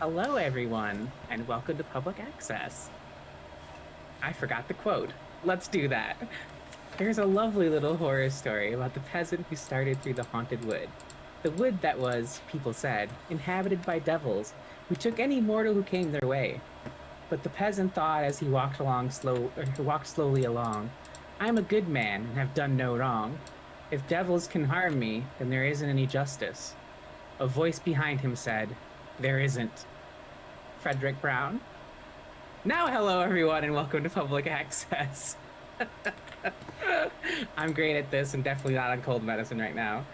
Hello, everyone, and welcome to Public Access. I forgot the quote. Let's do that. There's a lovely little horror story about the peasant who started through the haunted wood. The wood that was, people said, inhabited by devils who took any mortal who came their way. But the peasant thought as he walked slowly along, I am a good man and have done no wrong. If devils can harm me, then there isn't any justice. A voice behind him said, There isn't. Frederick Brown. Now, hello everyone, and welcome to Public Access. I'm great at this and definitely not on cold medicine right now.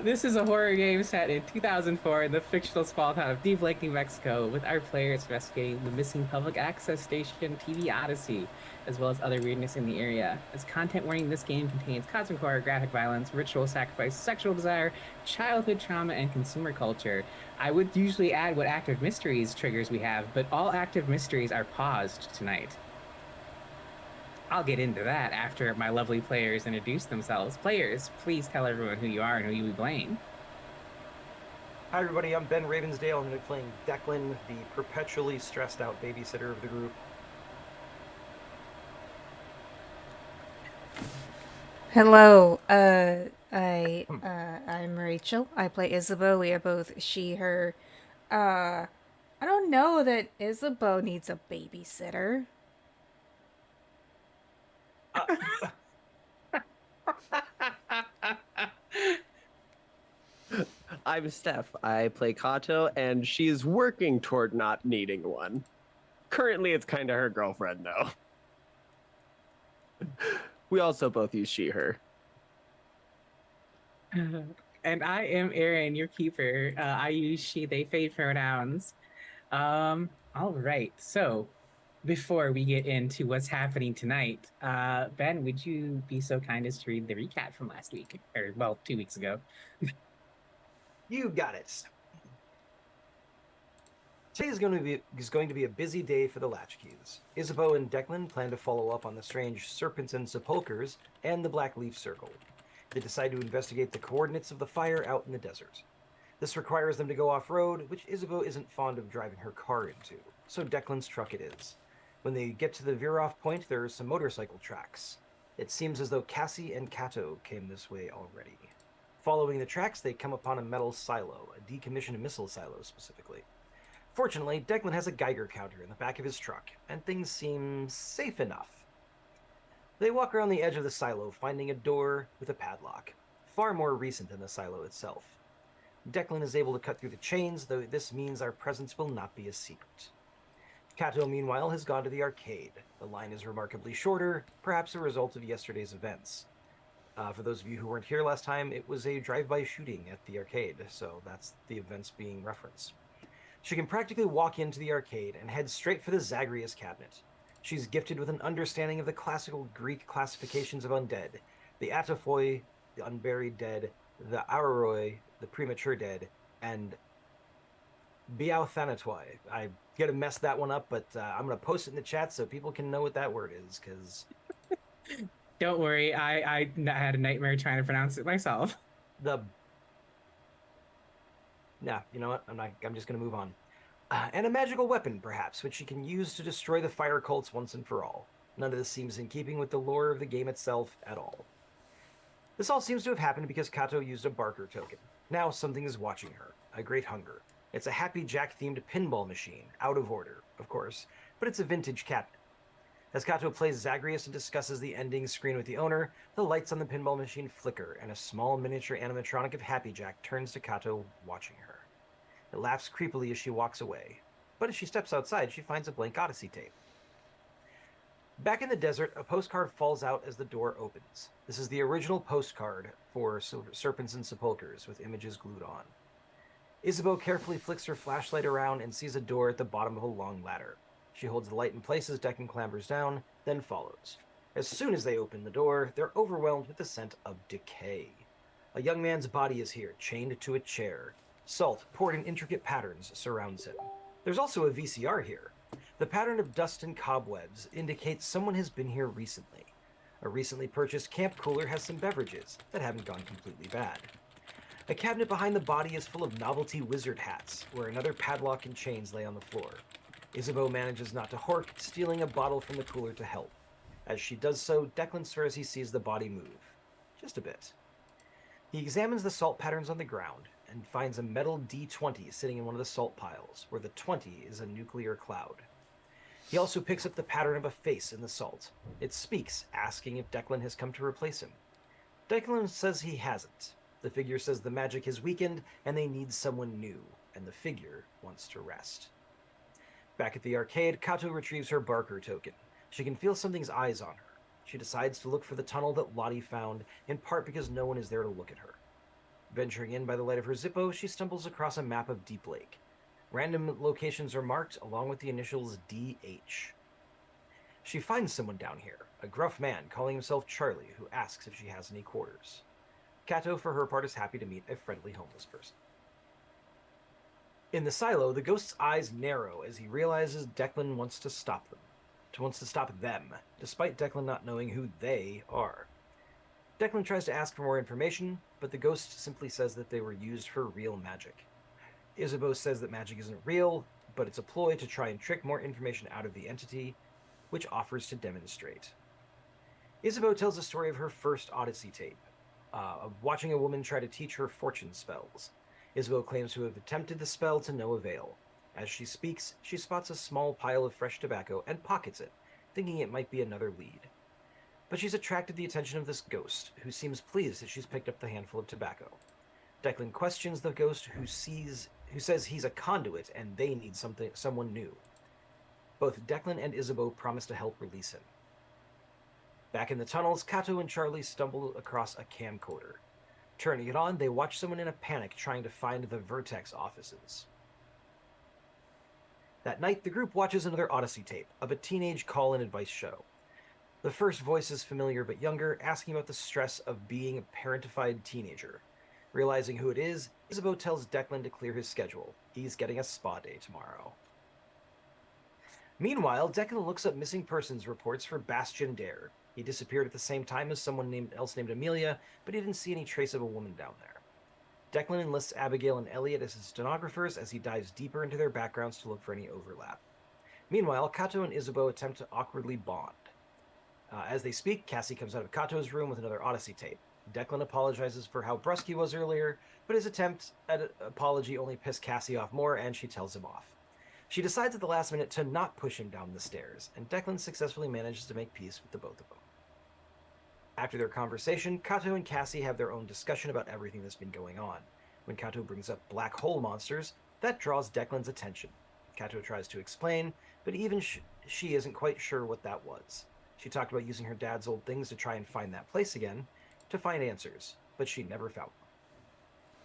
This is a horror game set in 2004 in the fictional small town of Deep Lake, New Mexico, with our players investigating the missing public access station TV Odyssey, as well as other weirdness in the area. As content warning, this game contains cosmic horror, graphic violence, ritual sacrifice, sexual desire, childhood trauma, and consumer culture. I would usually add what active mysteries triggers we have, but all active mysteries are paused tonight. I'll get into that after my lovely players introduce themselves. Players, please tell everyone who you are and who you will be playing. Hi everybody, I'm Ben Ravensdale. I'm going to be playing Declan, the perpetually stressed out babysitter of the group. Hello, I'm Rachel. I play Isabeau. We are both she, her. I don't know that Isabeau needs a babysitter. Uh, I'm Steph. I play Kato, and she's working toward not needing one. Currently, it's kind of her girlfriend, though. We also both use she, her. And I am Aaron, your keeper. I use she, they, fade pronouns. All right. So before we get into what's happening tonight, Ben, would you be so kind as to read the recap from last week? Or well, 2 weeks ago. you got it. Today is going to be a busy day for the Latchkeys. Isabeau and Declan plan to follow up on the strange Serpents and Sepulchres and the Black Leaf Circle. They decide to investigate the coordinates of the fire out in the desert. This requires them to go off-road, which Isabeau isn't fond of driving her car into, so Declan's truck it is. When they get to the veer-off point, there are some motorcycle tracks. It seems as though Cassie and Kato came this way already. Following the tracks, they come upon a metal silo, a decommissioned missile silo specifically. Fortunately, Declan has a Geiger counter in the back of his truck, and things seem safe enough. They walk around the edge of the silo, finding a door with a padlock, far more recent than the silo itself. Declan is able to cut through the chains, though this means our presence will not be a secret. Kato, meanwhile, has gone to the arcade. The line is remarkably shorter, perhaps a result of yesterday's events. For those of you who weren't here last time, it was a drive-by shooting at the arcade, so that's the events being referenced. She can practically walk into the arcade and head straight for the Zagreus cabinet. She's gifted with an understanding of the classical Greek classifications of undead, the Ataphoi, the unburied dead, the Auroi, the premature dead, and Biauthanatoi. I'm going to mess that one up, but I'm going to post it in the chat so people can know what that word is, because... Don't worry, I had a nightmare trying to pronounce it myself. Nah, you know what? I'm just going to move on. And a magical weapon, perhaps, which she can use to destroy the fire cults once and for all. None of this seems in keeping with the lore of the game itself at all. This all seems to have happened because Kato used a Barker token. Now something is watching her, a great hunger. It's a Happy Jack-themed pinball machine, out of order, of course, but it's a vintage cabinet. As Kato plays Zagreus and discusses the ending screen with the owner, the lights on the pinball machine flicker, and a small miniature animatronic of Happy Jack turns to Kato, watching her. It laughs creepily as she walks away, but as she steps outside, she finds a blank Odyssey tape. Back in the desert, a postcard falls out as the door opens. This is the original postcard for Serpents and Sepulchres, with images glued on. Isabeau carefully flicks her flashlight around and sees a door at the bottom of a long ladder. She holds the light in place as Declan clambers down, then follows. As soon as they open the door, they're overwhelmed with the scent of decay. A young man's body is here, chained to a chair. Salt, poured in intricate patterns, surrounds him. There's also a VCR here. The pattern of dust and cobwebs indicates someone has been here recently. A recently purchased camp cooler has some beverages that haven't gone completely bad. A cabinet behind the body is full of novelty wizard hats, where another padlock and chains lay on the floor. Isabeau manages not to hork, stealing a bottle from the cooler to help. As she does so, Declan swears he sees the body move. Just a bit. He examines the salt patterns on the ground and finds a metal D20 sitting in one of the salt piles, where the 20 is a nuclear cloud. He also picks up the pattern of a face in the salt. It speaks, asking if Declan has come to replace him. Declan says he hasn't. The figure says the magic has weakened and they need someone new, and the figure wants to rest. Back at the arcade, Kato retrieves her Barker token. She can feel something's eyes on her. She decides to look for the tunnel that Lottie found, in part because no one is there to look at her. Venturing in by the light of her Zippo, she stumbles across a map of Deep Lake. Random locations are marked along with the initials DH. She finds someone down here, a gruff man calling himself Charlie, who asks if she has any quarters. Kato, for her part, is happy to meet a friendly homeless person. In the silo, the ghost's eyes narrow as he realizes Declan wants to stop them, despite Declan not knowing who they are. Declan tries to ask for more information, but the ghost simply says that they were used for real magic. Isabeau says that magic isn't real, but it's a ploy to try and trick more information out of the entity, which offers to demonstrate. Isabeau tells the story of her first Odyssey tape, of watching a woman try to teach her fortune spells. Isabeau claims to have attempted the spell to no avail. As she speaks, she spots a small pile of fresh tobacco and pockets it, thinking it might be another lead. But she's attracted the attention of this ghost, who seems pleased that she's picked up the handful of tobacco. Declan questions the ghost, who says he's a conduit and they need someone new. Both Declan and Isabeau promise to help release him. Back in the tunnels, Kato and Charlie stumble across a camcorder. Turning it on, they watch someone in a panic trying to find the Vertex offices. That night, the group watches another Odyssey tape of a teenage call-in advice show. The first voice is familiar but younger, asking about the stress of being a parentified teenager. Realizing who it is, Isabeau tells Declan to clear his schedule. He's getting a spa day tomorrow. Meanwhile, Declan looks up missing persons reports for Bastian Dare. He disappeared at the same time as someone else named Amelia, but he didn't see any trace of a woman down there. Declan enlists Abigail and Elliot as his stenographers as he dives deeper into their backgrounds to look for any overlap. Meanwhile, Kato and Isabeau attempt to awkwardly bond. As they speak, Cassie comes out of Kato's room with another Odyssey tape. Declan apologizes for how brusque he was earlier, but his attempt at an apology only pissed Cassie off more, and she tells him off. She decides at the last minute to not push him down the stairs, and Declan successfully manages to make peace with the both of them. After their conversation, Kato and Cassie have their own discussion about everything that's been going on. When Kato brings up black hole monsters, that draws Declan's attention. Kato tries to explain, but even she isn't quite sure what that was. She talked about using her dad's old things to try and find that place again, to find answers, but she never found them.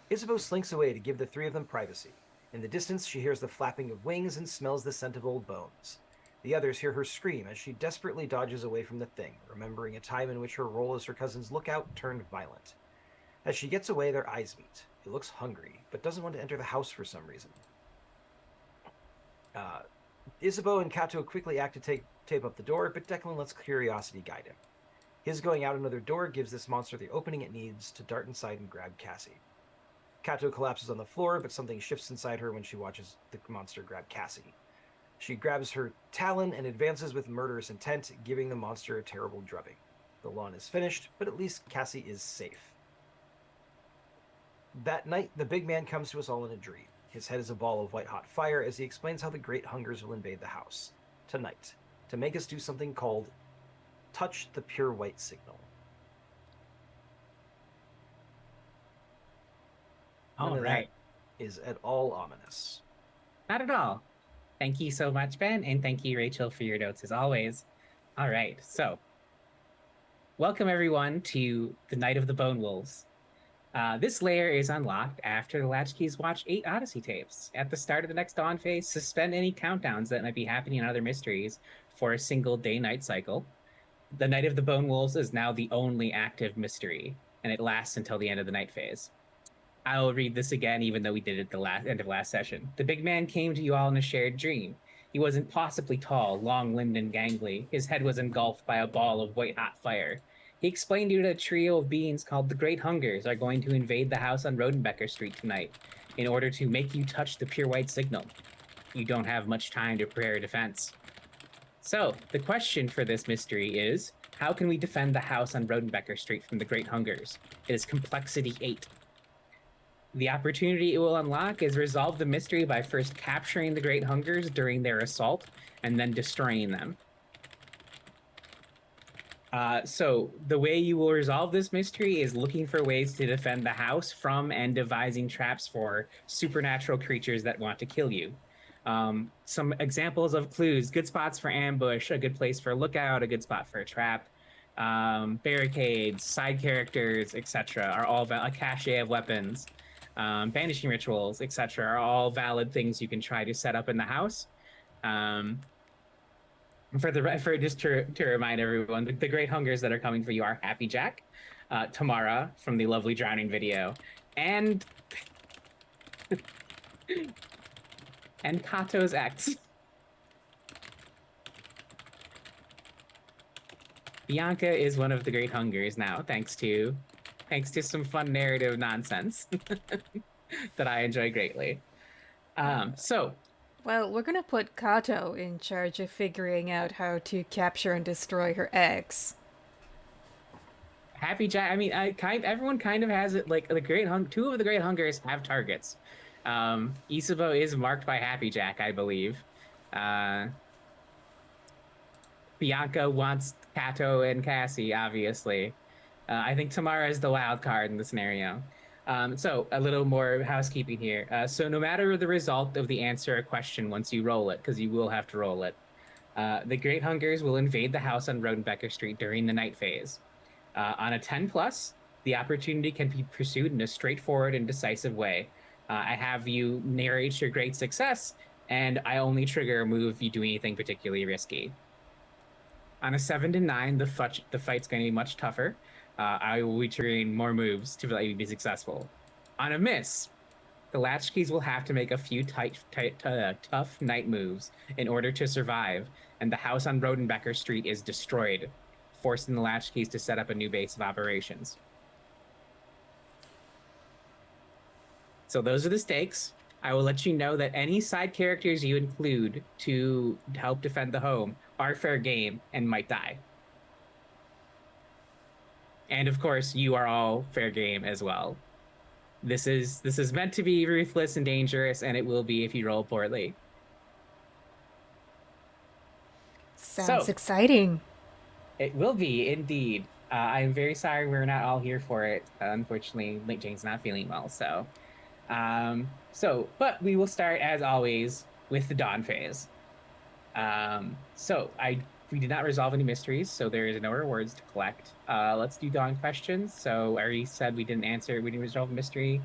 Isabeau slinks away to give the three of them privacy. In the distance, she hears the flapping of wings and smells the scent of old bones. The others hear her scream as she desperately dodges away from the thing, remembering a time in which her role as her cousin's lookout turned violent. As she gets away, their eyes meet. It looks hungry, but doesn't want to enter the house for some reason. Isabeau and Kato quickly act to tape up the door, but Declan lets curiosity guide him. His going out another door gives this monster the opening it needs to dart inside and grab Cassie. Kato collapses on the floor, but something shifts inside her when she watches the monster grab Cassie. She grabs her talon and advances with murderous intent, giving the monster a terrible drubbing. The lawn is finished, but at least Cassie is safe. That night, the big man comes to us all in a dream. His head is a ball of white-hot fire as he explains how the great hungers will invade the house. Tonight, to make us do something called Touch the Pure White Signal. All None of right. that is at all ominous. Not at all. Thank you so much, Ben, and thank you, Rachel, for your notes as always. All right, so welcome everyone to the Night of the Bone Wolves. This layer is unlocked after the Latchkeys watch 8 Odyssey tapes. At the start of the next Dawn phase, suspend any countdowns that might be happening in other mysteries for a single day-night cycle. The Night of the Bone Wolves is now the only active mystery, and it lasts until the end of the night phase. I will read this again, even though we did it at the end of last session. The big man came to you all in a shared dream. He was impossibly tall, long-limbed and gangly. His head was engulfed by a ball of white-hot fire. He explained to you that a trio of beings called the Great Hungers are going to invade the house on Rodenbecker Street tonight in order to make you touch the pure white signal. You don't have much time to prepare a defense. So, the question for this mystery is, how can we defend the house on Rodenbecker Street from the Great Hungers? It is complexity 8. The opportunity it will unlock is resolve the mystery by first capturing the Great Hungers during their assault and then destroying them. So the way you will resolve this mystery is looking for ways to defend the house from and devising traps for supernatural creatures that want to kill you. Some examples of clues: good spots for ambush, a good place for a lookout, a good spot for a trap, barricades, side characters, etc. are all a cache of weapons, banishing rituals, etc. are all valid things you can try to set up in the house. For just to remind everyone, the Great Hungers that are coming for you are Happy Jack, Tamara from the lovely Drowning video, and Kato's ex. Bianca is one of the Great Hungers now, thanks to some fun narrative nonsense that I enjoy greatly. So Well, we're gonna put Kato in charge of figuring out how to capture and destroy her ex. Happy Jack. I mean, everyone kind of has it. Like two of the Great Hungers have targets. Isabeau is marked by Happy Jack, I believe. Bianca wants Kato and Cassie, obviously. I think Tamara is the wild card in the scenario. So a little more housekeeping here. So no matter the result of the answer a question once you roll it, because you will have to roll it, the Great Hungers will invade the house on Rodenbecker Street during the night phase. On a 10 plus, the opportunity can be pursued in a straightforward and decisive way. I have you narrate your great success, and I only trigger a move if you do anything particularly risky. On a 7 to 9, the fight's going to be much tougher. I will be triggering more moves to let you be successful. On a miss, the Latchkeys will have to make a few tough night moves in order to survive, and the house on Rodenbecker Street is destroyed, forcing the Latchkeys to set up a new base of operations. So those are the stakes. I will let you know that any side characters you include to help defend the home are fair game and might die. And of course, you are all fair game as well. This is meant to be ruthless and dangerous, and it will be if you roll poorly. Sounds exciting. It will be, indeed. I'm very sorry we're not all here for it. Unfortunately, Link Jane's not feeling well, so... but we will start, as always, with the Dawn phase. We did not resolve any mysteries, so there is no rewards to collect. Let's do Dawn questions. So I already said we didn't resolve a mystery.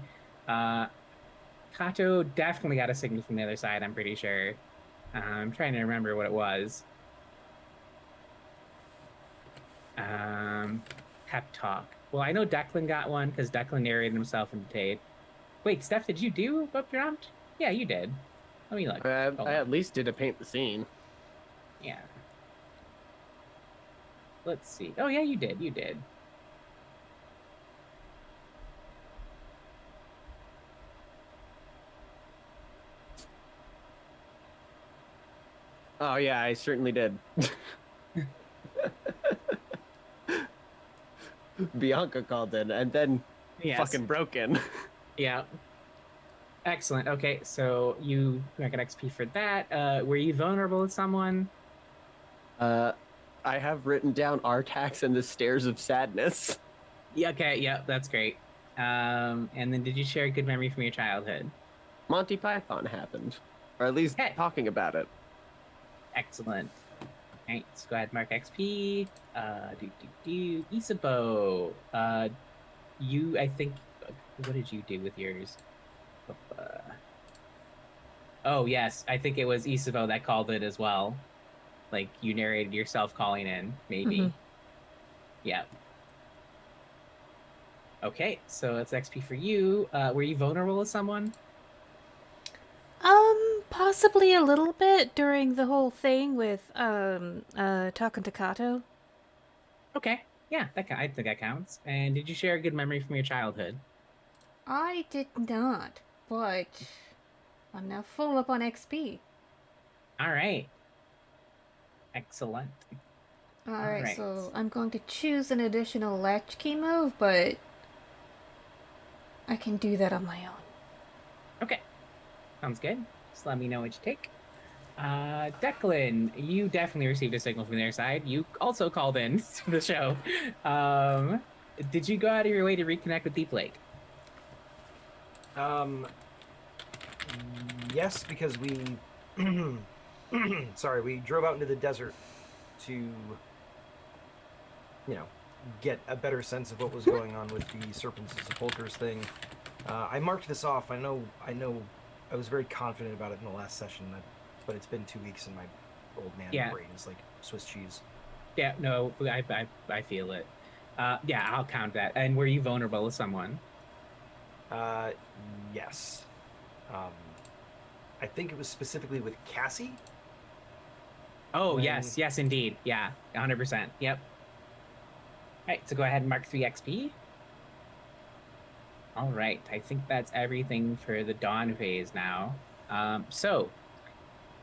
Kato definitely got a signal from the other side, I'm pretty sure. I'm trying to remember what it was. Pep talk. Well, I know Declan got one because Declan narrated himself in the tape. Wait, Steph, did you do Book Prompt? Yeah, you did. Let me look. I at least did a paint the scene. Yeah. Let's see. Oh, yeah, you did. You did. Oh, yeah, I certainly did. Bianca called in and then fucking broken. Yeah. Excellent. Okay, so you make an XP for that. Were you vulnerable to someone? I have written down Artax and the Stairs of Sadness. Yeah, okay, yeah, that's great. And then did you share a good memory from your childhood? Monty Python happened. Or at least talking about it. Excellent. Alright, let's go ahead and mark XP. Isabeau. You, I think, what did you do with yours? Oh, yes, I think it was Isabeau that called it as well. Like, you narrated yourself calling in, maybe. Mm-hmm. Yeah. Okay, so that's XP for you. Were you vulnerable to someone? Possibly a little bit during the whole thing with, talking to Kato. Okay, Yeah, I think that counts. And did you share a good memory from your childhood? I did not, but I'm now full up on XP. All right. Excellent. All Alright, right. so I'm going to choose an additional latchkey move, but I can do that on my own. Okay. Sounds good. Just let me know what you take. Declan, you definitely received a signal from their side. You also called in to the show. Um, did you go out of your way to reconnect with Deep Lake? Um, yes, because we, sorry, we drove out into the desert to, get a better sense of what was going on with the Serpents and Sepulchres thing. I marked this off. I know. I was very confident about it in the last session, but it's been 2 weeks and my old man Yeah. brain is like Swiss cheese. Yeah, no, I feel it. Yeah, I'll count that. And were you vulnerable with someone? Uh, yes. I think it was specifically with Cassie. Oh, When- yes, indeed. Yeah, 100%. Yep. All right, so go ahead and mark 3 XP. All right, I think that's everything for the dawn phase now. So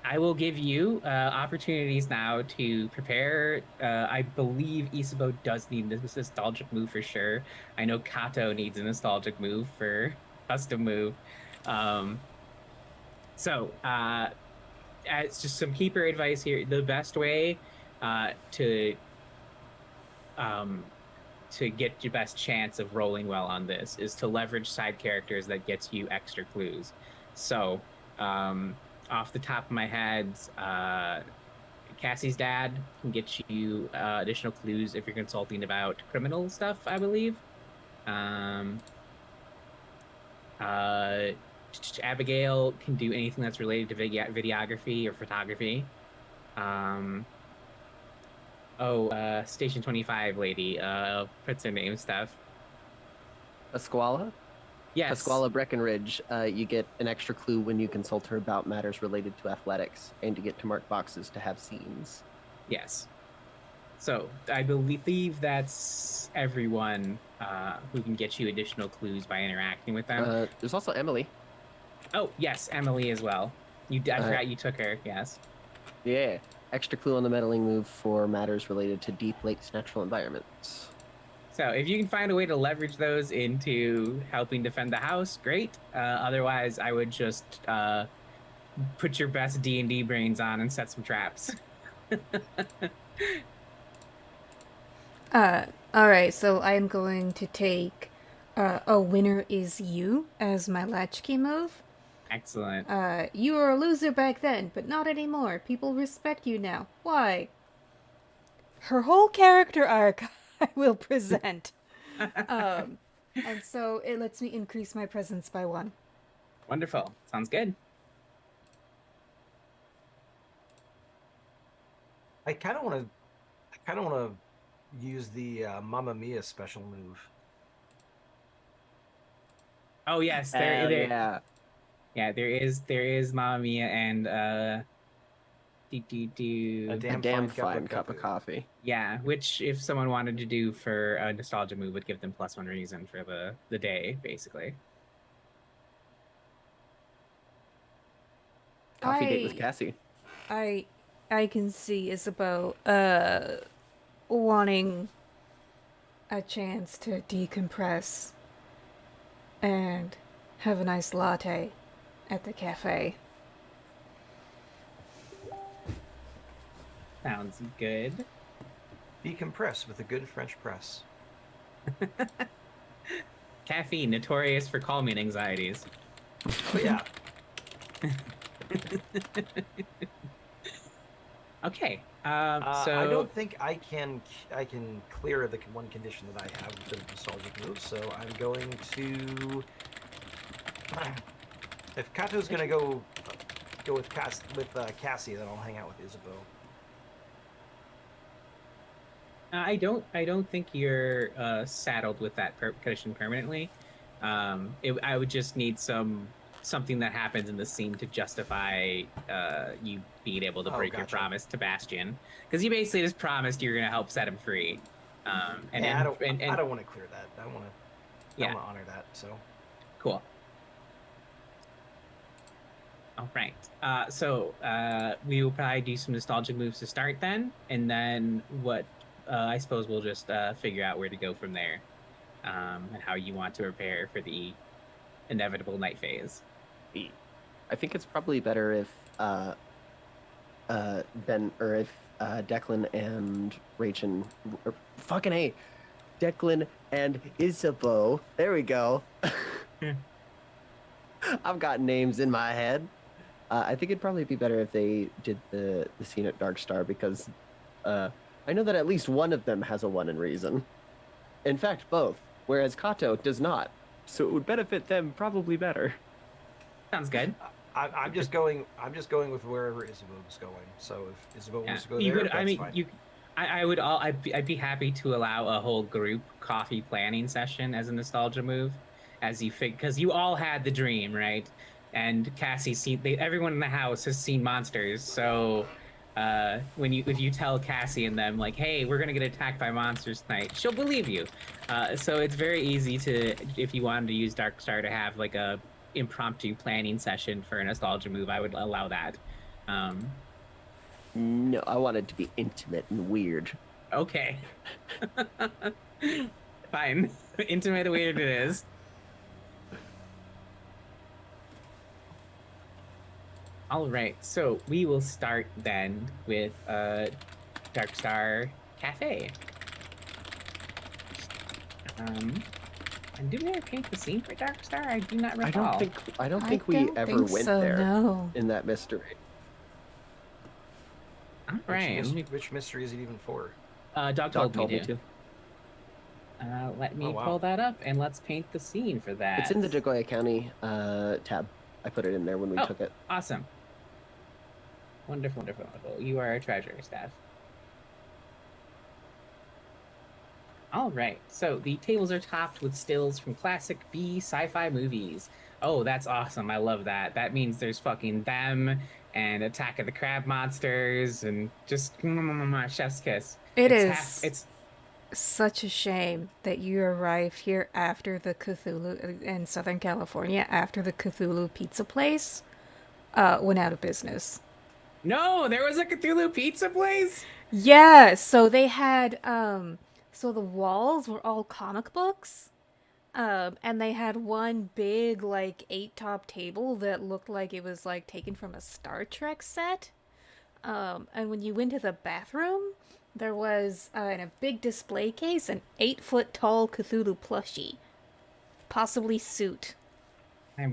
I will give you opportunities now to prepare. I believe Isabeau does need this nostalgic move for sure. I know Kato needs a nostalgic move for custom move. Um, so it's just some keeper advice here. The best way uh, to um, to get your best chance of rolling well on this is to leverage side characters that gets you extra clues. So, off the top of my head, Cassie's dad can get you additional clues if you're consulting about criminal stuff, I believe. Um, uh, Abigail can do anything that's related to videography or photography. Um, Station 25 lady, puts her name stuff. Pasquala? Yes. Pasquala Breckenridge, you get an extra clue when you consult her about matters related to athletics, and you get to mark boxes to have scenes. Yes. So I believe that's everyone who can get you additional clues by interacting with them. There's also Emily. Oh, yes, Emily as well. I forgot you took her. Yes. Yeah. Extra clue on the meddling move for matters related to Deep Lake's natural environments. So if you can find a way to leverage those into helping defend the house, great. Otherwise, I would just put your best D&D brains on and set some traps. Alright, so I'm going to take A Winner Is You as my latchkey move. Excellent. You were a loser back then, but not anymore. People respect you now. Why? Her whole character arc I will present. And so it lets me increase my presence by 1. Wonderful. Sounds good. I kind of want to use the Mamma Mia special move. Oh yes, Yeah. Yeah, there is Mamma Mia and A A damn, damn fine fine cup of coffee. Yeah, which if someone wanted to do for a nostalgia move would give them +1 reason for the day, basically. Coffee date with Cassie. I can see Isabeau wanting a chance to decompress and have a nice latte at the cafe. Sounds good. Decompress with a good French press. Caffeine, notorious for calming anxieties. Oh yeah. Okay. I don't think I can clear the one condition that I have with the nostalgic move, so I'm going to. If Kato's gonna go with Cassie, then I'll hang out with Isabeau. I don't think you're saddled with that condition permanently. I would just need something that happens in the scene to justify you being able to break your gotcha. promise to Bastion, because you basically just promised you're gonna help set him free. And yeah, and I don't want to clear that. I want to yeah, honor that. So cool. All right. We will probably do some nostalgic moves to start then, and then what? I suppose we'll just figure out where to go from there, and how you want to prepare for the inevitable night phase. I think it's probably better if Ben or if Declan and Rachel, or fucking a, Declan and Isabeau. There we go. Yeah. I've got names in my head. I think it'd probably be better if they did the scene at Dark Star because I know that at least one of them has a one in reason. In fact, both. Whereas Kato does not. So it would benefit them probably better. Sounds good. I'm just going. I'm just going with wherever Isabeau's going. So if Isabeau Yeah. wants to go You there, could. that's I mean, fine. you. I would. I'd be happy to allow a whole group coffee planning session as a nostalgia move, as you because you all had the dream, right? And Cassie seen. Everyone in the house has seen monsters, so when you if you tell Cassie and them like, hey, we're gonna get attacked by monsters tonight, she'll believe you. So it's very easy to, if you wanted to use Dark Star to have like a impromptu planning session for a nostalgia move, I would allow that. Um, No, I want it to be intimate and weird. okay. Fine. Intimate weird it is. All right, so we will start then with Dark Star Cafe. And do we ever paint the scene for Dark Star? I do not recall. I don't think we ever went so, there no. in that mystery. All right, Which mystery is it even for? Dog Dog told me to. Let me Oh, wow. pull that up and let's paint the scene for that. It's in the Jagoya County tab. I put it in there when we took it. Awesome. Wonderful, wonderful, wonderful. You are a treasure, Steph. All right, so the tables are topped with stills from classic B sci-fi movies. Oh, that's awesome. I love that. That means there's fucking them and Attack of the Crab Monsters and just chef's kiss. It's such a shame that you arrived here after the Cthulhu in Southern California, after the Cthulhu pizza place went out of business. No, there was a Cthulhu pizza place? Yeah, so they had so the walls were all comic books. And they had one big like 8-top table that looked like it was like taken from a Star Trek set. And when you went to the bathroom, there was in a big display case an 8-foot tall Cthulhu plushie, possibly suit. I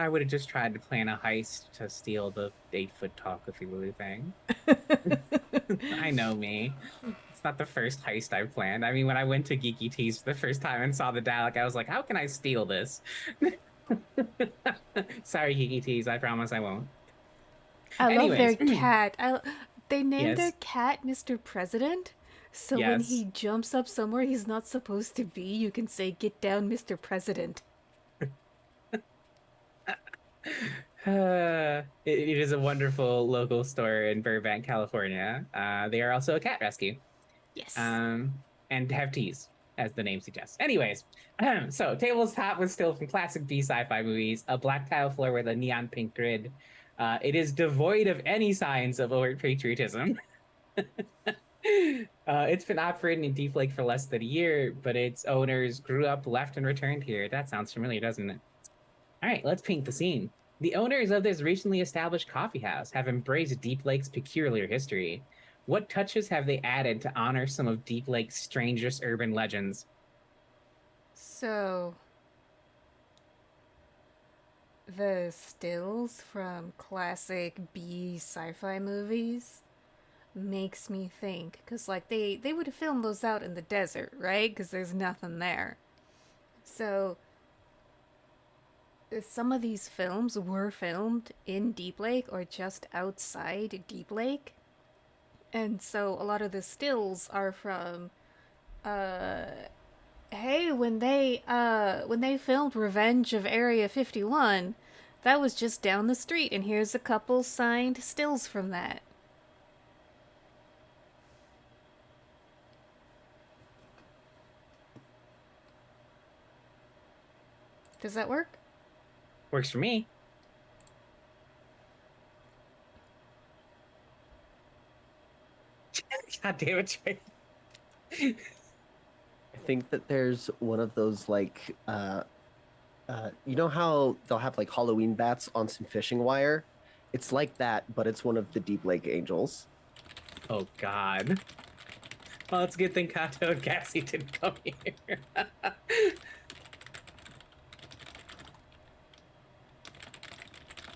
would have just tried to plan a heist to steal the 8-foot tall Cthulhu thing. I know me. It's not the first heist I've planned. I mean, when I went to Geeky Teas for the first time and saw the Dalek, I was like, how can I steal this? Sorry, Geeky Teas. I promise I won't. I love their Anyways. cat. They named their Yes. cat Mr. President. So when Yes. he jumps up somewhere he's not supposed to be, you can say, "Get down, Mr. President." It is a wonderful local store in Burbank, California. They are also a cat rescue. Yes. And have teas, as the name suggests. Anyways, so tables top with still from classic B sci-fi movies, a black tile floor with a neon pink grid. It is devoid of any signs of overt patriotism. It's been operating in Deep Lake for less than a year, but its owners grew up, left, and returned here. That sounds familiar, doesn't it? All right, let's paint the scene. The owners of this recently established coffee house have embraced Deep Lake's peculiar history. What touches have they added to honor some of Deep Lake's strangest urban legends? So, the stills from classic B sci-fi movies makes me think, because like they would have filmed those out in the desert, right? Because there's nothing there. So some of these films were filmed in Deep Lake or just outside Deep Lake. And so a lot of the stills are from hey, when they filmed Revenge of Area 51, that was just down the street, and here's a couple signed stills from that. Does that work? Works for me. God damn it, Trey. I think that there's one of those like you know how they'll have like Halloween bats on some fishing wire? It's like that, but it's one of the Deep Lake Angels. Oh God. Well, it's a good thing Kato and Cassie didn't come here.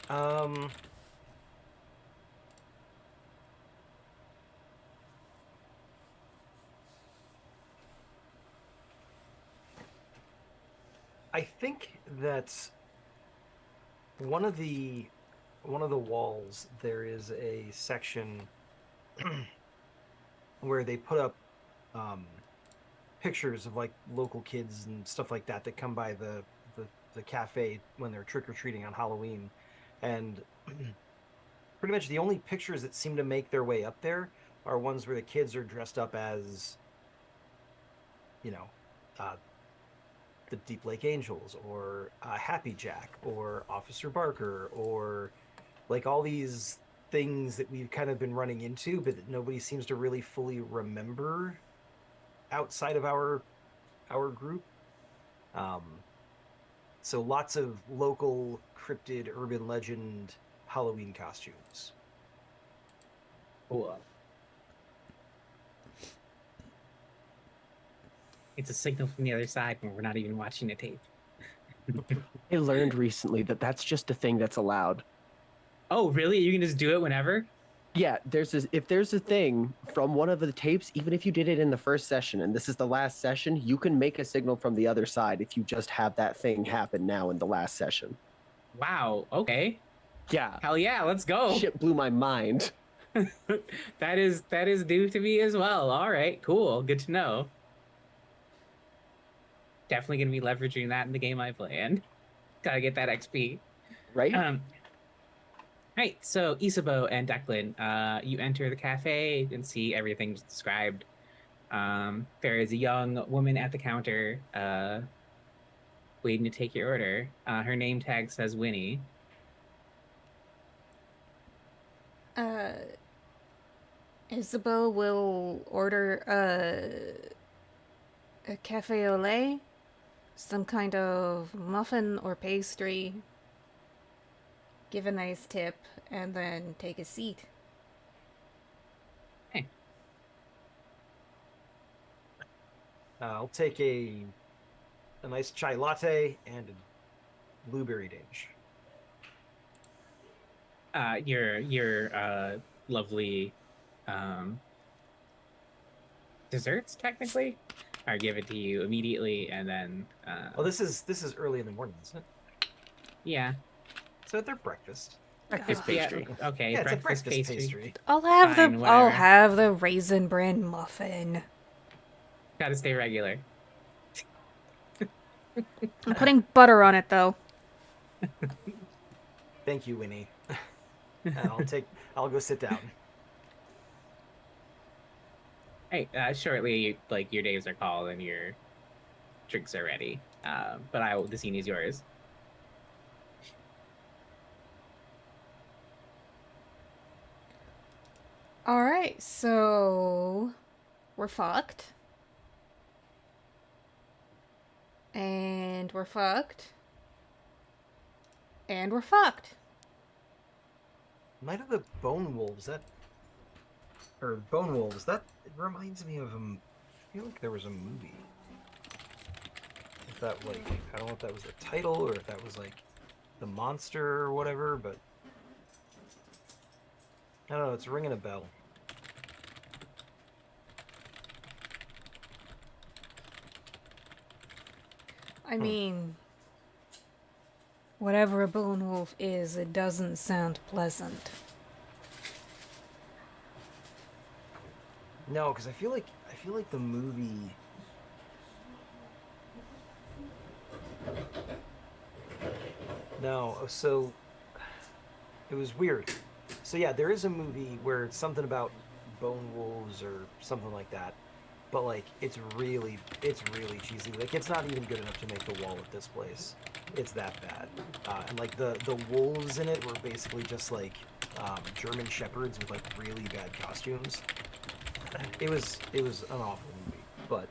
Um, I think that one of the walls there is a section where they put up um, pictures of like local kids and stuff like that that come by the cafe when they're trick or treating on Halloween, and pretty much the only pictures that seem to make their way up there are ones where the kids are dressed up as, you know, uh, the Deep Lake Angels or Happy Jack or Officer Barker or like all these things that we've kind of been running into, but that nobody seems to really fully remember outside of our group. Um, so lots of local cryptid, urban legend Halloween costumes. Cool. It's a signal from the other side when we're not even watching the tape. I learned recently that that's just a thing that's allowed. Oh, really? You can just do it whenever? Yeah, if there's a thing from one of the tapes, even if you did it in the first session and this is the last session, you can make a signal from the other side if you just have that thing happen now in the last session. Wow. Okay. Yeah, Hell yeah, let's go. shit blew my mind. that is new to me as well. All right, cool. Good to know. Definitely gonna be leveraging that in the game I play in. Gotta get that XP. Right? Right, so Isabeau and Declan, you enter the cafe and see everything described. There is a young woman at the counter, waiting to take your order. Her name tag says Winnie. Isabeau will order a cafe au lait, some kind of muffin or pastry, give a nice tip, and then take a seat. Hey, I'll take a nice chai latte and a blueberry dange. your lovely desserts technically are given to you immediately, and then Oh, this is early in the morning, isn't it? yeah, So they're breakfast. Breakfast God. pastry. Yeah, okay, Yeah, it's a breakfast breakfast pastry. pastry. I'll have Fine, I'll whatever. have the raisin bran muffin. Gotta stay regular. I'm putting butter on it though. Thank you, Winnie. I'll go sit down. Hey, shortly, like your days are called and your drinks are ready. But the scene is yours. Alright, so we're fucked. And we're fucked. And we're fucked. Night of the Bone Wolves, that it reminds me of I feel like there was a movie. If that I don't know if that was the title or if that was like the monster or whatever, but I don't know, it's ringing a bell. I mean, whatever a bone wolf is, it doesn't sound pleasant. No, because I feel like the movie. No, so it was weird. So yeah, there is a movie where it's something about bone wolves or something like that. but like it's really cheesy. Like it's not even good enough to make the wall at this place. It's that bad. And like the wolves in it were basically just like German shepherds with like really bad costumes. It was an awful movie, but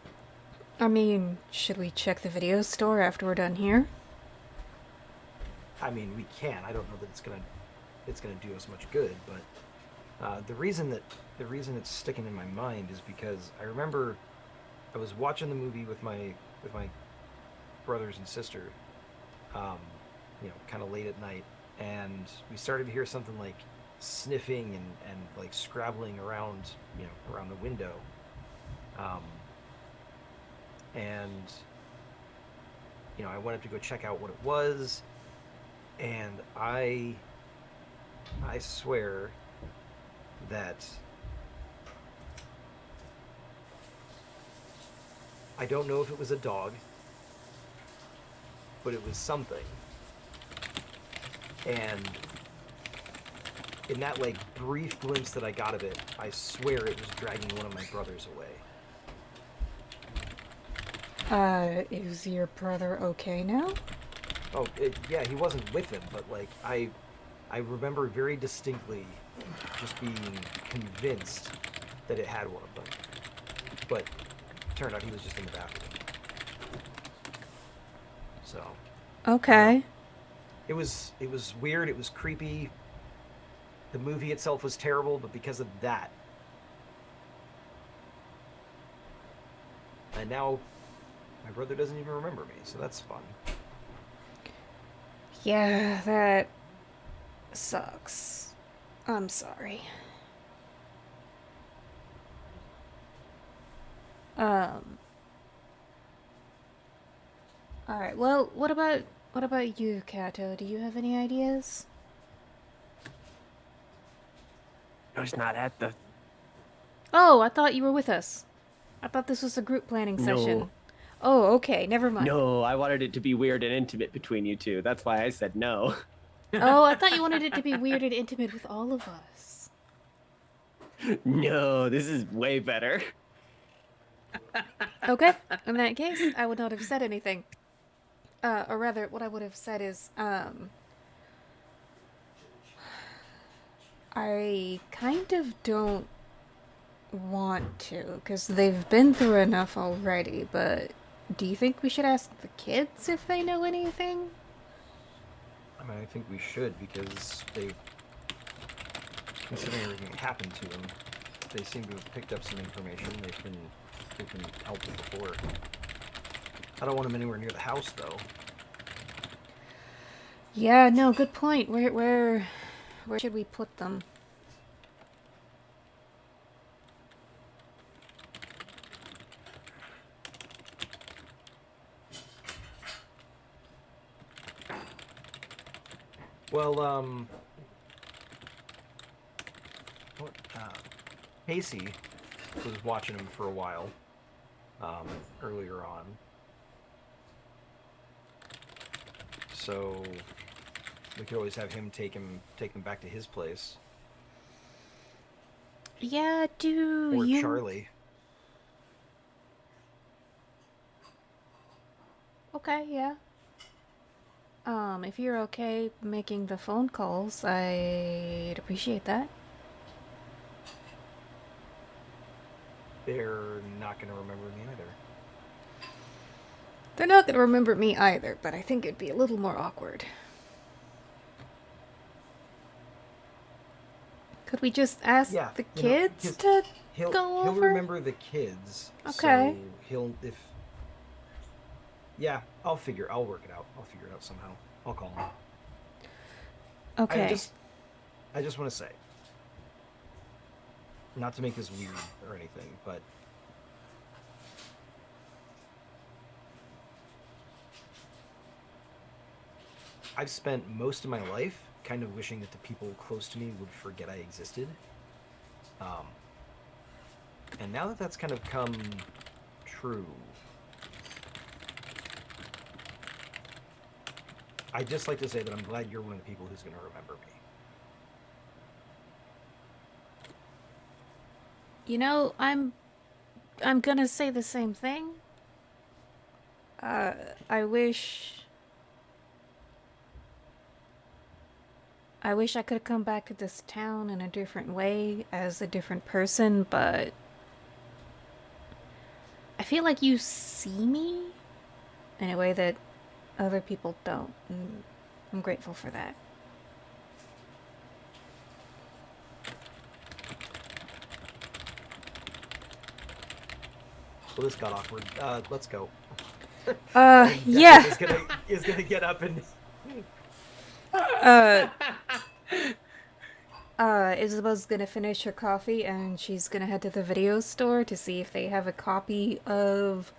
I mean, should we check the video store after we're done here? I mean we can. I don't know that it's gonna do us much good, but the reason it's sticking in my mind is because I remember I was watching the movie with my brothers and sister, kind of late at night, and we started to hear something like sniffing and like scrabbling around, around the window, and I went up to go check out what it was, and I swear that I don't know if it was a dog, but it was something. And in that like brief glimpse that I got of it, I swear it was dragging one of my brothers away. Is your brother okay now? Oh, yeah, he wasn't with him, but like I remember very distinctly just being convinced that it had one of them. But it turned out he was just in the bathroom. So Okay. it was weird, it was creepy. The movie itself was terrible, but because of that. And now my brother doesn't even remember me, so that's fun. Yeah, that sucks. I'm sorry. Alright, well, what about you, Kato? Do you have any ideas? I was not at the. Oh, I thought you were with us. I thought this was a group planning No. session. Oh, okay, never mind. No, I wanted it to be weird and intimate between you two. That's why I said no. Oh, I thought you wanted it to be weird and intimate with all of us. No, this is way better. Okay, in that case, I would not have said anything. Or rather, what I would have said is, I kind of don't want to, because they've been through enough already, but do you think we should ask the kids if they know anything? I mean, I think we should, because considering everything that happened to them, they seem to have picked up some information. They've been helpful before. I don't want them anywhere near the house, though. Yeah, no, good point. Where should we put them? Well, Casey was watching him for a while, earlier on. So we could always have him take him back to his place. Yeah, do Or you... Charlie. Okay, yeah. If you're okay making the phone calls, I'd appreciate that. They're not going to remember me either. They're not gonna remember me either, but I think it'd be a little more awkward. Could we just ask Yeah, the you know, kids his- to He'll go he'll over? remember the kids. Okay. So he'll yeah, I'll work it out. I'll figure it out somehow. I'll call him. Okay. I just want to say, not to make this weird or anything, but I've spent most of my life kind of wishing that the people close to me would forget I existed. And now that that's kind of come true, I'd just like to say that I'm glad you're one of the people who's going to remember me. You know, I'm I'm gonna say the same thing. I wish I could come back to this town in a different way as a different person, but I feel like you see me in a way that other people don't. And I'm grateful for that. Well, this got awkward. Let's go. And Declan Yeah. is gonna get up and Isabel's gonna finish her coffee and she's gonna head to the video store to see if they have a copy of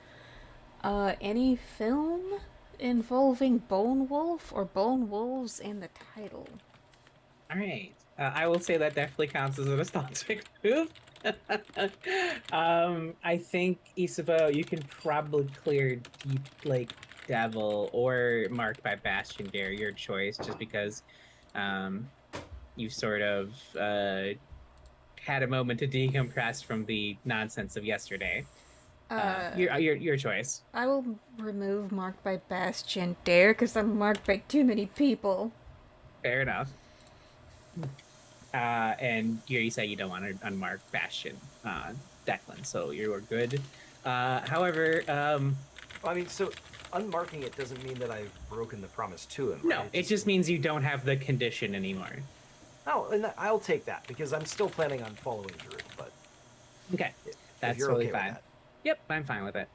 any film involving Bone Wolf or Bone Wolves in the title. All right. I will say that definitely counts as a nostalgic move. I think Isabeau, you can probably clear Deep Lake Devil or Marked by Bastion Dare, your choice, just because you've sort of had a moment to decompress from the nonsense of yesterday. Your choice. I will remove Marked by Bastion Dare because I'm marked by too many people. Fair enough. And you say you don't want to unmark Bastion, Declan, so you're good. However, I mean, so unmarking it doesn't mean that I've broken the promise to him. no, right? it just means you don't have the condition anymore. Oh, and I'll take that because I'm still planning on following Drew. But Okay, if that's you're totally okay with fine. that. Yep, I'm fine with it.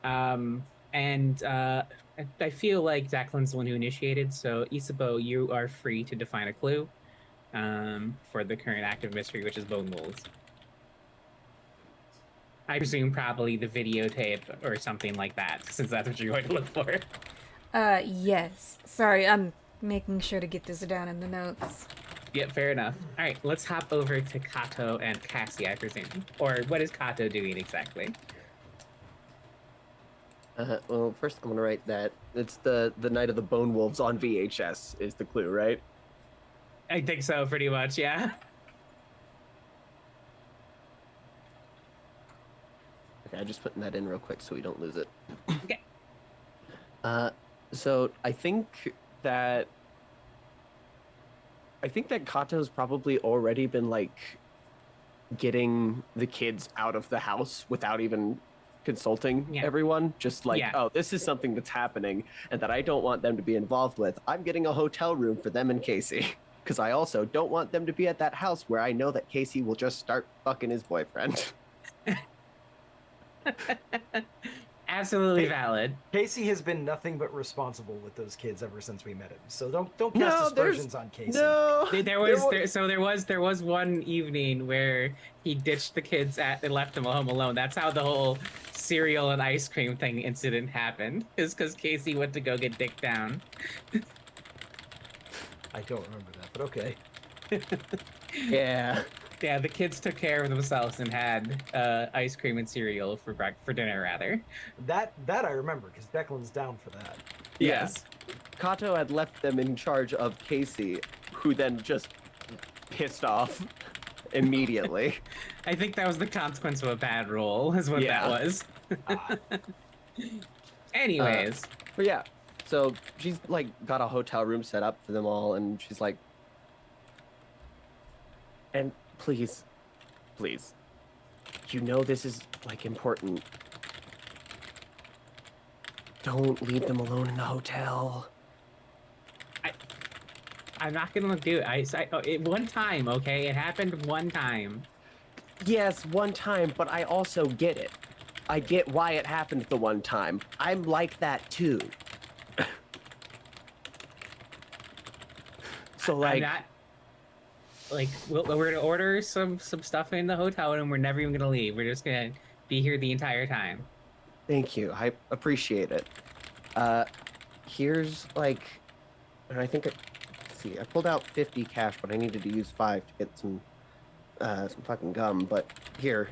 And I feel like Declan's the one who initiated, so Isabeau, you are free to define a clue for the current active mystery, which is Bone Wolves. I presume probably the videotape or something like that, since that's what you're going to look for. Yes. Sorry, I'm making sure to get this down in the notes. Yep, fair enough. All right, let's hop over to Kato and Cassie, I presume. Or what is Kato doing exactly? Well, first I'm gonna write that it's the Night of the Bone Wolves on VHS is the clue, right? I think so, pretty much, yeah. Okay, I'm just putting that in real quick so we don't lose it. Okay. So I think that Kato's probably already been like getting the kids out of the house without even consulting Yeah. everyone. Just like, Yeah. oh, this is something that's happening and that I don't want them to be involved with. I'm getting a hotel room for them and Casey. Because I also don't want them to be at that house where I know that Casey will just start fucking his boyfriend. Absolutely Hey, valid. Casey has been nothing but responsible with those kids ever since we met him. So don't cast No, there's- aspersions on Casey. No, There was one evening where he ditched the kids and left them home alone. That's how the whole cereal and ice cream thing incident happened. Is because Casey went to go get dick down. I don't remember that, but okay. Yeah. Yeah, the kids took care of themselves and had ice cream and cereal for dinner, rather. That I remember because Declan's down for that. Yes. Kato had left them in charge of Casey, who then just pissed off immediately. I think that was the consequence of a bad roll, is what Yeah. that was. Ah, Anyways, But yeah, so she's like got a hotel room set up for them all, and she's like, and please, you know this is like important. Don't leave them alone in the hotel. I'm not gonna do it. One time, okay? It happened one time. Yes, one time, but I also get it. I get why it happened the one time. I'm like that too. So I'm like, not. Like, we're gonna order some stuff in the hotel and we're never even gonna leave. We're just gonna be here the entire time. thank you. I appreciate it. Here's like, and I think let's see, I pulled out 50 cash, but I needed to use 5 to get some fucking gum. But here,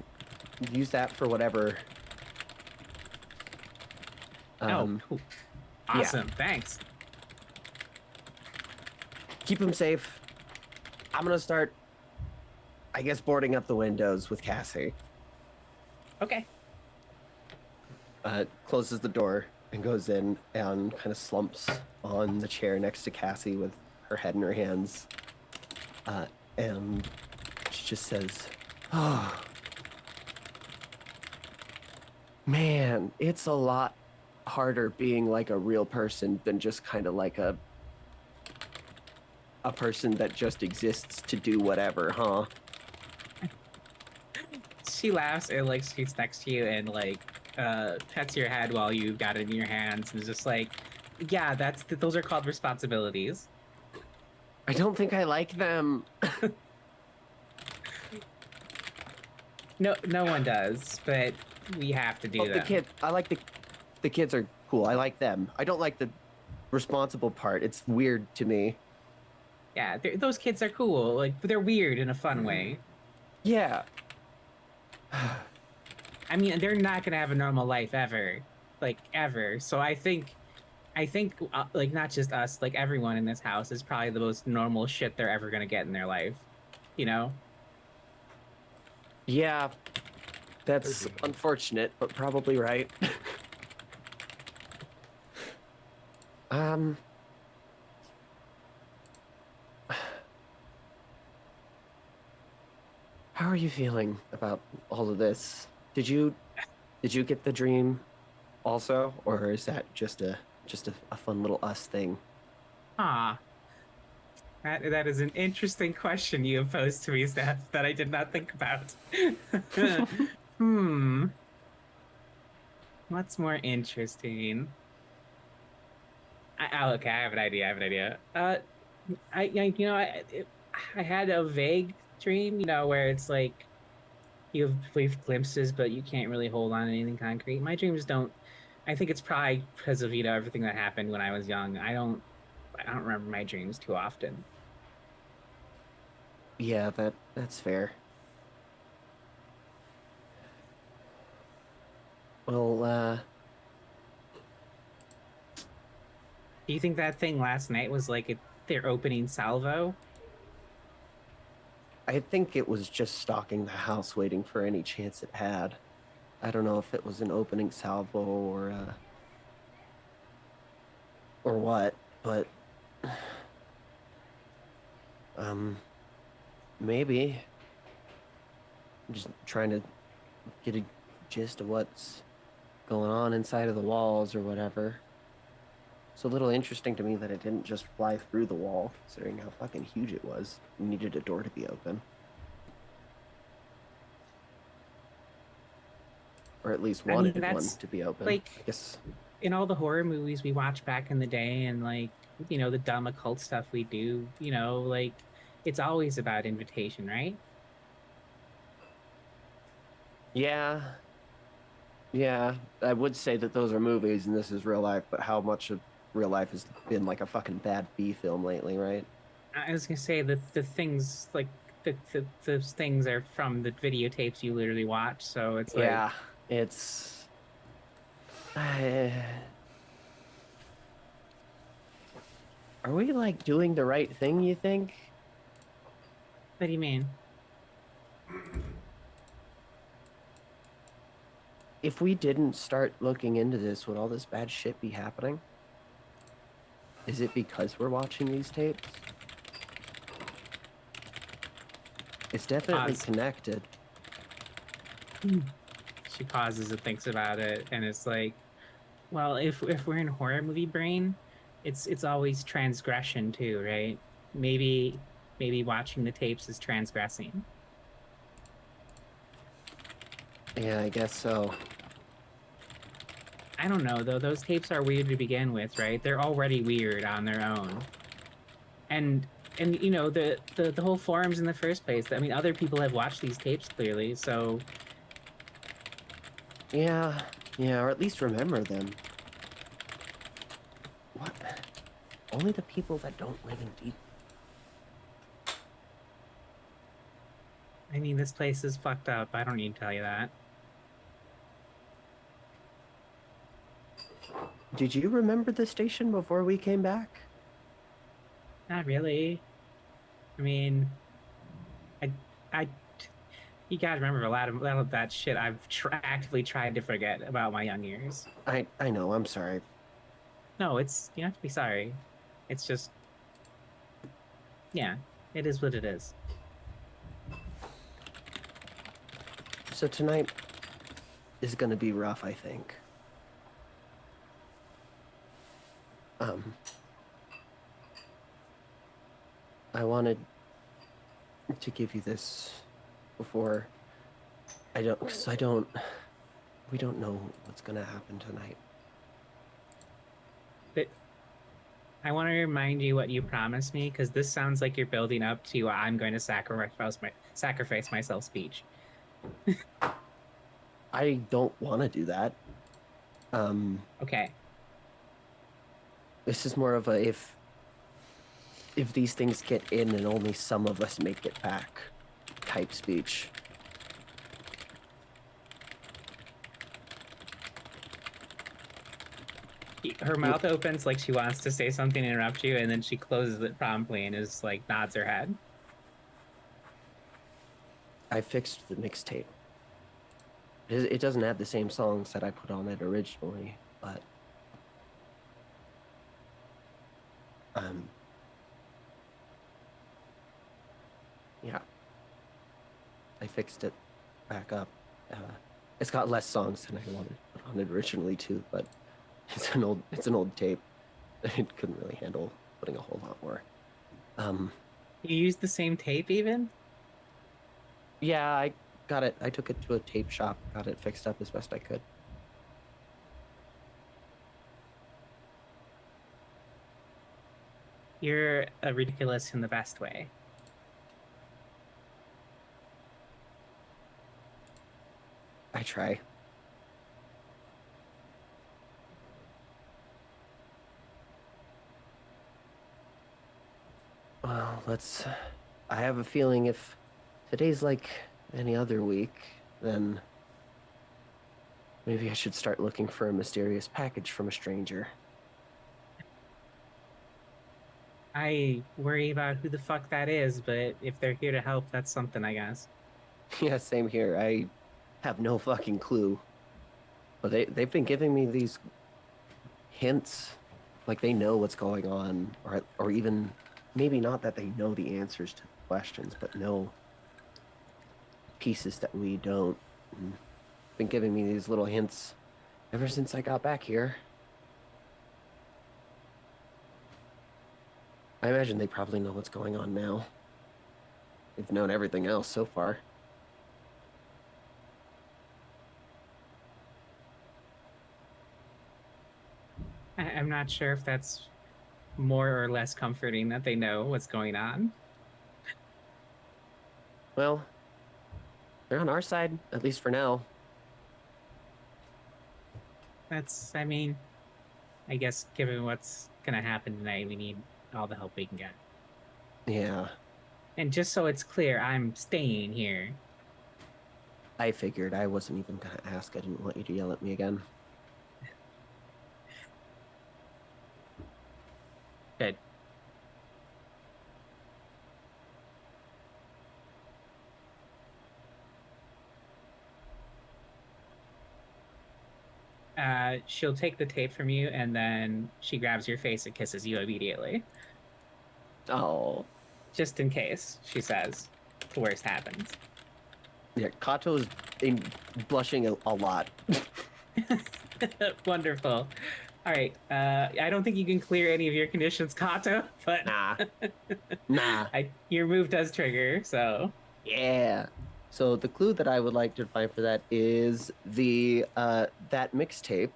use that for whatever. Oh, cool. yeah. Awesome. Thanks. Keep them safe. I'm gonna start, I guess, boarding up the windows with Cassie. Okay. Closes the door and goes in and kind of slumps on the chair next to Cassie with her head in her hands. And she just says, "Oh, man, it's a lot harder being like a real person than just kind of like a person that just exists to do whatever, huh?" She laughs and like scoots next to you and like pets your head while you got it in your hands and is just like, yeah, those are called responsibilities. I don't think I like them. No one does, but we have to do Oh, the them. kid, I like the kids are cool. I like them. I don't like the responsible part. It's weird to me. Yeah, those kids are cool. Like they're weird in a fun way. Yeah. I mean, they're not gonna have a normal life ever, like ever. So I think like not just us, like everyone in this house is probably the most normal shit they're ever gonna get in their life. You know? Yeah, They're that's dreaming. unfortunate, but probably right. um, how are you feeling about all of this? Did you get the dream also, or is that just a fun little us thing? Ah, that is an interesting question you have posed to me, Steph, that I did not think about. Hmm, what's more interesting? Okay, I have an idea. I have an idea. I had a vague dream, where it's like you have brief glimpses, but you can't really hold on to anything concrete. My dreams don't. I think it's probably because of everything that happened when I was young. I don't remember my dreams too often. Yeah, that's fair. Well, Do you think that thing last night was like their opening salvo? I think it was just stalking the house, waiting for any chance it had. I don't know if it was an opening salvo or what, but um, maybe. I'm just trying to get a gist of what's going on inside of the walls or whatever. It's a little interesting to me that it didn't just fly through the wall, considering how fucking huge it was. It needed a door to be open, or at least I mean, wanted one that's to be open. like I guess. in all the horror movies we watched back in the day and like, the dumb occult stuff we do, like it's always about invitation, right? Yeah, yeah. I would say that those are movies and this is real life, but how much of real life has been like a fucking bad B film lately, right? I was gonna say that the things like those things are from the videotapes you literally watch, so it's like, Yeah, it's. Are we like doing the right thing, you think? what do you mean? If we didn't start looking into this, would all this bad shit be happening? Is it because we're watching these tapes? It's definitely Pause. connected. She pauses and thinks about it, and it's like, well, if we're in horror movie brain, it's always transgression too, right? Maybe watching the tapes is transgressing. Yeah, I guess so. I don't know though. Those tapes are weird to begin with, right? They're already weird on their own. And the whole forums in the first place. I mean, other people have watched these tapes clearly, so Yeah, yeah, or at least remember them. What? Only the people that don't live in deep. I mean, this place is fucked up. I don't need to tell you that. Did you remember the station before we came back? Not really. I mean, I I You gotta remember a lot of that shit I've actively tried to forget about my young years. I know. I'm sorry. No, it's you don't have to be sorry. It's just yeah, it is what it is. So tonight is gonna be rough, I think. Um, I wanted to give you this before because we don't know what's gonna happen tonight. But I want to remind you what you promised me because this sounds like you're building up to I'm going to sacrifice myself speech. I don't want to do that. Um, Okay. this is more of a if these things get in and only some of us make it back type speech. Her mouth opens like she wants to say something, interrupt you, and then she closes it promptly and is like nods her head. I fixed the mixtape. It doesn't have the same songs that I put on it originally, but um, yeah, I fixed it back up. It's got less songs than I wanted to put on it originally too, but it's an old tape. It couldn't really handle putting a whole lot more. You used the same tape even? Yeah, I got it. I took it to a tape shop, got it fixed up as best I could. You're a ridiculous in the best way. I try. Well, I have a feeling if today's like any other week, then maybe I should start looking for a mysterious package from a stranger. I worry about who the fuck that is, but if they're here to help, that's something, I guess. Yeah, same here. I have no fucking clue. But they've been giving me these hints, like they know what's going on, or even maybe not that they know the answers to the questions, but know pieces that we don't. And been giving me these little hints ever since I got back here. I imagine they probably know what's going on now. They've known everything else so far. I'm not sure if that's more or less comforting that they know what's going on. Well, they're on our side, at least for now. I mean, I guess given what's gonna happen tonight, we need all the help we can get. Yeah, And just so it's clear, I'm staying here. I figured. I wasn't even gonna ask. I didn't want you to yell at me again. Good. She'll take the tape from you, and then she grabs your face and kisses you immediately. Oh, Just in case, she says, the worst happens. yeah. Kato's blushing a lot. Wonderful. All right. I don't think you can clear any of your conditions, Kato, but Nah, nah. your move does trigger, so. Yeah. So the clue that I would like to find for that is that mixtape.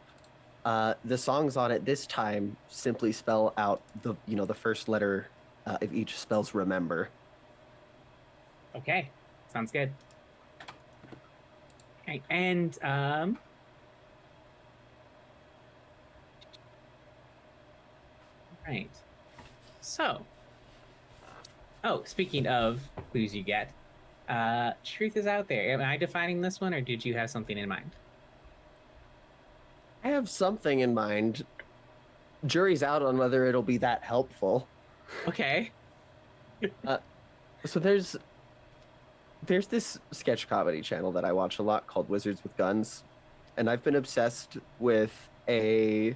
The songs on it this time simply spell out the first letter of each spells remember. Okay. Sounds good. Okay. And right. So, speaking of clues you get, truth is out there. Am I defining this one, or did you have something in mind? I have something in mind. Jury's out on whether it'll be that helpful. Okay. So there's there's this sketch comedy channel that I watch a lot called Wizards with Guns, and I've been obsessed with a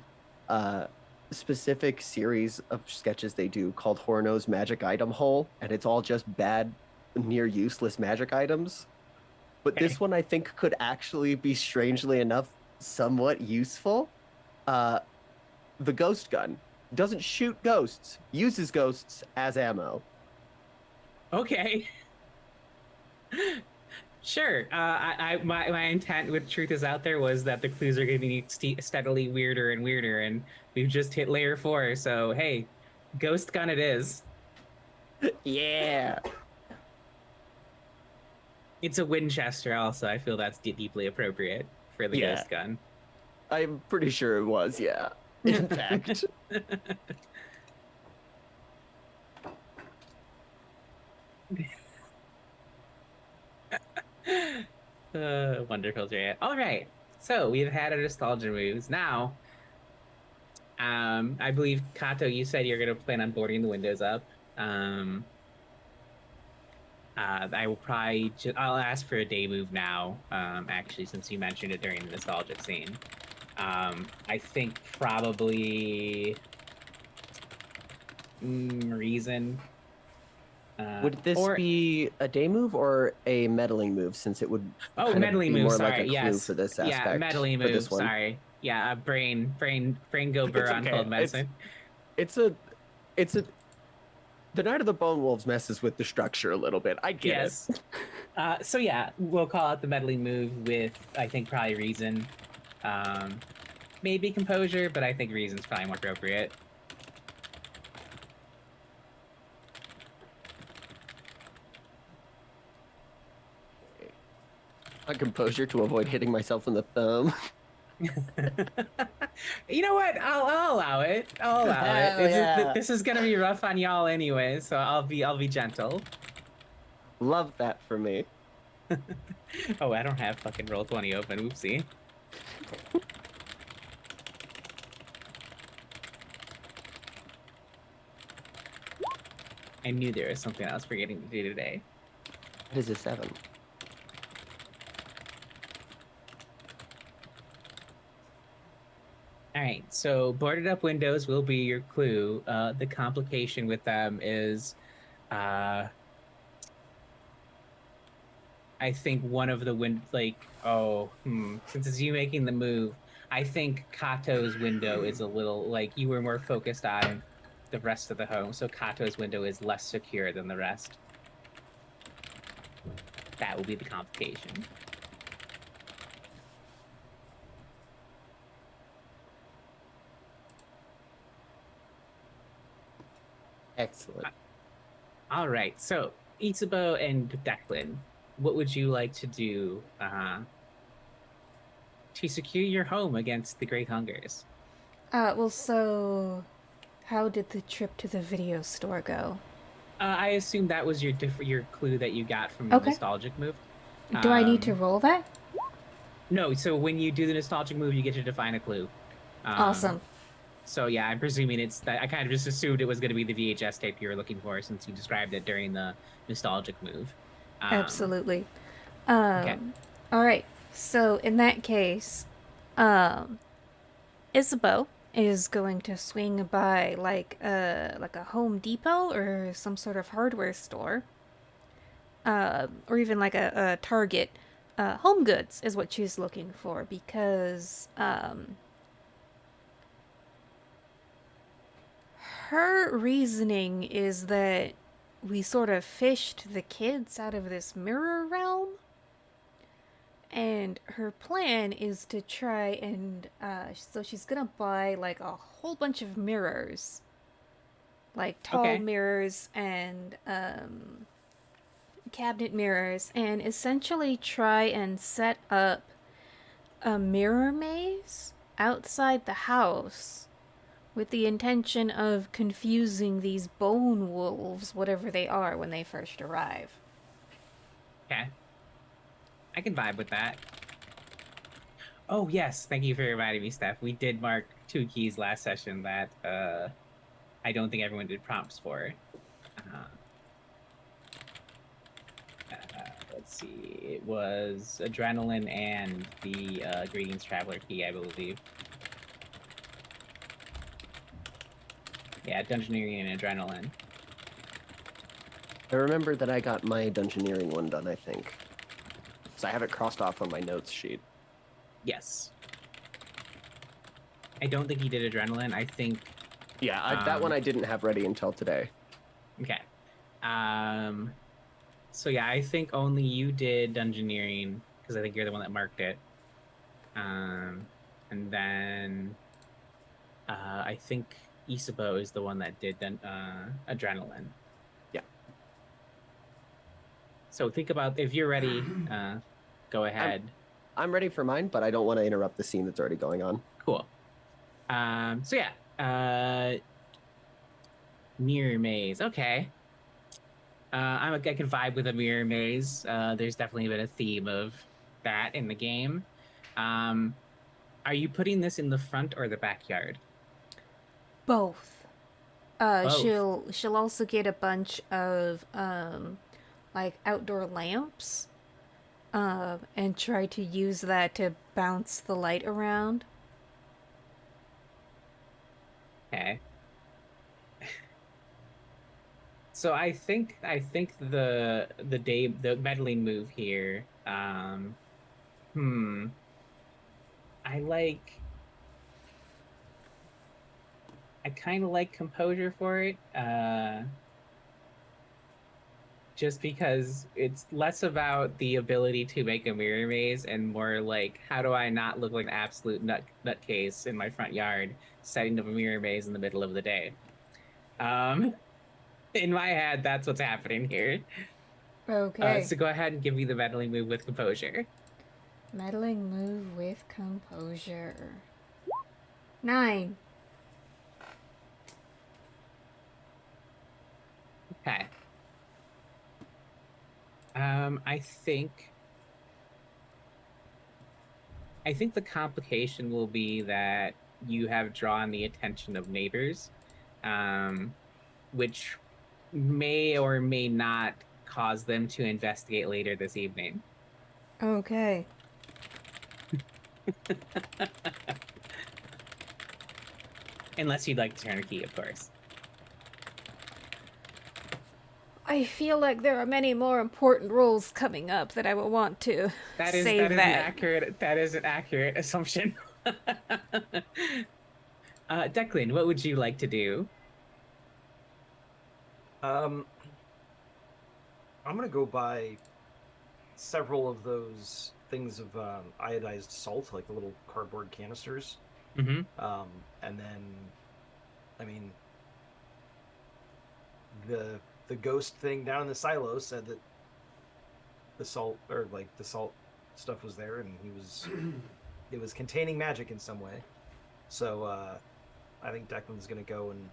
specific series of sketches they do called Horno's Magic Item Hole, and it's all just bad, near useless magic items. But Okay. this one I think could actually be, strangely enough, somewhat useful. Uh, the ghost gun doesn't shoot ghosts, uses ghosts as ammo. Okay. Sure. My intent with Truth is Out There was that the clues are getting steadily weirder and weirder, and we've just hit layer 4. So hey, ghost gun it is. Yeah. It's a Winchester. Also, I feel that's deeply appropriate for the Yeah. ghost gun. I'm pretty sure it was, yeah. In fact. Wonderful, Jay. All right. So we've had our nostalgia moves. Now, I believe Kato, you said you're gonna plan on boarding the windows up. Um, I will probably I'll ask for a day move now. Actually, since you mentioned it during the nostalgic scene. I think probably reason. Would this or be a day move or a meddling move, since it would Oh, kind of meddling be move. more Sorry. like a clue Yes. for this Yeah, aspect meddling for move. this one? Sorry. Yeah, brain go burr It's on okay. cold medicine. It's a the Night of the Bone Wolves messes with the structure a little bit. I get Yes. it. So yeah, we'll call it the meddling move with, I think, probably reason. Maybe composure, but I think reason's probably more appropriate. A composure to avoid hitting myself in the thumb. You know what? I'll allow it. I'll allow it. Hell yeah. This is gonna be rough on y'all anyway, so I'll be gentle. Love that for me. Oh, I don't have fucking Roll20 open. Oopsie. I knew there was something I was forgetting to do today. It is a 7. All right, so boarded up windows will be your clue. The complication with them is, I think one of the since it's you making the move, I think Kato's window is a little like you were more focused on the rest of the home, so Kato's window is less secure than the rest. That will be the complication. Excellent. All right, so Itsubo and Declan, what would you like to do to secure your home against the Great Hungers? Well, so how did the trip to the video store go? I assume that was your clue that you got from the Okay. nostalgic move. Do I need to Um, roll that? No, so when you do the nostalgic move, you get to define a clue. Awesome. So yeah, I'm presuming it's that. I kind of just assumed it was going to be the VHS tape you were looking for, since you described it during the nostalgic move. Absolutely. Okay. All right. So in that case, Isabeau is going to swing by like a Home Depot or some sort of hardware store, or even like a Target. Home Goods is what she's looking for because her reasoning is that we sort of fished the kids out of this mirror realm. And her plan is to try and, so she's gonna buy like a whole bunch of mirrors. Like tall Okay. mirrors and, cabinet mirrors, and essentially try and set up a mirror maze outside the house with the intention of confusing these bone wolves, whatever they are, when they first arrive. Okay. I can vibe with that. Oh yes, thank you for reminding me, Steph. We did mark 2 keys last session that I don't think everyone did prompts for. let's see. It was adrenaline and the Greetings Traveler key, I believe. Yeah, dungeoneering and adrenaline. I remember that I got my dungeoneering one done, I think. So I have it crossed off on my notes sheet. Yes. I don't think he did adrenaline. I think Yeah, that one I didn't have ready until today. okay. So yeah, I think only you did dungeoneering because I think you're the one that marked it. And then I think Isabo is the one that did adrenaline. Yeah. So think about if you're ready. Go ahead. I'm ready for mine, but I don't want to interrupt the scene that's already going on. Cool. So yeah. Mirror maze. Okay. I can vibe with a mirror maze. There's definitely been a theme of that in the game. Are you putting this in the front or the backyard? Both. Both. She'll also get a bunch of like outdoor lamps, and try to use that to bounce the light around. Okay. So I think the meddling move here. Hmm. I like. I kind of like composure for it. Just because it's less about the ability to make a mirror maze and more like how do I not look like an absolute nutcase in my front yard setting up a mirror maze in the middle of the day. Um, in my head, that's what's happening here. Okay. So go ahead and give me the meddling move with composure. Meddling move with composure. 9. Okay. I think the complication will be that you have drawn the attention of neighbors, um, which may or may not cause them to investigate later this evening. Okay. Unless you'd like to turn a key, of course. I feel like there are many more important roles coming up that I will want to save That is an accurate assumption. Declan, what would you like to do? I'm gonna go buy several of those things of iodized salt, like the little cardboard canisters. Mm-hmm. And then, I mean, the ghost thing down in the silo said that the salt stuff was there, and it was containing magic in some way. So I think Declan's gonna go and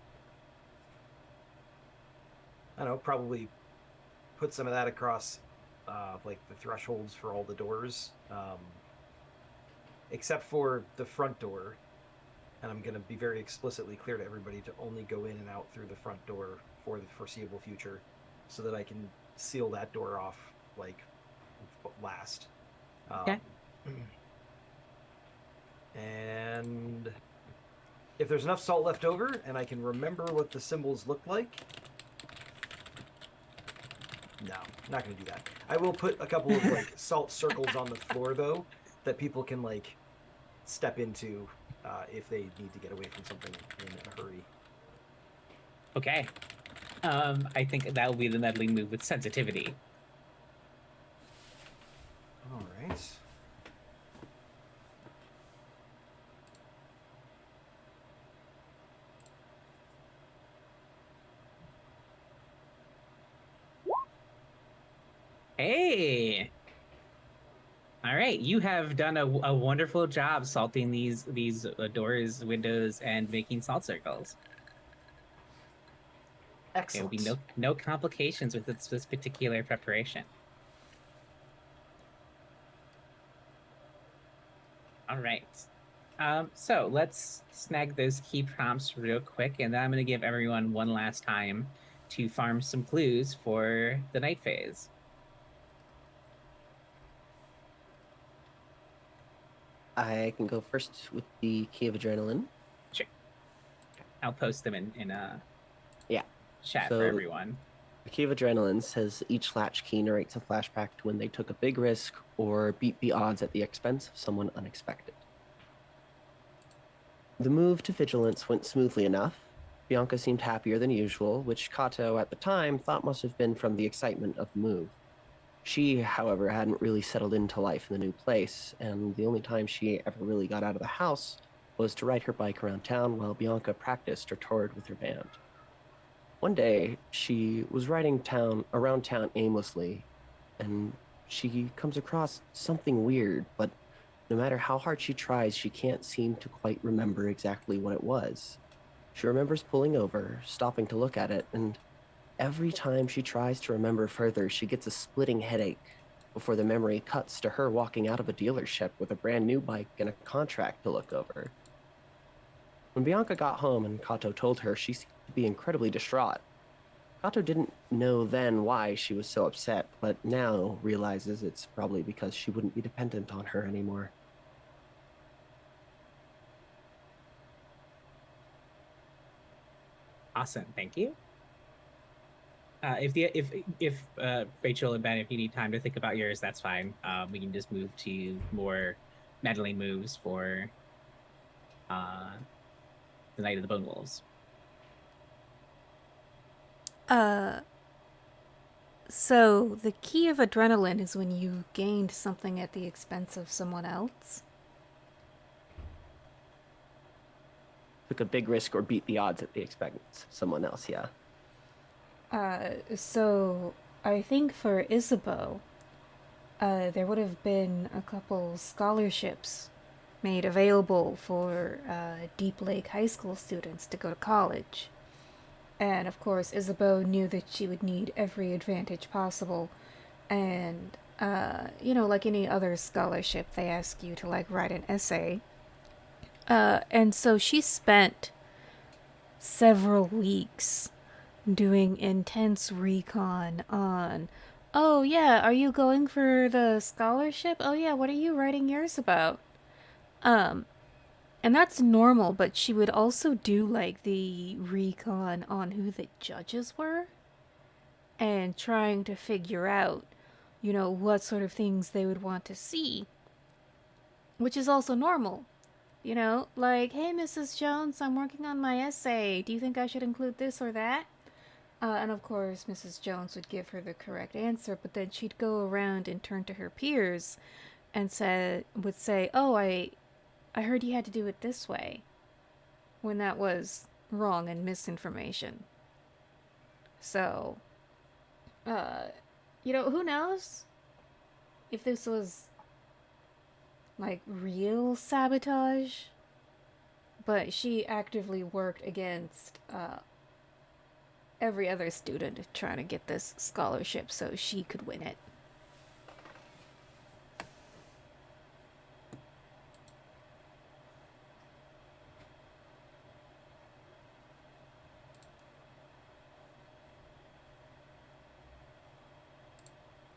I don't know, probably put some of that across like the thresholds for all the doors, except for the front door. And I'm going to be very explicitly clear to everybody to only go in and out through the front door for the foreseeable future, so that I can seal that door off like last. Okay. And if there's enough salt left over and I can remember what the symbols look like, no, not going to do that. I will put a couple of like salt circles on the floor though, that people can like step into if they need to get away from something in a hurry. Okay. I think that will be the meddling move with sensitivity. All right. Hey. All right, you have done a wonderful job salting these doors, windows, and making salt circles. Excellent. There will be no complications with this particular preparation. All right. So let's snag those key prompts real quick, and then I'm going to give everyone one last time to farm some clues for the night phase. I can go first with the key of adrenaline. Sure. I'll post them in a Yeah. chat for So everyone. the key of adrenaline says each latchkey narrates a flashback to when they took a big risk or beat the odds at the expense of someone unexpected. The move to vigilance went smoothly enough. Bianca seemed happier than usual, which Kato at the time thought must have been from the excitement of the move. She, however, hadn't really settled into life in the new place, and the only time she ever really got out of the house was to ride her bike around town while Bianca practiced or toured with her band. One day, she was riding around town aimlessly, and she comes across something weird, but no matter how hard she tries, she can't seem to quite remember exactly what it was. She remembers pulling over, stopping to look at it, and every time she tries to remember further, she gets a splitting headache before the memory cuts to her walking out of a dealership with a brand new bike and a contract to look over. When Bianca got home and Kato told her, she seemed to be incredibly distraught. Kato didn't know then why she was so upset, but now realizes it's probably because she wouldn't be dependent on her anymore. Awesome, thank you. If Rachel and Ben, if you need time to think about yours, that's fine. We can just move to more meddling moves for uh the Night of the Bone Wolves. Uh, so the key of adrenaline is when you gained something at the expense of someone else. Took a big risk or beat the odds at the expense of someone else, yeah. So I think for Isabeau, there would have been a couple scholarships made available for Deep Lake High School students to go to college. And of course, Isabeau knew that she would need every advantage possible. And, like any other scholarship, they ask you to, like, write an essay. And so she spent several weeks doing intense recon on, oh, yeah, are you going for the scholarship? Oh, yeah, what are you writing yours about? Um, and that's normal, but she would also do like the recon on who the judges were and trying to figure out, what sort of things they would want to see, which is also normal. Like, hey, Mrs. Jones, I'm working on my essay. Do you think I should include this or that? And of course, Mrs. Jones would give her the correct answer, but then she'd go around and turn to her peers and would say, "Oh, I heard you had to do it this way," when that was wrong and misinformation. So, uh, who knows if this was like real sabotage? But she actively worked against every other student trying to get this scholarship so she could win it.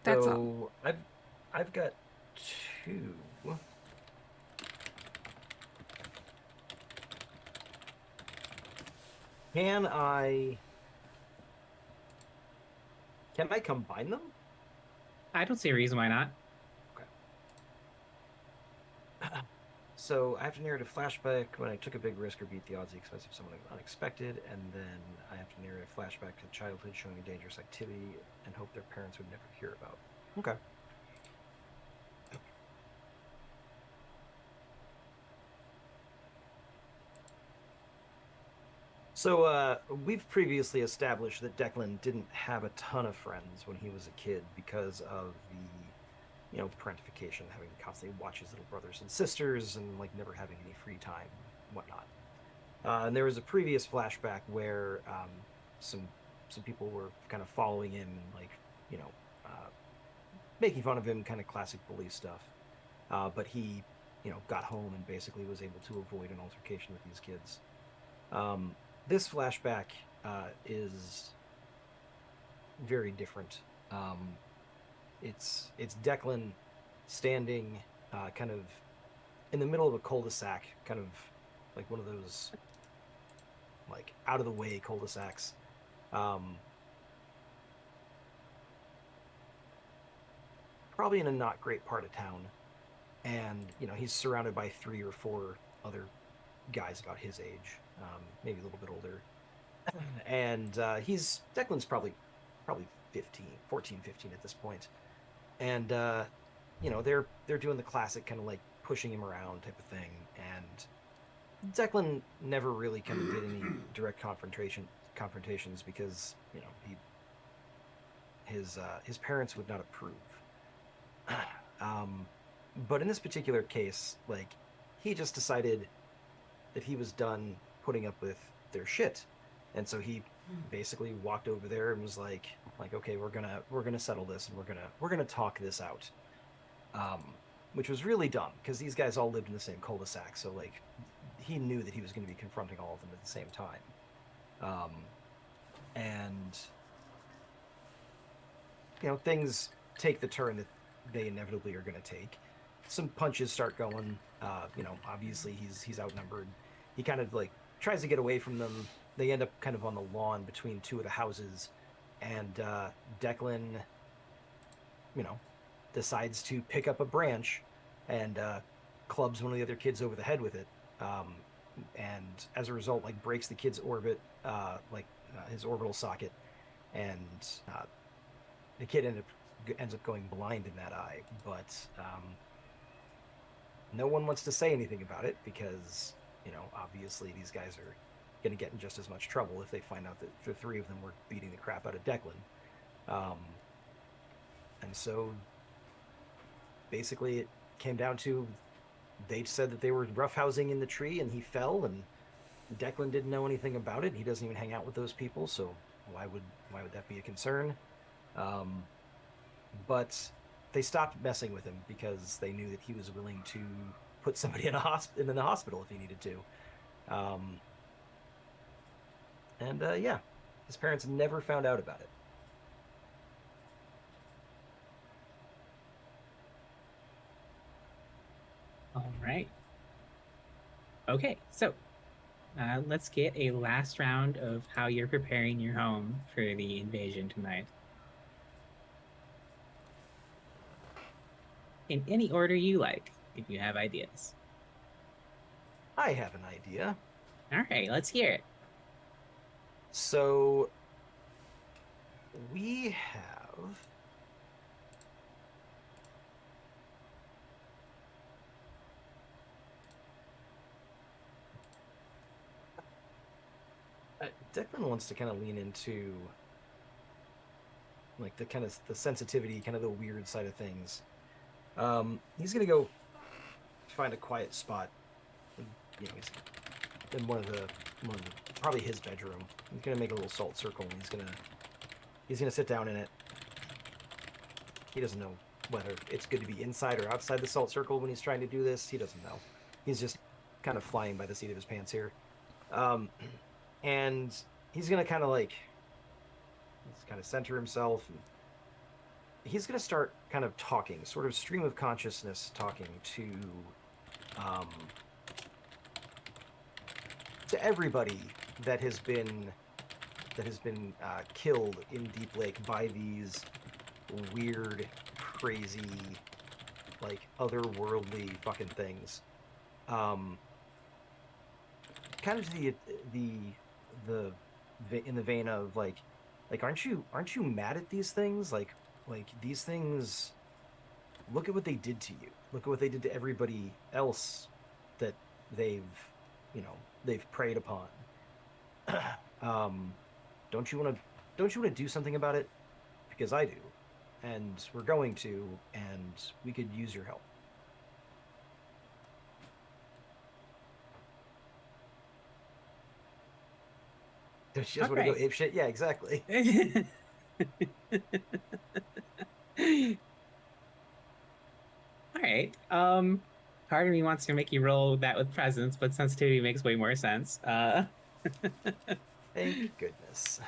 That's all. So I've got two. Can I combine them? I don't see a reason why not. So I have to narrate a flashback when I took a big risk or beat the odds at the expense of someone unexpected, and then I have to narrate a flashback to childhood showing a dangerous activity and hope their parents would never hear about. Okay. So we've previously established that Declan didn't have a ton of friends when he was a kid because of the parentification, having to constantly watch his little brothers and sisters and like never having any free time and whatnot. And there was a previous flashback where some people were kind of following him and like uh, making fun of him, kind of classic bully stuff. But he got home and basically was able to avoid an altercation with these kids. This flashback is very different. It's Declan standing kind of in the middle of a cul-de-sac, kind of like one of those like out of the way cul-de-sacs. Um, Probably in a not great part of town, and he's surrounded by 3 or 4 other guys about his age, maybe a little bit older, and he's Declan's probably 15, 14, 15 at this point, and they're doing the classic kind of like pushing him around type of thing, and Declan never really kind of did any direct confrontations because his parents would not approve. um, but in this particular case, like he just decided that he was done putting up with their shit, and so he basically walked over there and was like okay, we're gonna settle this, and we're gonna talk this out. Um, which was really dumb because these guys all lived in the same cul-de-sac, so like he knew that he was going to be confronting all of them at the same time. Um, and things take the turn that they inevitably are going to take. Some punches start going. Obviously he's outnumbered. He kind of like tries to get away from them. They end up kind of on the lawn between 2 of the houses, and Declan, decides to pick up a branch and clubs one of the other kids over the head with it. And as a result, like breaks the kid's orbit, his orbital socket, and the kid ends up going blind in that eye. But no one wants to say anything about it because obviously these guys are going to get in just as much trouble if they find out that the 3 of them were beating the crap out of Declan. And so basically it came down to, they said that they were roughhousing in the tree and he fell, and Declan didn't know anything about it. He doesn't even hang out with those people, so why would that be a concern? But they stopped messing with him because they knew that he was willing to put somebody in the hospital if he needed to. Yeah, his parents never found out about it. All right. Okay, so let's get a last round of how you're preparing your home for the invasion tonight. In any order you like, if you have ideas. I have an idea. All right, let's hear it. So we have Declan wants to kind of lean into like the kind of the sensitivity, kind of the weird side of things. He's gonna go find a quiet spot. He's in one of the probably his bedroom. He's gonna make a little salt circle, and he's gonna sit down in it. He doesn't know whether it's good to be inside or outside the salt circle when he's trying to do this. He doesn't know. He's just kind of flying by the seat of his pants here. And he's gonna kind of center himself, and he's gonna start kind of talking, sort of stream of consciousness, talking to everybody that has been killed in Deep Lake by these weird, crazy, like otherworldly fucking things. Kind of to the in the vein of like aren't you mad at these things? Like these things, look at what they did to you. Look at what they did to everybody else that they've preyed upon. Don't you want to do something about it? Because I do, and we're going to, and we could use your help. Does she just want to go apeshit? Yeah, exactly. All right. Part of me wants to make you roll that with presence, but sensitivity makes way more sense. Thank goodness.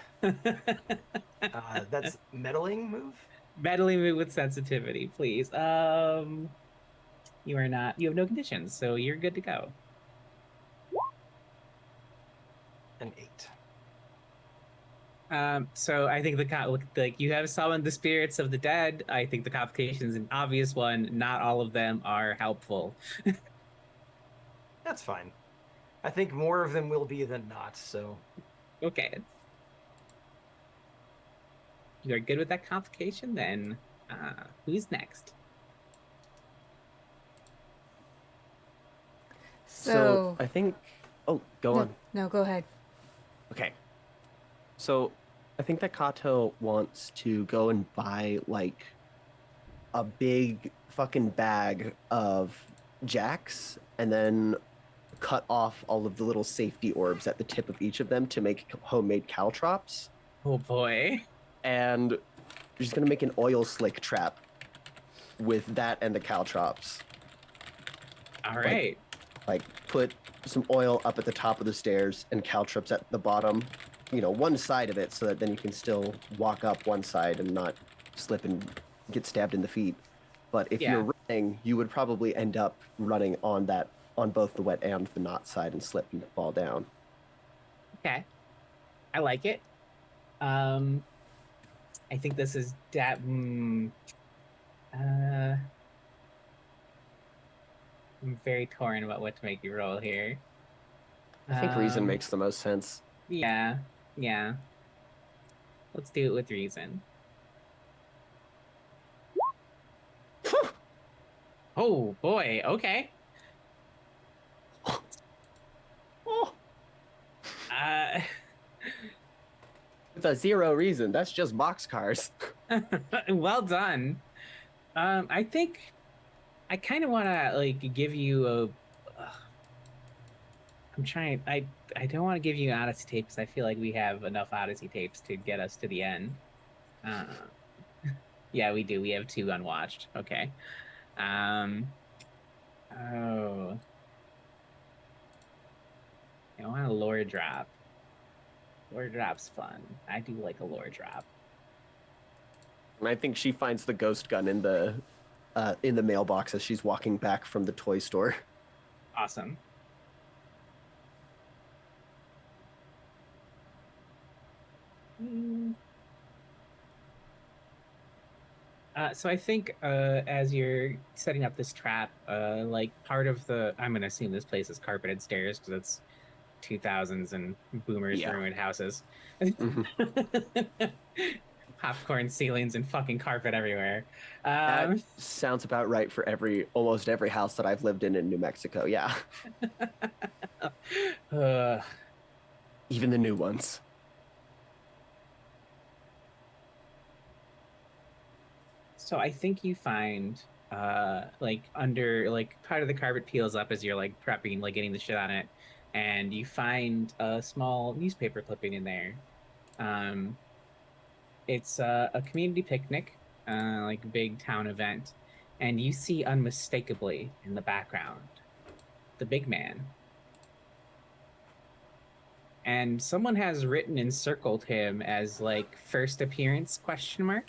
That's meddling move. Meddling move with sensitivity, please. You are not. You have no conditions, so you're good to go. An 8. So I think like you have summoned the spirits of the dead. I think the complication is an obvious one. Not all of them are helpful. That's fine. I think more of them will be than not, so Okay, you are good with that complication. Then, who's next? So So, I think. Oh, go no, on. no, go ahead. Okay. So I think that Kato wants to go and buy like a big fucking bag of jacks and then cut off all of the little safety orbs at the tip of each of them to make homemade caltrops. Oh boy. And she's gonna make an oil slick trap with that and the caltrops. All Like right. like put some oil up at the top of the stairs and caltrops at the bottom, one side of it so that then you can still walk up one side and not slip and get stabbed in the feet. But if Yeah. you're running, you would probably end up running on both the wet and the not side and slip and fall down. Okay. I like it. Um, I think this is uh, I'm very torn about what to make you roll here. I think reason Um, makes the most sense. yeah, yeah. Let's do it with reason. Oh boy. Okay. Oh, Uh, with a zero reason, that's just boxcars. well done. I think I kind of want to like give you a. I'm trying. I don't want to give you an Odyssey tape because I feel like we have enough Odyssey tapes to get us to the end. Uh, yeah, we do. We have two unwatched. Okay. Um. Oh, I want a lore drop. Lore drop's fun. I do like a lore drop. And I think she finds the ghost gun in the mailbox as she's walking back from the toy store. Awesome. Mm. So I think as you're setting up this trap, like part of the I'm gonna assume this place is carpeted stairs because it's 2000s and boomers Yeah. ruined houses. Mhm. Popcorn ceilings and fucking carpet everywhere. That sounds about right for almost every house that I've lived in New Mexico. Yeah, uh, even the new ones. so I think you find like under like part of the carpet peels up as you're like prepping, like getting the shit on it, and you find a small newspaper clipping in there. Um, it's a community picnic, like big town event, and you see unmistakably in the background the big man. And someone has written and circled him as like first appearance question mark.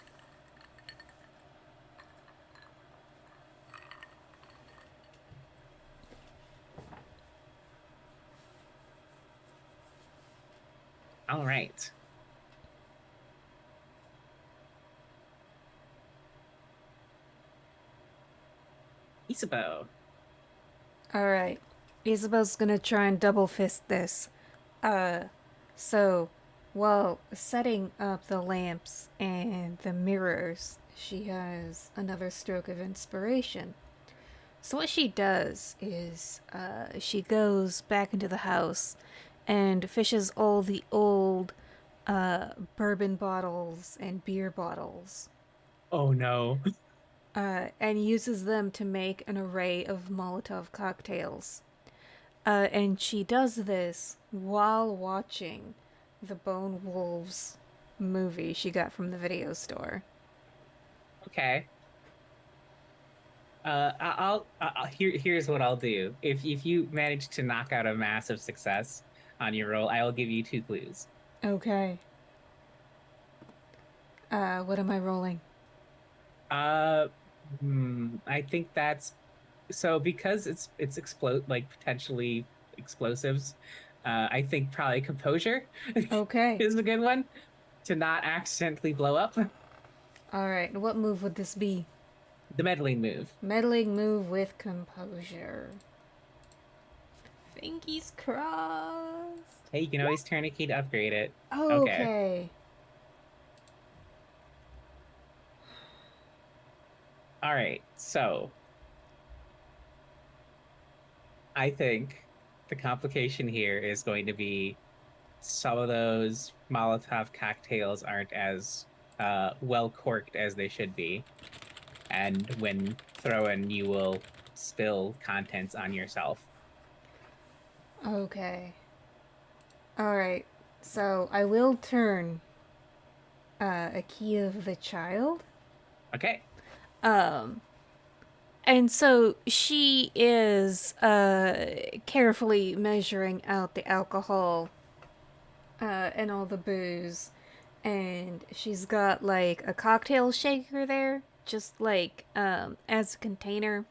All right. Isabeau. All right. Isabel's gonna try and double fist this. Uh, so while setting up the lamps and the mirrors, she has another stroke of inspiration. So what she does is she goes back into the house and fishes all the old bourbon bottles and beer bottles Oh no. and uses them to make an array of Molotov cocktails. And she does this while watching the Bone Wolves movie she got from the video store. Okay. Here's what I'll do. If you manage to knock out a massive success on your roll, I will give you two clues. Okay. What am I rolling? Uh, I think that's so because it's explode like potentially explosives, I think probably composure Okay. is a good one to not accidentally blow up. All right. What move would this be? The meddling move. Meddling move with composure. Fingies crossed. Hey, you can always turn a key to upgrade it. Okay. Okay. All right. So I think the complication here is going to be some of those Molotov cocktails aren't as well corked as they should be. And when throwing, you will spill contents on yourself. Okay. All right. So I will turn a key of the child. Okay. And so she is carefully measuring out the alcohol and all the booze. And she's got like a cocktail shaker there, just like as a container.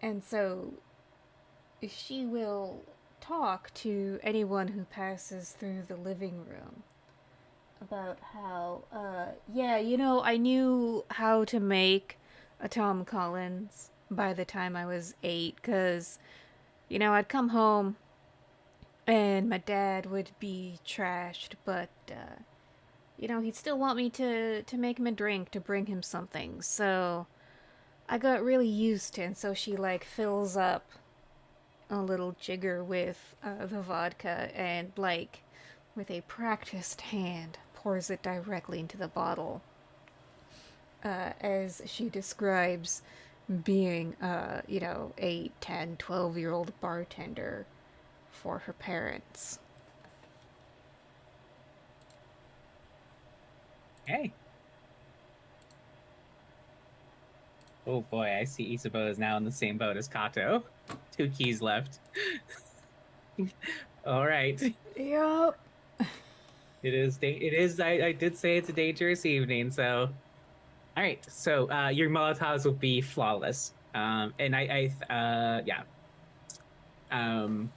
And so she will talk to anyone who passes through the living room about how, yeah, you know, I knew how to make a Tom Collins by the time I was 8, because, you know, I'd come home and my dad would be trashed, but, you know, he'd still want me to make him a drink, to bring him something, so I got really used to it, and so she, like, fills up a little jigger with the vodka and, like, with a practiced hand, pours it directly into the bottle. As she describes being, you know, a 10, 12-year-old bartender for her parents. Hey. Oh boy, I see Isabeau is now in the same boat as Kato. 2 keys left. All right. Yup. It is. I did say it's a dangerous evening, so. All right. So your Molotovs will be flawless. And yeah. Um,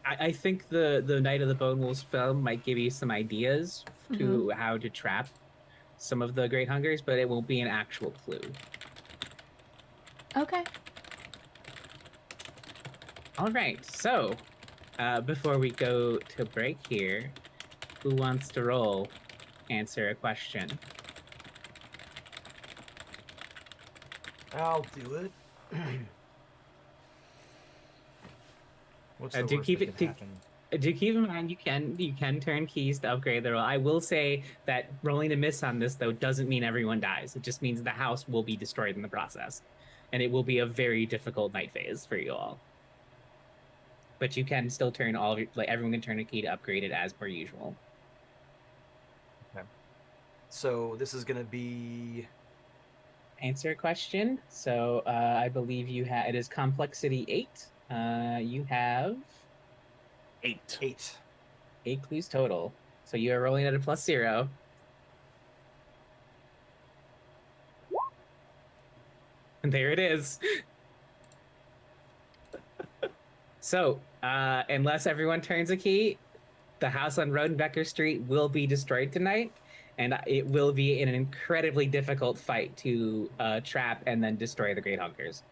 I think the Night of the Bone Wolves film might give you some ideas to how to trap some of the Great Hungers, but it won't be an actual clue. Okay. All right. So before we go to break here, who wants to roll? Answer a question. I'll do it. What's the Do worst keep that it could happen? do keep in mind you can turn keys to upgrade the roll. I will say that rolling a miss on this though doesn't mean everyone dies. It just means the house will be destroyed in the process, and it will be a very difficult night phase for you all. But you can still turn all of your, like everyone can turn a key to upgrade it as per usual. Okay. So this is gonna be Answer a question. So I believe you have it is complexity 8. You have 8. 8 clues total. So you are rolling at a +0. And there it is. So, unless everyone turns a key, the house on Rodenbecker Street will be destroyed tonight, and it will be an incredibly difficult fight to trap and then destroy the Great Hungers.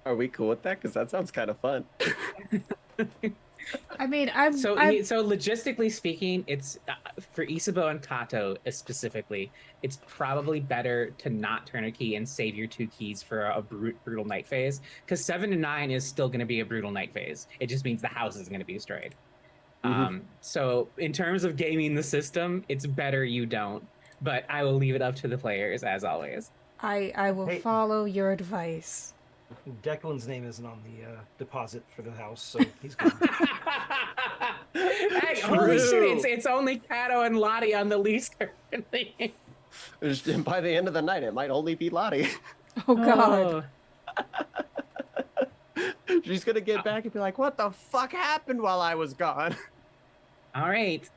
Are we cool with that? Because that sounds kind of fun. I mean, I'm So logistically speaking, it's for Isabeau and Kato specifically, it's probably better to not turn a key and save your 2 keys for a brutal night phase, because 7 to 9 is still going to be a brutal night phase. It just means the house is going to be destroyed. So in terms of gaming the system, it's better you don't. But I will leave it up to the players as always. I will Hey. follow your advice. Declan's name isn't on the deposit for the house, so he's gone. Hey, holy shit! It's only Kato and Lottie on the lease currently. By the end of the night, it might only be Lottie. Oh god. She's gonna get back and be like, "What the fuck happened while I was gone?" All right.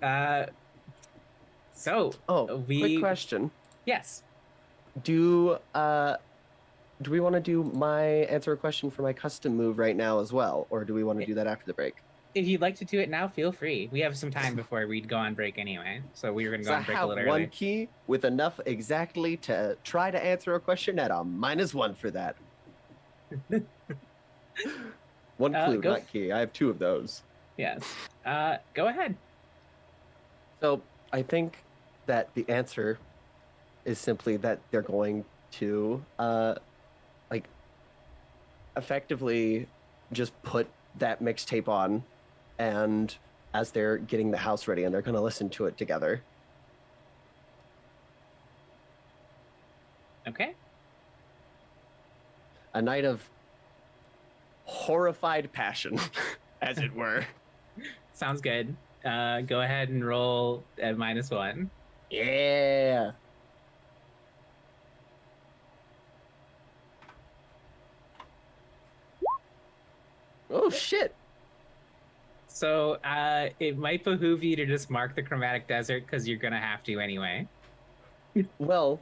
So Oh, quick question. Yes. Do we want to do my answer a question for my custom move right now as well, or do we want to do that after the break? If you'd like to do it now, feel free. We have some time before we'd go on break anyway, so we were gonna go So I on break a have little one early. key with enough exactly to try to answer a question at a -1 for that. One clue, Go. not key. I have 2 of those. Yes. Go ahead. So I think that the answer is simply that they're going to like effectively just put that mixtape on, and as they're getting the house ready, and they're going to listen to it together. Okay. A night of horrified passion, as it were. Sounds good. Go ahead and roll at -1. Yeah. Oh shit. So it might behoove you to just mark the chromatic desert because you're gonna have to anyway. Well,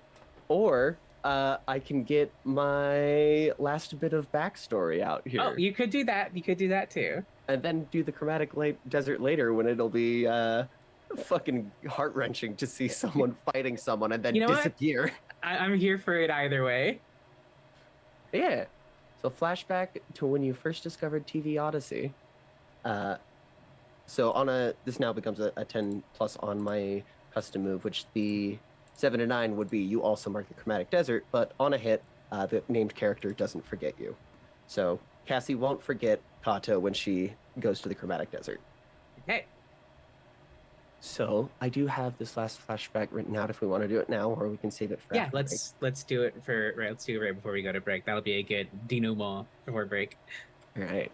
or I can get my last bit of backstory out here. Oh, you could do that. You could do that too. And then do the chromatic desert later when it'll be fucking heart-wrenching to see someone fighting someone and then You know what? disappear. I'm here for it either way. Yeah. So flashback to when you first discovered TV Odyssey. So this now becomes a 10 plus on my custom move, which the 7 and 9 would be you also mark the chromatic desert, but on a hit, the named character doesn't forget you. So Cassie won't forget Kato when she goes to the chromatic desert. Okay. So I do have this last flashback written out if we want to do it now, or we can save it for Yeah, after let's do it right before we go to break. That'll be a good denouement before break. break. All right.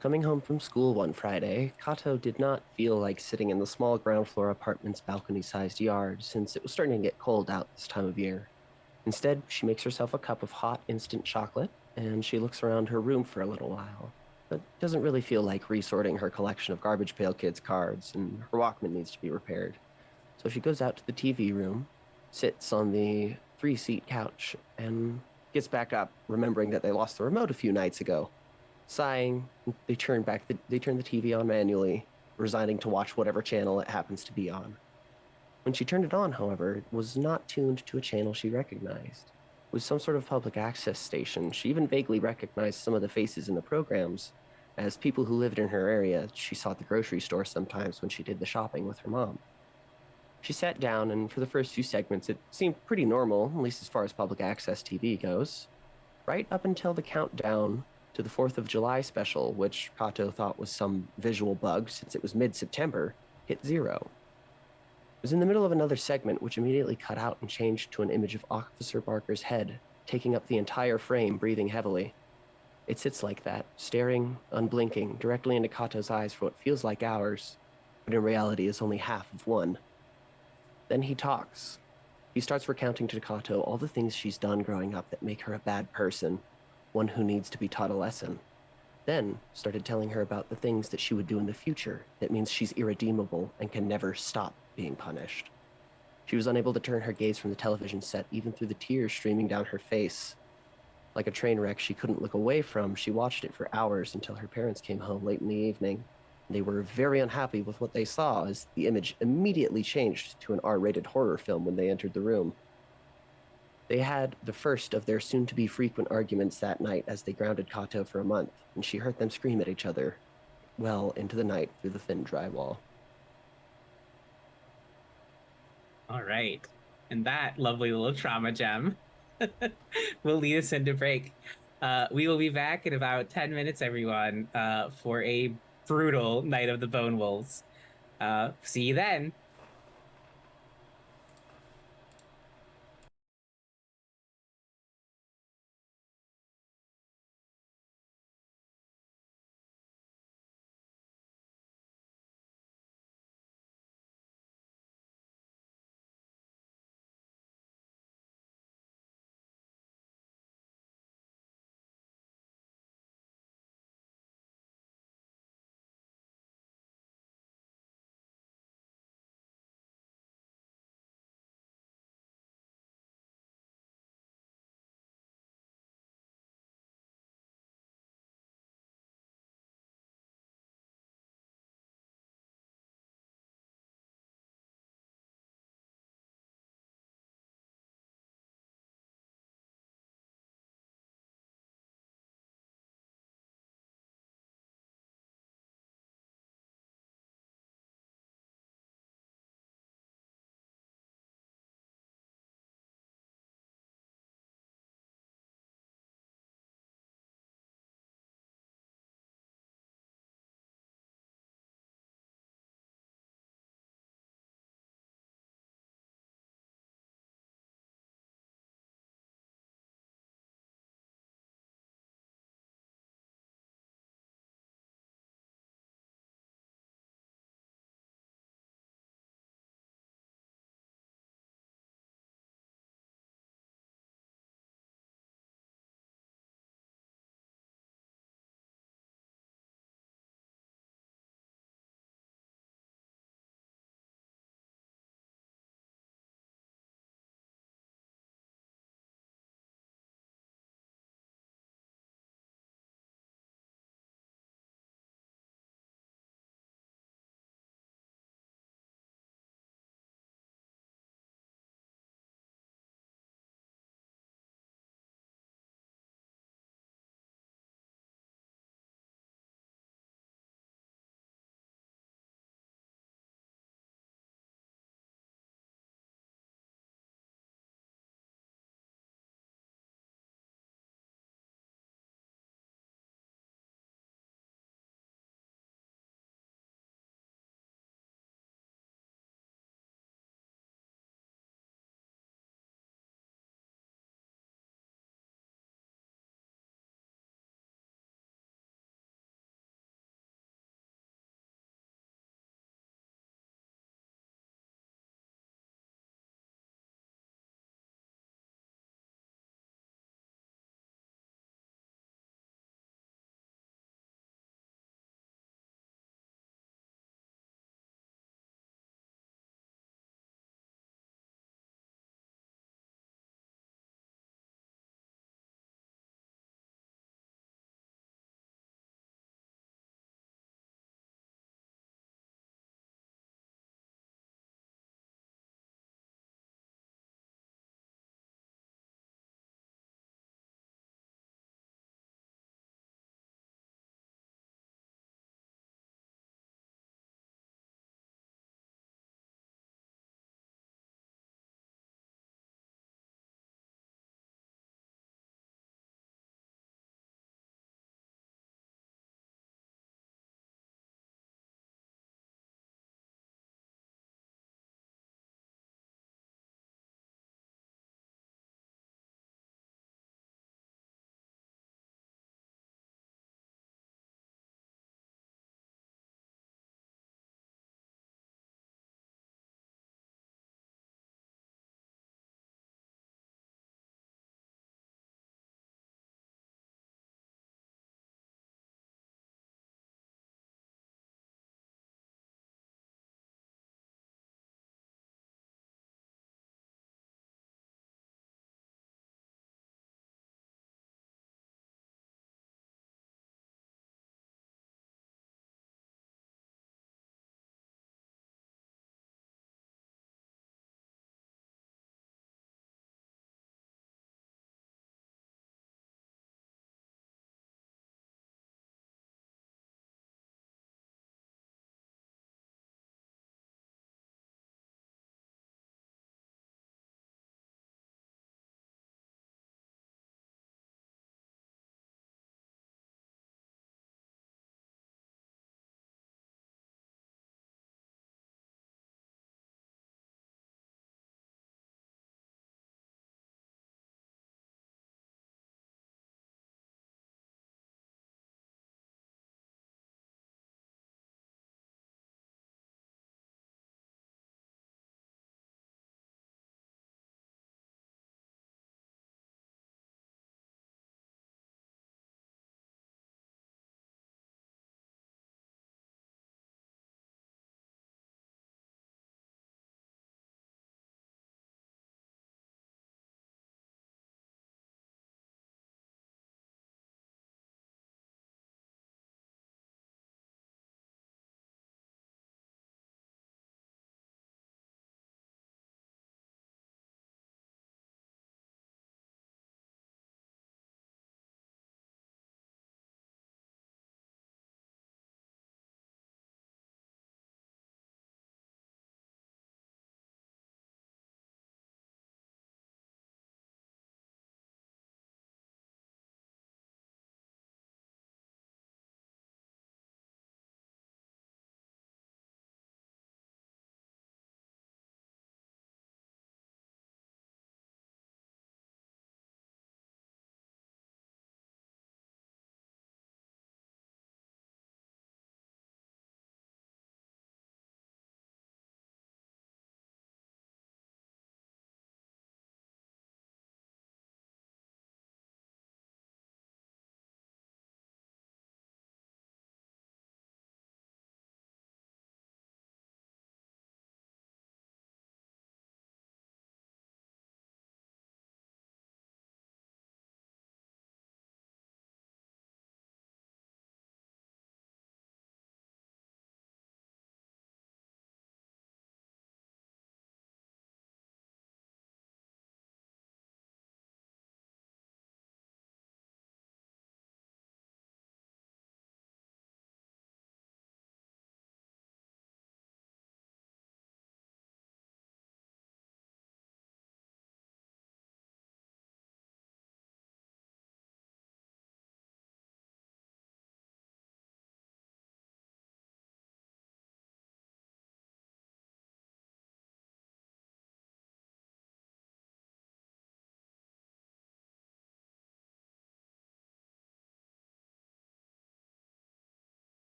Coming home from school one Friday, Kato did not feel like sitting in the small ground floor apartment's balcony-sized yard since it was starting to get cold out this time of year. Instead, she makes herself a cup of hot instant chocolate, and she looks around her room for a little while, but doesn't really feel like resorting her collection of Garbage Pail Kids cards, and her Walkman needs to be repaired. So she goes out to the TV room, sits on the 3-seat couch, and gets back up, remembering that they lost the remote a few nights ago. Sighing, they turn the TV on manually, resigning to watch whatever channel it happens to be on. When she turned it on, however, it was not tuned to a channel she recognized. It was some sort of public access station. She even vaguely recognized some of the faces in the programs as people who lived in her area she saw at the grocery store sometimes when she did the shopping with her mom. She sat down, and for the first few segments, it seemed pretty normal, at least as far as public access TV goes, right up until the countdown to the 4th of July special, which Kato thought was some visual bug since it was mid-September, hit 0. It was in the middle of another segment, which immediately cut out and changed to an image of Officer Barker's head, taking up the entire frame, breathing heavily. It sits like that, staring, unblinking, directly into Kato's eyes for what feels like hours, but in reality is only half of one. Then he talks. He starts recounting to Kato all the things she's done growing up that make her a bad person, one who needs to be taught a lesson. Then started telling her about the things that she would do in the future that means she's irredeemable and can never stop being punished. She was unable to turn her gaze from the television set, even through the tears streaming down her face. Like a train wreck she couldn't look away from, she watched it for hours until her parents came home late in the evening. They were very unhappy with what they saw, as the image immediately changed to an R-rated horror film when they entered the room. They had the first of their soon-to-be frequent arguments that night as they grounded Kato for a month, and she heard them scream at each other well into the night through the thin drywall. All right. And that lovely little trauma gem will lead us into break. We will be back in about 10 minutes, everyone, for a brutal Night of the Bone Wolves. See you then.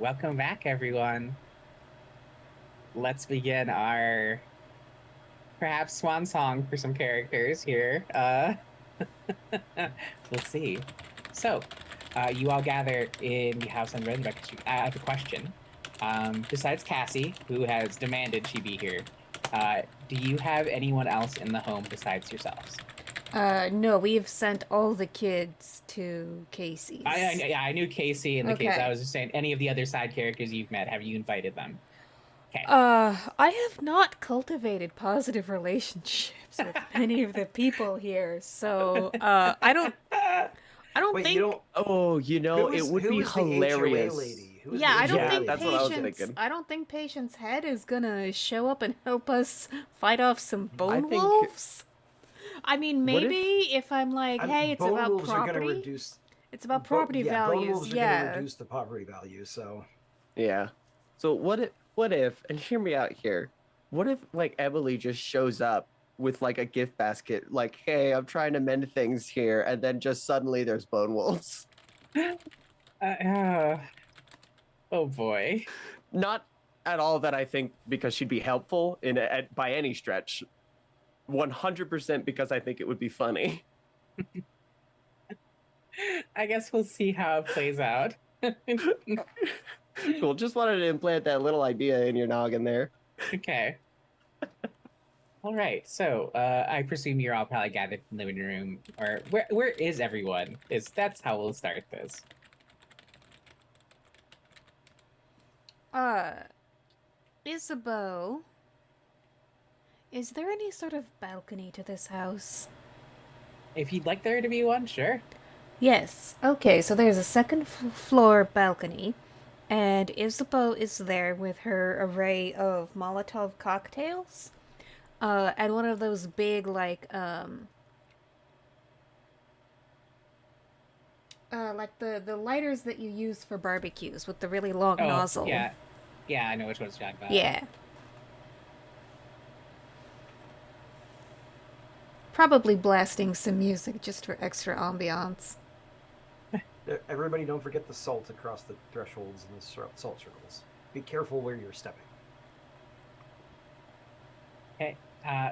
welcome back, everyone. Let's begin our perhaps swan song for some characters here. We'll see. So, you all gather in the house on Red. I have a question. Besides Cassie, who has demanded she be here, do you have anyone else in the home besides yourselves? No, we've sent all the kids to Casey's. I knew Casey in the case. Okay. I was just saying, any of the other side characters you've met, have you invited them? Okay. I have not cultivated positive relationships with any of the people here, so I don't Wait, think. you don't. Oh, it would be who is the HOA hilarious. lady? Who is Yeah, the I don't Yeah, think that's what I was Patience. thinking. I don't think Patience Head is gonna show up and help us fight off some bone think- wolves. I mean, What if- maybe if I'm like, hey, it's bone about wolves are going to property. reduce. It's about property Bone values. wolves are going Yeah. to reduce the property value. So Yeah. So what if, and hear me out here, what if like Emily just shows up with like a gift basket, like, hey, I'm trying to mend things here, and then just suddenly there's bone wolves. Oh boy. Not at all that I think because she'd be helpful by any stretch. 100% because I think it would be funny. I guess we'll see how it plays out. Cool. Just wanted to implant that little idea in your noggin there. Okay. All right. So, I presume you're all probably gathered in the living room, or where is everyone? That's how we'll start this. Isabeau, is there any sort of balcony to this house? If you'd like there to be one, sure. Yes. Okay, so there's a second floor balcony, and Isabeau is there with her array of Molotov cocktails, and one of those big, like the lighters that you use for barbecues with the really long nozzle. Yeah. Yeah, I know which one's talking about. Yeah. Probably blasting some music just for extra ambiance. everybody, don't forget the salt across the thresholds and the salt circles. Be careful where you're stepping. Okay.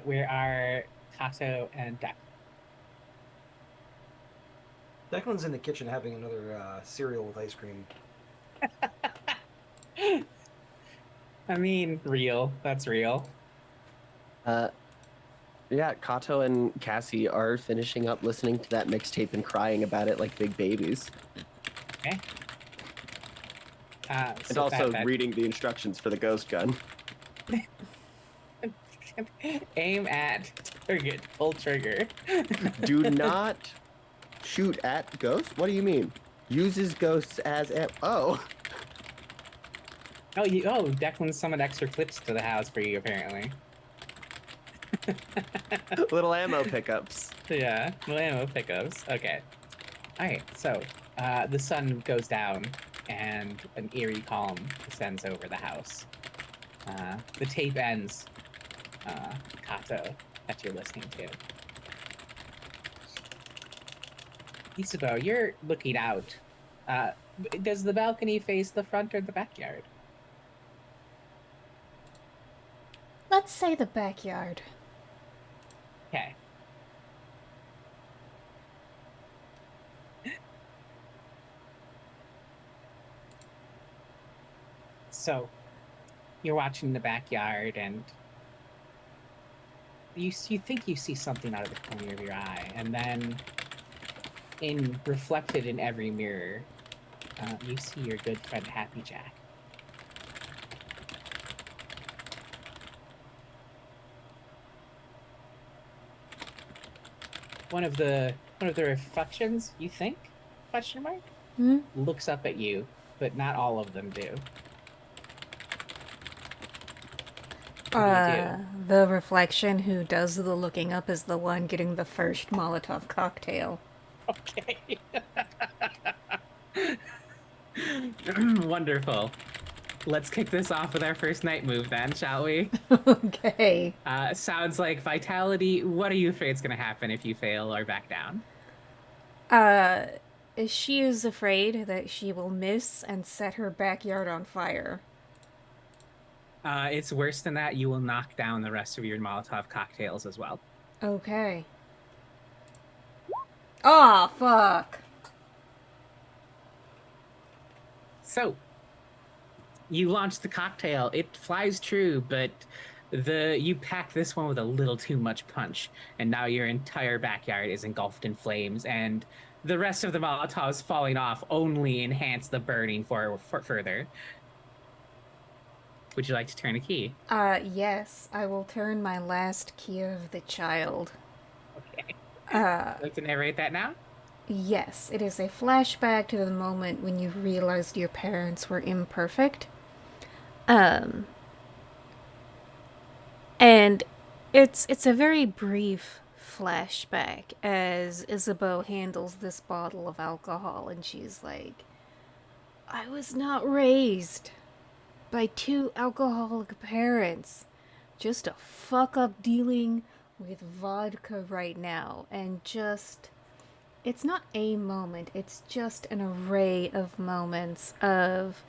Where are Kato and Deck? Declan's in the kitchen having another cereal with ice cream. I mean, real. That's real. Yeah, Kato and Cassie are finishing up listening to that mixtape and crying about it like big babies. Okay. And also reading the instructions for the ghost gun. Aim at target. Pull trigger. Do not shoot at ghosts? What do you mean? Uses ghosts as oh. Oh, Declan summoned extra clips to the house for you, apparently. Little ammo pickups. Yeah, little ammo pickups. Okay. Alright, so, the sun goes down, and an eerie calm descends over the house. The tape ends, Kato, that you're listening to. Isabeau, you're looking out. Does the balcony face the front or the backyard? Let's say the backyard. Okay. So, you're watching the backyard, and you think you see something out of the corner of your eye, and then, reflected in every mirror, you see your good friend Happy Jack. One of the reflections, you think? Question mark? Hmm? Looks up at you, but not all of them do. What do you do? The reflection who does the looking up is the one getting the first Molotov cocktail. Okay. Wonderful. Let's kick this off with our first night move then, shall we? Okay. Sounds like Vitality. What are you afraid is going to happen if you fail or back down? she is afraid that she will miss and set her backyard on fire. It's worse than that. You will knock down the rest of your Molotov cocktails as well. Okay. Aw, fuck. So, you launch the cocktail. It flies true, but you pack this one with a little too much punch, and now your entire backyard is engulfed in flames, and the rest of the Molotovs falling off only enhance the burning for further. Would you like to turn a key? Yes, I will turn my last key of the child. Okay. Uh, Would you like to narrate that now? yes, it is a flashback to the moment when you realized your parents were imperfect. And it's a very brief flashback as Isabeau handles this bottle of alcohol, and she's like, I was not raised by two alcoholic parents. Just a fuck up dealing with vodka right now, and just it's not a moment, it's just an array of moments of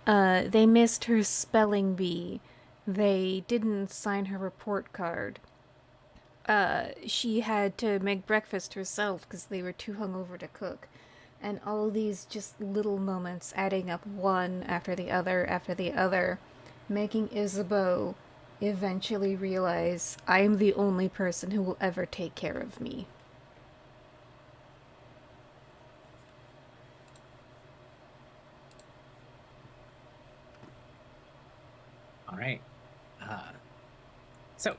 they missed her spelling bee. They didn't sign her report card. She had to make breakfast herself because they were too hungover to cook. And all these just little moments adding up one after the other, making Isabeau eventually realize I'm the only person who will ever take care of me. All right. So,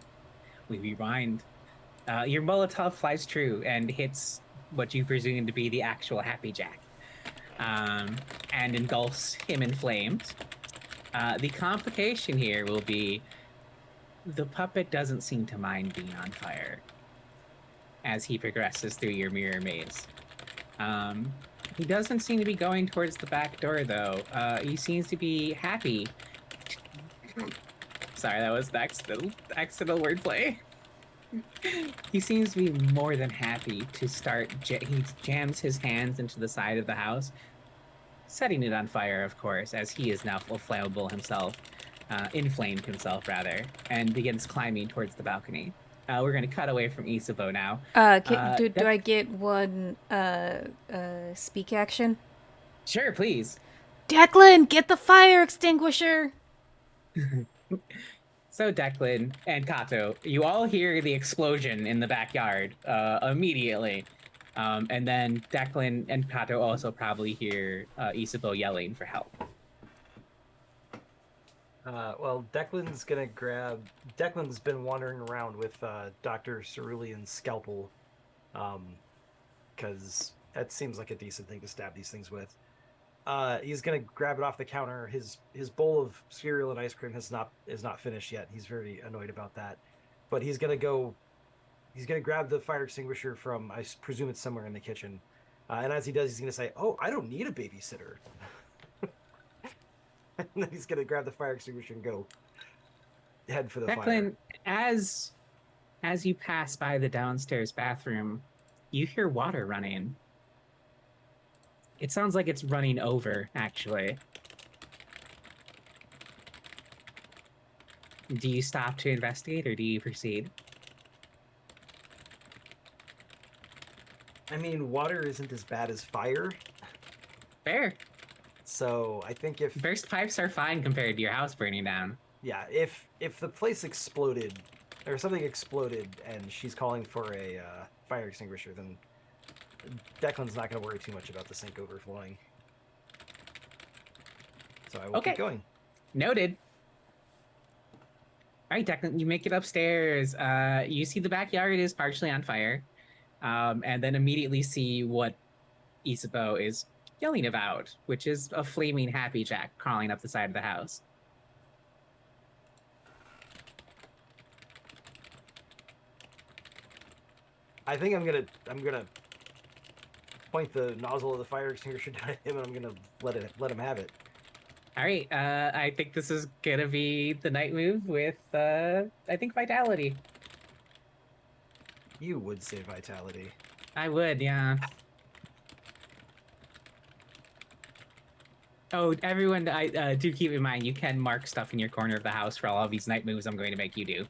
we rewind. Your Molotov flies true and hits what you presume to be the actual Happy Jack, and engulfs him in flames. The complication here will be the puppet doesn't seem to mind being on fire as he progresses through your mirror maze. He doesn't seem to be going towards the back door, though. He seems to be happy. Sorry, that was the accidental wordplay. He seems to be more than happy to start. He jams his hands into the side of the house, setting it on fire, of course, as he is now full flammable himself, inflamed himself rather, and begins climbing towards the balcony. We're going to cut away from Isabeau now. Do I get one speak action? Sure, please. Declan, get the fire extinguisher! So Declan and Kato, you all hear the explosion in the backyard immediately. And then Declan and Kato also probably hear Isabeau yelling for help. Well, Declan's been wandering around with Dr. Cerulean's scalpel, because that seems like a decent thing to stab these things with. He's gonna grab it off the counter. His bowl of cereal and ice cream is not finished yet. He's very annoyed about that, but he's gonna grab the fire extinguisher from, I presume it's somewhere in the kitchen, and as he does, he's gonna say, "Oh, I don't need a babysitter." And then he's gonna grab the fire extinguisher and go head for the fire. Declan, as you pass by the downstairs bathroom, you hear water running. It sounds like it's running over, actually. Do you stop to investigate, or do you proceed? I mean, water isn't as bad as fire, Fair. so I think if Burst pipes are fine compared to your house burning down. yeah, if the place exploded or something exploded and she's calling for a fire extinguisher, then Declan's not going to worry too much about the sink overflowing. So I will keep going. Noted. All right, Declan, you make it upstairs. You see the backyard is partially on fire, and then immediately see what Isabeau is yelling about, which is a flaming Happy Jack crawling up the side of the house. I think I'm gonna point the nozzle of the fire extinguisher down at him, and I'm gonna let him have it. All right, I think this is gonna be the night move with, I think, Vitality. You would say vitality. I would, yeah. Oh, everyone, I do keep in mind you can mark stuff in your corner of the house for all of these night moves I'm going to make you do,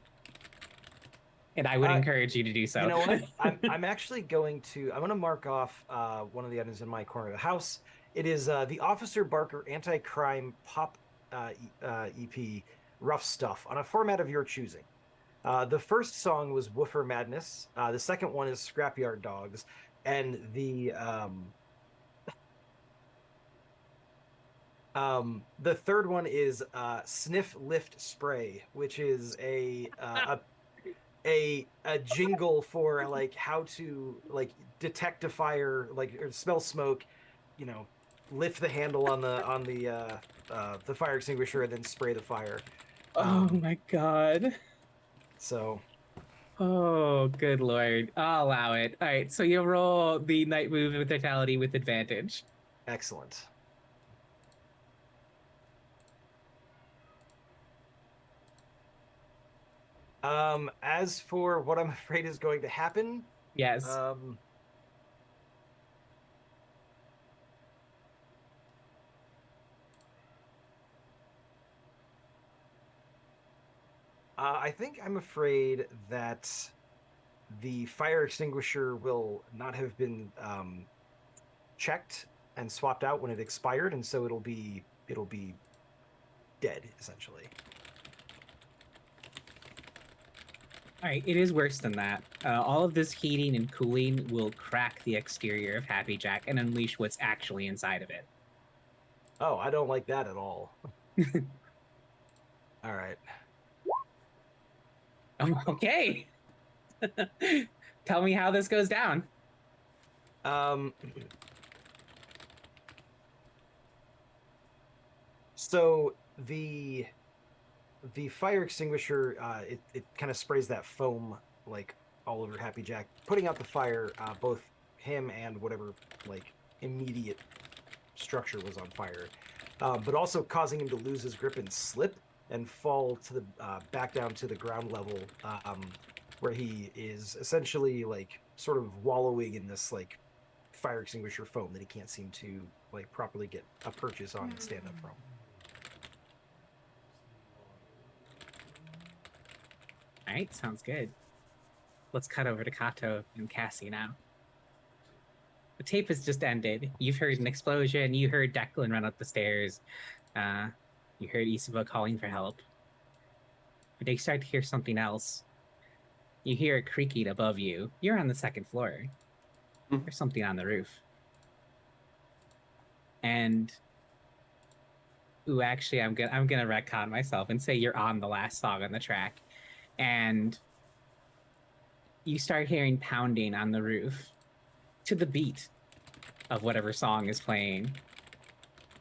and I would Uh, encourage you to do You so. know what? I'm actually I'm going to mark off one of the items in my corner of the house. It is the Officer Barker Anti-Crime Pop EP Rough Stuff on a format of your choosing. The first song was Woofer Madness. The second one is Scrapyard Dogs, and the third one is Sniff Lift Spray, which is a jingle for like how to like detect a fire, like or smell smoke, you know, lift the handle on the fire extinguisher and then spray the fire. Oh Um, my god. so Oh, good lord. I'll allow it. All right, so you'll roll the night move with vitality with advantage. excellent. As for what I'm afraid is going to happen, Yes. um, I think I'm afraid that the fire extinguisher will not have been checked and swapped out when it expired, and so it'll be dead essentially. All right, it is worse than that. All of this heating and cooling will crack the exterior of Happy Jack and unleash what's actually inside of it. Oh, I don't like that at all. All right. Okay. Tell me how this goes down. Um, so the fire extinguisher it kind of sprays that foam like all over Happy Jack, putting out the fire, both him and whatever like immediate structure was on fire, but also causing him to lose his grip and slip and fall to the back down to the ground level, where he is essentially like sort of wallowing in this like fire extinguisher foam that he can't seem to like properly get a purchase on and stand up from. All right, sounds good. Let's cut over to Kato and Cassie now. The tape has just ended. You've heard an explosion. You heard Declan run up the stairs. Uh, you heard Isaba calling for help. But they start to hear something else. You hear it creaking above you. You're on the second floor. There's something on the roof. And ooh, actually, I'm gonna retcon myself and say you're on the last song on the track, and you start hearing pounding on the roof to the beat of whatever song is playing,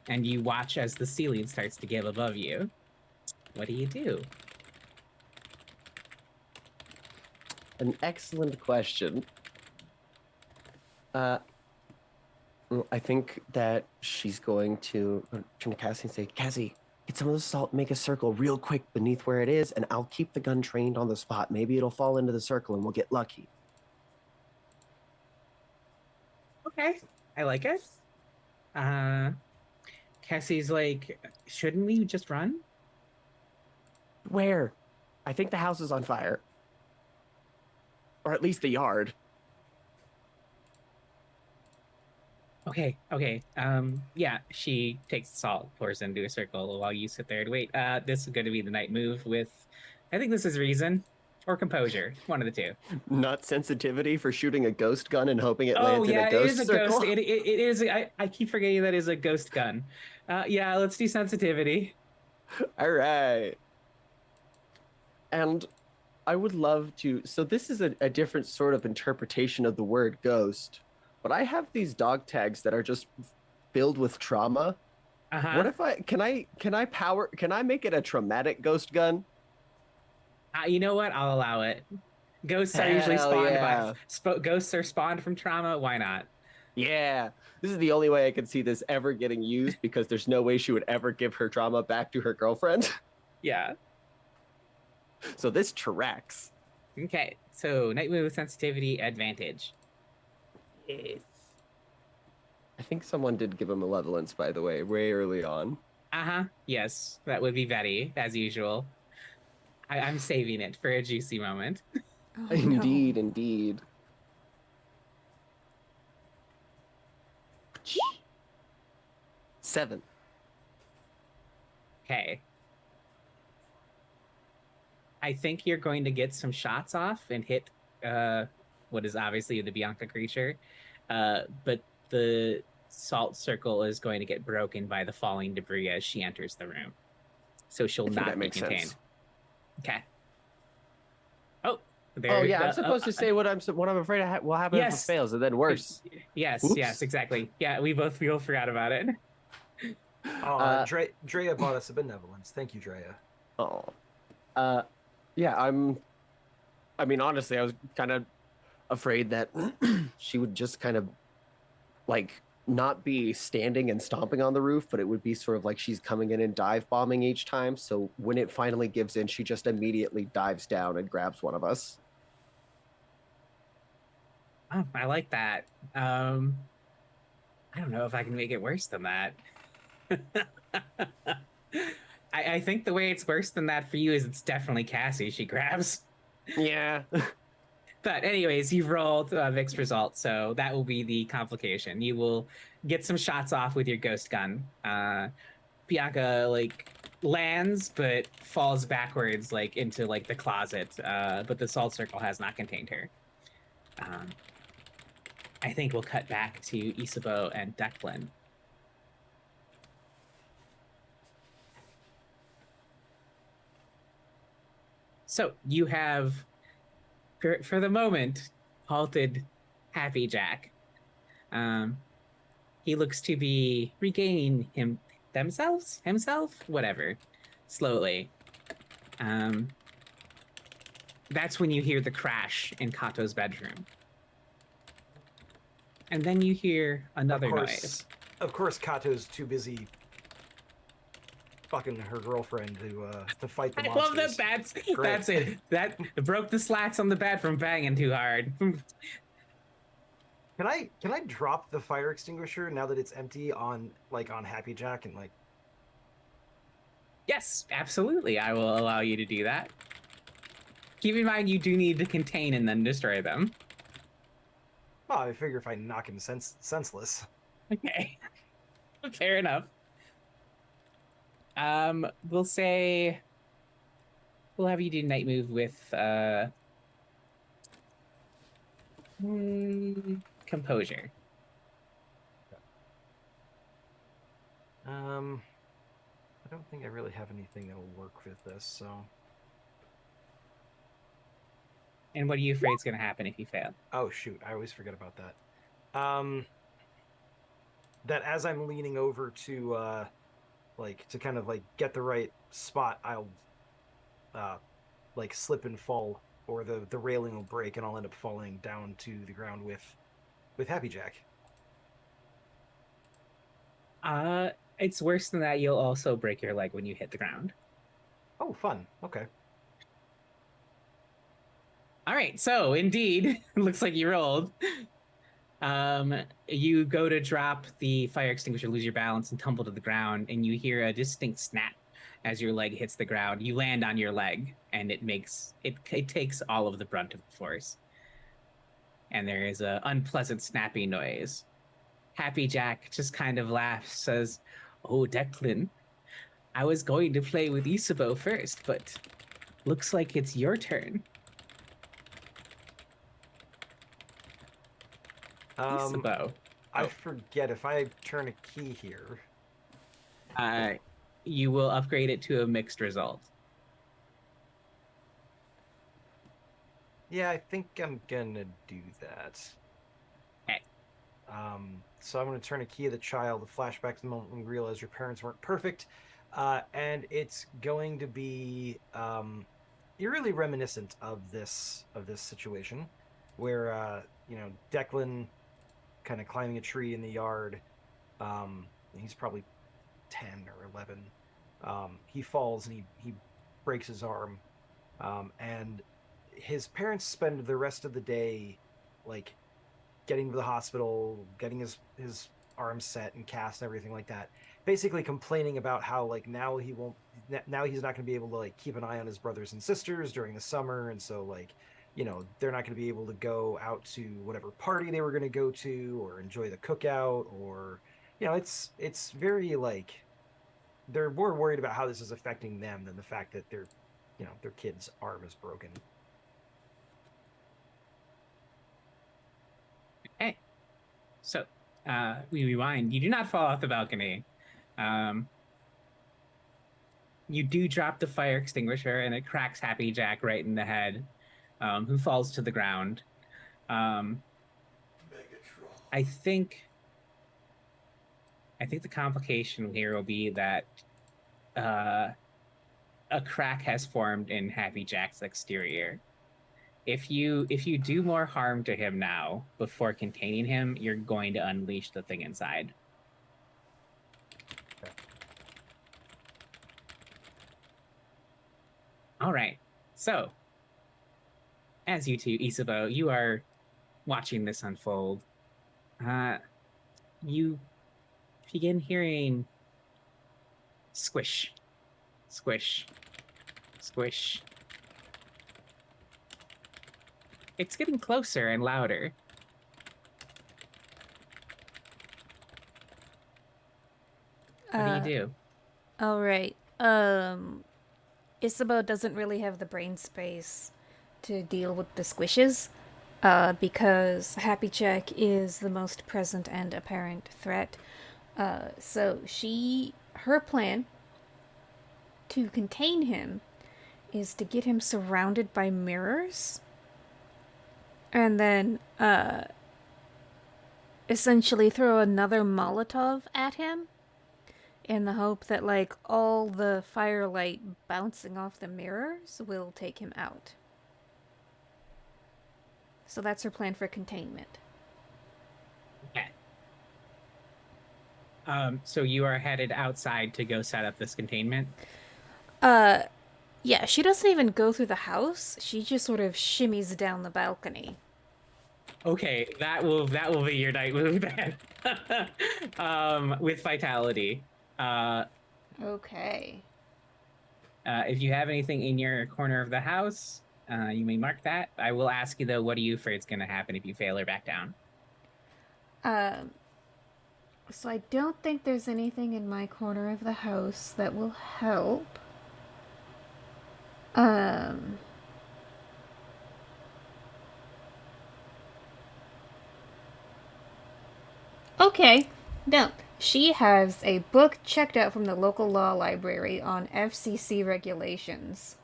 and you watch as the ceiling starts to give above you. What do you do? An excellent question. I think that she's going to turn to Cassie and say, Cassie, get some of the salt, make a circle real quick beneath where it is, and I'll keep the gun trained on the spot. Maybe it'll fall into the circle and we'll get lucky. Okay, I like it. Cassie's like, shouldn't we just run? Where? I think the house is on fire. Or at least the yard. Okay. Yeah, she takes the salt, pours it into a circle while you sit there and wait. This is going to be the night move with, I think this is reason or composure, one of the two. Not sensitivity for shooting a ghost gun and hoping it Oh lands in yeah, a it ghost is a circle. ghost. It is. I keep forgetting that is a ghost gun. Yeah, let's do sensitivity. All right. And I would love to. So, this is a different sort of interpretation of the word ghost, but I have these dog tags that are just filled with trauma. Uh-huh. What if can I make it a traumatic ghost gun? You know what? I'll allow it. Ghosts are usually Hell spawned yeah. ghosts are spawned from trauma. Why not? Yeah. This is the only way I can see this ever getting used because there's no way she would ever give her trauma back to her girlfriend. Yeah. So this tracks. Okay. So night move sensitivity advantage. Yes. I think someone did give him malevolence, by the way, way early on. Uh-huh. Yes, that would be Betty, as usual. I'm saving it for a juicy moment. Oh Indeed, no. indeed. 7. Okay. I think you're going to get some shots off and hit what is obviously the Bianca creature. But the salt circle is going to get broken by the falling debris as she enters the room. So she'll I think not that be makes contained. sense. Okay. Oh, Oh there. yeah, I'm supposed to say what I'm afraid will happen if it Yes. fails, and then worse. Yes, Oops. yes, exactly. Yeah, we both forgot about it. Oh, Drea bought us a benevolence. Thank you, Drea. Oh, yeah. I mean, honestly, I was kind of afraid that she would just kind of like not be standing and stomping on the roof, but it would be sort of like she's coming in and dive bombing each time. So when it finally gives in, she just immediately dives down and grabs one of us. Oh, I like that. I don't know if I can make it worse than that. I think the way it's worse than that for you is it's definitely Cassie she grabs. Yeah. But anyways, you've rolled a mixed result, so that will be the complication. You will get some shots off with your ghost gun. Bianca like lands but falls backwards like into like the closet. But the salt circle has not contained her. I think we'll cut back to Isabeau and Declan. So you have, for the moment, halted Happy Jack. He looks to be regaining himself, whatever, slowly. That's when you hear the crash in Kato's bedroom. And then you hear another noise. Of course, Kato's too busy fucking her girlfriend to fight the I monsters. love that. Great. That's it. That broke the slats on the bed from banging too hard. Can I drop the fire extinguisher now that it's empty on Happy Jack and like? Yes, absolutely. I will allow you to do that. Keep in mind, you do need to contain and then destroy them. Well, I figure if I knock him senseless. Okay. Fair enough. We'll say we'll have you do night move with composure. I don't think I really have anything that'll work with this, so. And what are you afraid is going to happen if you fail? Oh shoot, I always forget about that. That as I'm leaning over to to kind of like get the right spot, I'll like slip and fall, or the railing will break and I'll end up falling down to the ground with Happy Jack. It's worse than that. You'll also break your leg when you hit the ground. Oh, fun. Okay. All right, so indeed, looks like you rolled. You go to drop the fire extinguisher, lose your balance, and tumble to the ground, and you hear a distinct snap as your leg hits the ground. You land on your leg, and it takes all of the brunt of the force. And there is a unpleasant snapping noise. Happy Jack just kind of laughs, says, "Oh, Declan, I was going to play with Isabeau first, but looks like it's your turn." Isabeau. I forget if I turn a key here. You will upgrade it to a mixed result. Yeah, I think I'm gonna do that. Okay. So I'm gonna turn a key of the child, the flashback to the moment when we realize your parents weren't perfect, and it's going to be eerily reminiscent of this situation, where Declan kind of climbing a tree in the yard. He's probably 10 or 11. He falls and he breaks his arm, and his parents spend the rest of the day like getting to the hospital, getting his arms set and cast and everything like that, basically complaining about how like now he's not going to be able to like keep an eye on his brothers and sisters during the summer, and so like they're not going to be able to go out to whatever party they were going to go to or enjoy the cookout, or it's very like they're more worried about how this is affecting them than the fact that their kid's arm is broken. Okay. So, we rewind. You do not fall off the balcony. You do drop the fire extinguisher, and it cracks Happy Jack right in the head, who falls to the ground. I think the complication here will be that a crack has formed in Happy Jack's exterior. If you do more harm to him now before containing him, you're going to unleash the thing inside. Okay. All right. So, as you two, Isabeau, you are watching this unfold. You begin hearing squish, squish, squish. It's getting closer and louder. What do you do? All right. Isabeau doesn't really have the brain space to deal with the squishes, because Happy Jack is the most present and apparent threat. So her plan to contain him is to get him surrounded by mirrors, and then essentially throw another Molotov at him in the hope that like all the firelight bouncing off the mirrors will take him out. So that's her plan for containment. Okay. So you are headed outside to go set up this containment? Yeah, she doesn't even go through the house. She just sort of shimmies down the balcony. Okay, that will be your night move then. With vitality. Okay. If you have anything in your corner of the house, you may mark that. I will ask you though, what are you afraid is going to happen if you fail or back down? So I don't think there's anything in my corner of the house that will help. Okay. No. She has a book checked out from the local law library on FCC regulations.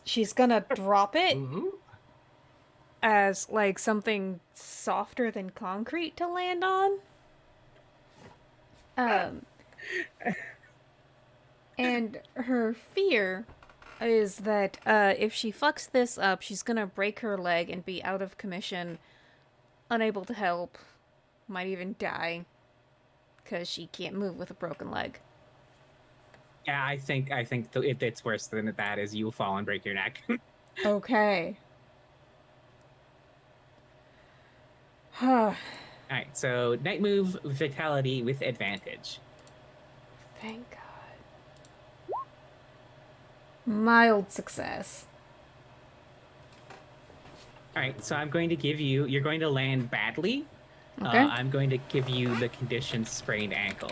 She's gonna drop it Mm-hmm. as like something softer than concrete to land on. And her fear is that if she fucks this up, she's gonna break her leg and be out of commission, unable to help, might even die, because she can't move with a broken leg. Yeah, I think it's worse than that. Is you'll fall and break your neck. Okay. All right, so night move, vitality with advantage. Thank God. Mild success. All right, so I'm going to give you. You're going to land badly. Okay. I'm going to give you the condition sprained ankle.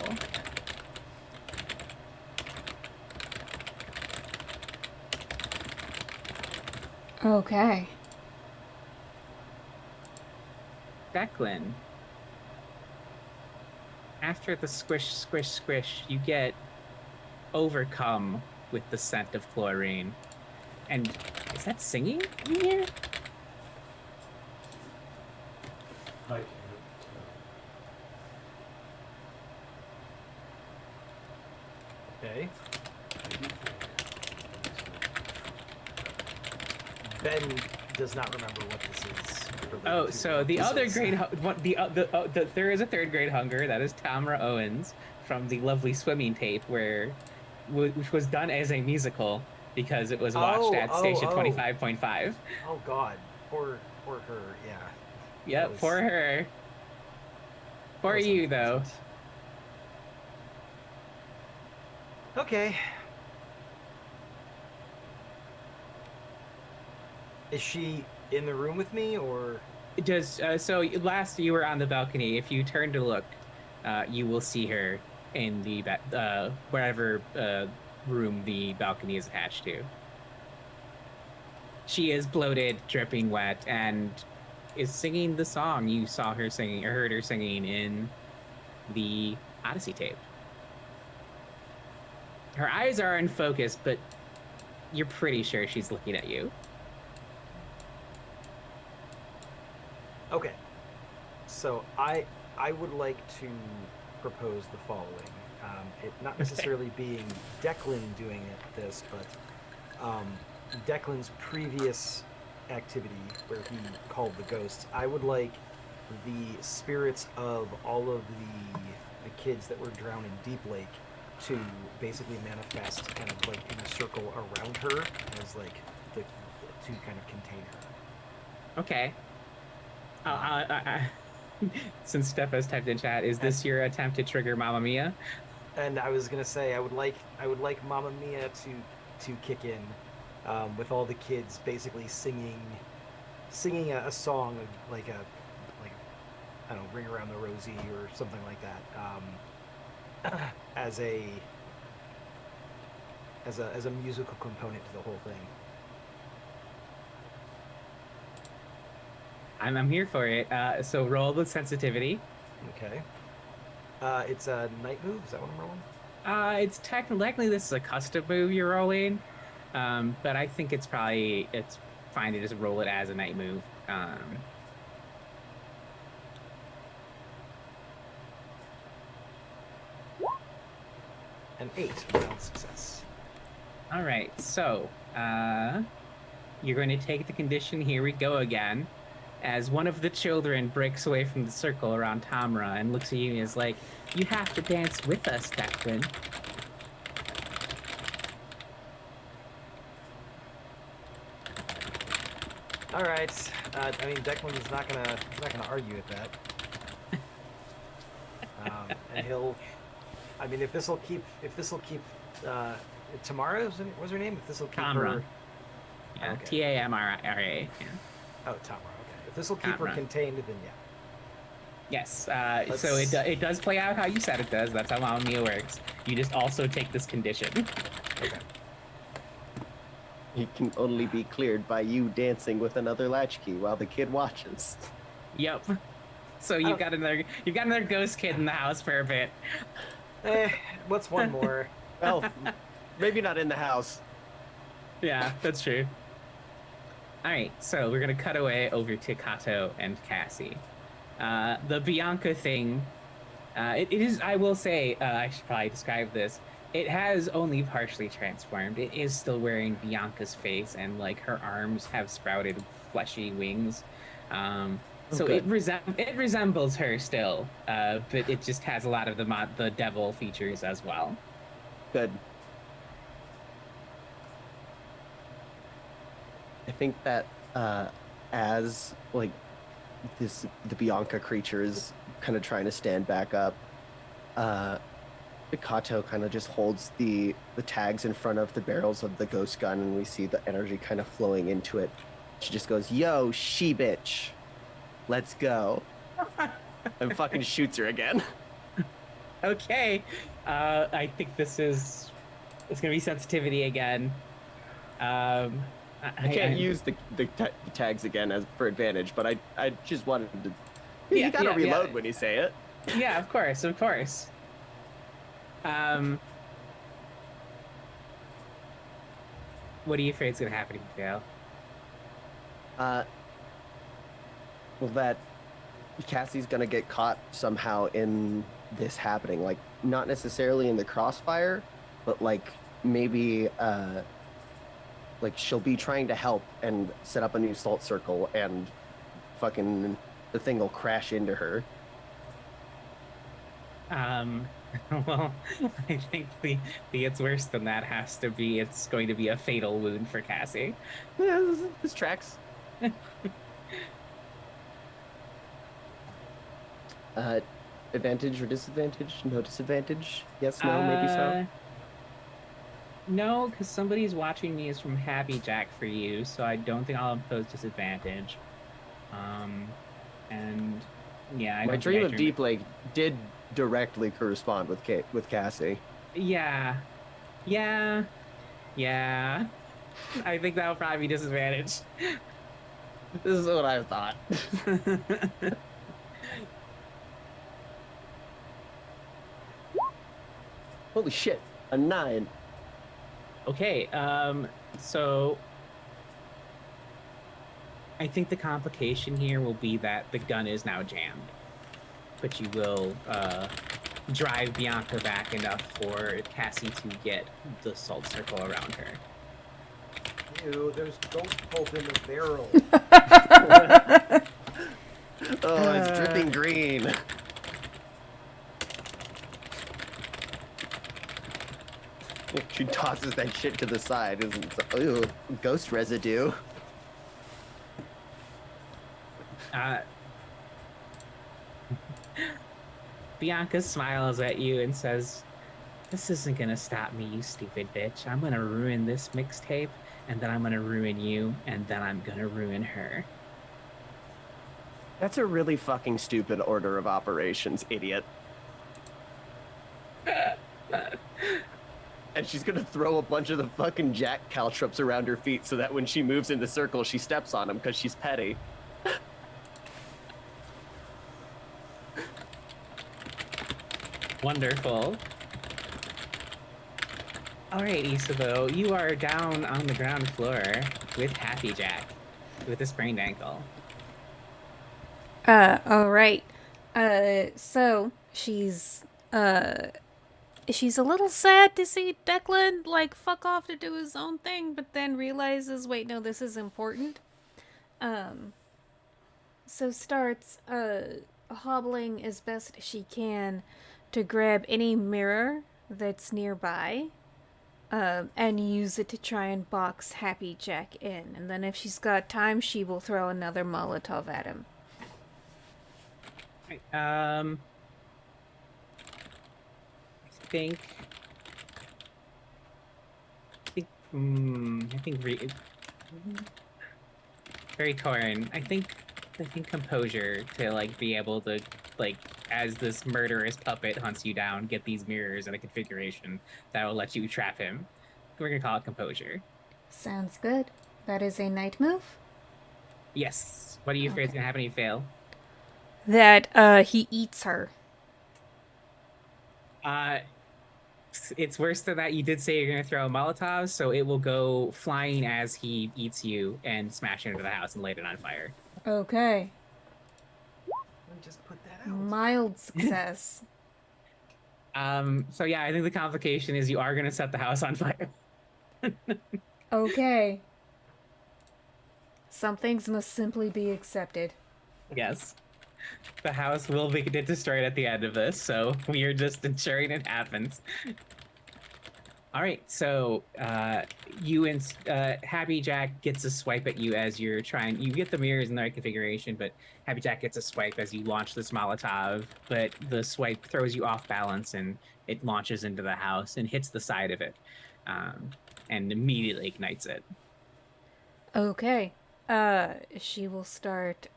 Okay. Declan, after the squish, squish, squish, you get overcome with the scent of chlorine. And is that singing in here? I can't Okay. tell. Ben does not remember what this is. Oh, so the other grade, there is a third grade hunger. That is Tamra Owens from the lovely swimming tape, which was done as a musical because it was watched at station 25.5. Oh God, for her, yeah. Yep, was- for her. For was you, though. unpleasant. Okay. Is she in the room with me, or Just so last you were on the balcony. If you turn to look, you will see her in the wherever room the balcony is attached to. She is bloated, dripping wet, and is singing the song you saw her singing or heard her singing in the Odyssey tape. Her eyes are unfocused, but you're pretty sure she's looking at you. okay? So I would like to propose the following. It not necessarily being Declan doing this, but Declan's previous activity where he called the ghosts. I would like the spirits of all of the kids that were drowned in Deep Lake to basically manifest kind of like in a circle around her as like the to kind of contain her. Okay. Since Steph has typed in chat, is this your attempt to trigger Mamma Mia? And I was gonna say I would like Mamma Mia to kick in, with all the kids basically singing a song of like I don't know, Ring Around the Rosie or something like that, as a musical component to the whole thing. I'm here for it. So roll the sensitivity. Okay. It's a night move. Is that what I'm rolling? It's technically this is a custom move you're rolling, but I think it's fine to just roll it as a night move. An 8, round success. All right, so you're going to take the condition. Here we go again. As one of the children breaks away from the circle around Tamra and looks at you and is like, "You have to dance with us, Declan." All right. I mean, Declan is not gonna argue with that. And he'll. I mean, if this will keep Tamara was her name. If this will keep Tamra. her. Yeah, Okay. Tamra. Yeah. Oh, Tamara. Okay. If this will keep her Tamra. contained, then yeah. Yes. So it does play out how you said it does. That's how Mamma Mia works. You just also take this condition. Okay. He can only be cleared by you dancing with another latchkey while the kid watches. Yep. So you've got another ghost kid in the house for a bit. What's one more? Well, maybe not in the house. Yeah, that's true. All right, so we're gonna cut away over to Kato and Cassie. The Bianca thing, it is. I will say, I should probably describe this. It has only partially transformed. It is still wearing Bianca's face, and like her arms have sprouted fleshy wings. So good. it resembles her still, but it just has a lot of the devil features as well. Good. I think that as like the Bianca creature is kind of trying to stand back up, Kato kind of just holds the tags in front of the barrels of the ghost gun, and we see the energy kind of flowing into it. She just goes, "Yo, she bitch, let's go," and fucking shoots her again. Okay, I think it's gonna be sensitivity again. I can't use the tags again for advantage, but I just wanted to. You gotta reload when you say it. Yeah, of course. What are you afraid is gonna happen if you fail? Well, that Cassie's gonna get caught somehow in this happening. Like, not necessarily in the crossfire, but like maybe like she'll be trying to help and set up a new salt circle, and fucking the thing will crash into her. Well, I think the it's worse than that has to be. It's going to be a fatal wound for Cassie. Yeah, this tracks. advantage or disadvantage? No disadvantage? Yes, no, maybe so. No, because somebody's watching me is from Happy Jack for you, so I don't think I'll impose disadvantage. And yeah, I My don't dream think I of dream. Deep Lake did directly correspond with with Cassie. Yeah, yeah, yeah. I think that would probably be disadvantage. This is what I thought. Holy shit, a 9. Okay, so I think the complication here will be that the gun is now jammed, but you will drive Bianca back enough for Cassie to get the salt circle around her. Ew, there's ghost pulp in the barrel. Oh, it's dripping green. She tosses that shit to the side. Ooh, ghost residue. Bianca smiles at you and says, "This isn't gonna stop me, you stupid bitch. I'm gonna ruin this mixtape, and then I'm gonna ruin you, and then I'm gonna ruin her." That's a really fucking stupid order of operations, idiot. And she's gonna throw a bunch of the fucking jack caltrops around her feet so that when she moves in the circle, she steps on them because she's petty. Wonderful. All right, Isabeau, you are down on the ground floor with Happy Jack with a sprained ankle. All right. So she's a little sad to see Declan like fuck off to do his own thing, but then realizes, wait, no, this is important. So starts hobbling as best she can to grab any mirror that's nearby. And use it to try and box Happy Jack in. And then if she's got time, she will throw another Molotov at him. Right, I think. Very torn. I think composure to like be able to like as this murderous puppet hunts you down, get these mirrors in a configuration that will let you trap him. We're gonna call it composure. Sounds good. That is a night move. Yes. What are you afraid is gonna happen if you fail? That he eats her. It's worse than that. You did say you're gonna throw a Molotov, so it will go flying as he eats you and smash into the house and light it on fire. Okay. Just put that out. Mild success. So yeah, I think the complication is you are gonna set the house on fire. Okay. Some things must simply be accepted. Yes. The house will be destroyed at the end of this, so we are just ensuring it happens. All right, so you and Happy Jack gets a swipe at you as you're trying. You get the mirrors in the right configuration, but Happy Jack gets a swipe as you launch this Molotov. But the swipe throws you off balance, and it launches into the house and hits the side of it, and immediately ignites it. Okay. She will start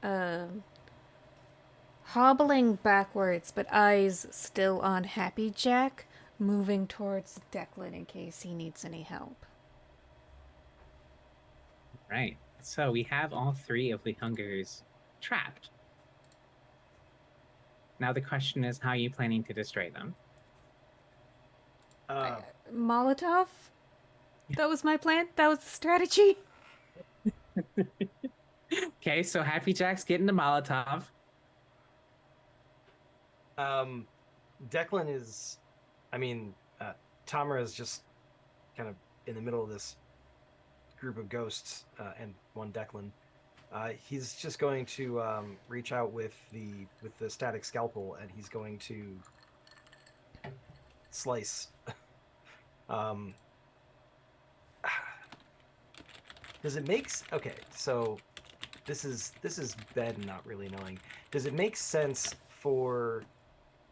hobbling backwards, but eyes still on Happy Jack, moving towards Declan in case he needs any help. Right. So we have all three of the Hungers trapped. Now the question is, how are you planning to destroy them? Molotov? That was my plan? That was the strategy? Okay, so Happy Jack's getting the Molotov. Declan is, Tamara is just kind of in the middle of this group of ghosts and one Declan. He's just going to reach out with the static scalpel, and he's going to slice. Does it make okay? So this is Ben not really knowing. Does it make sense for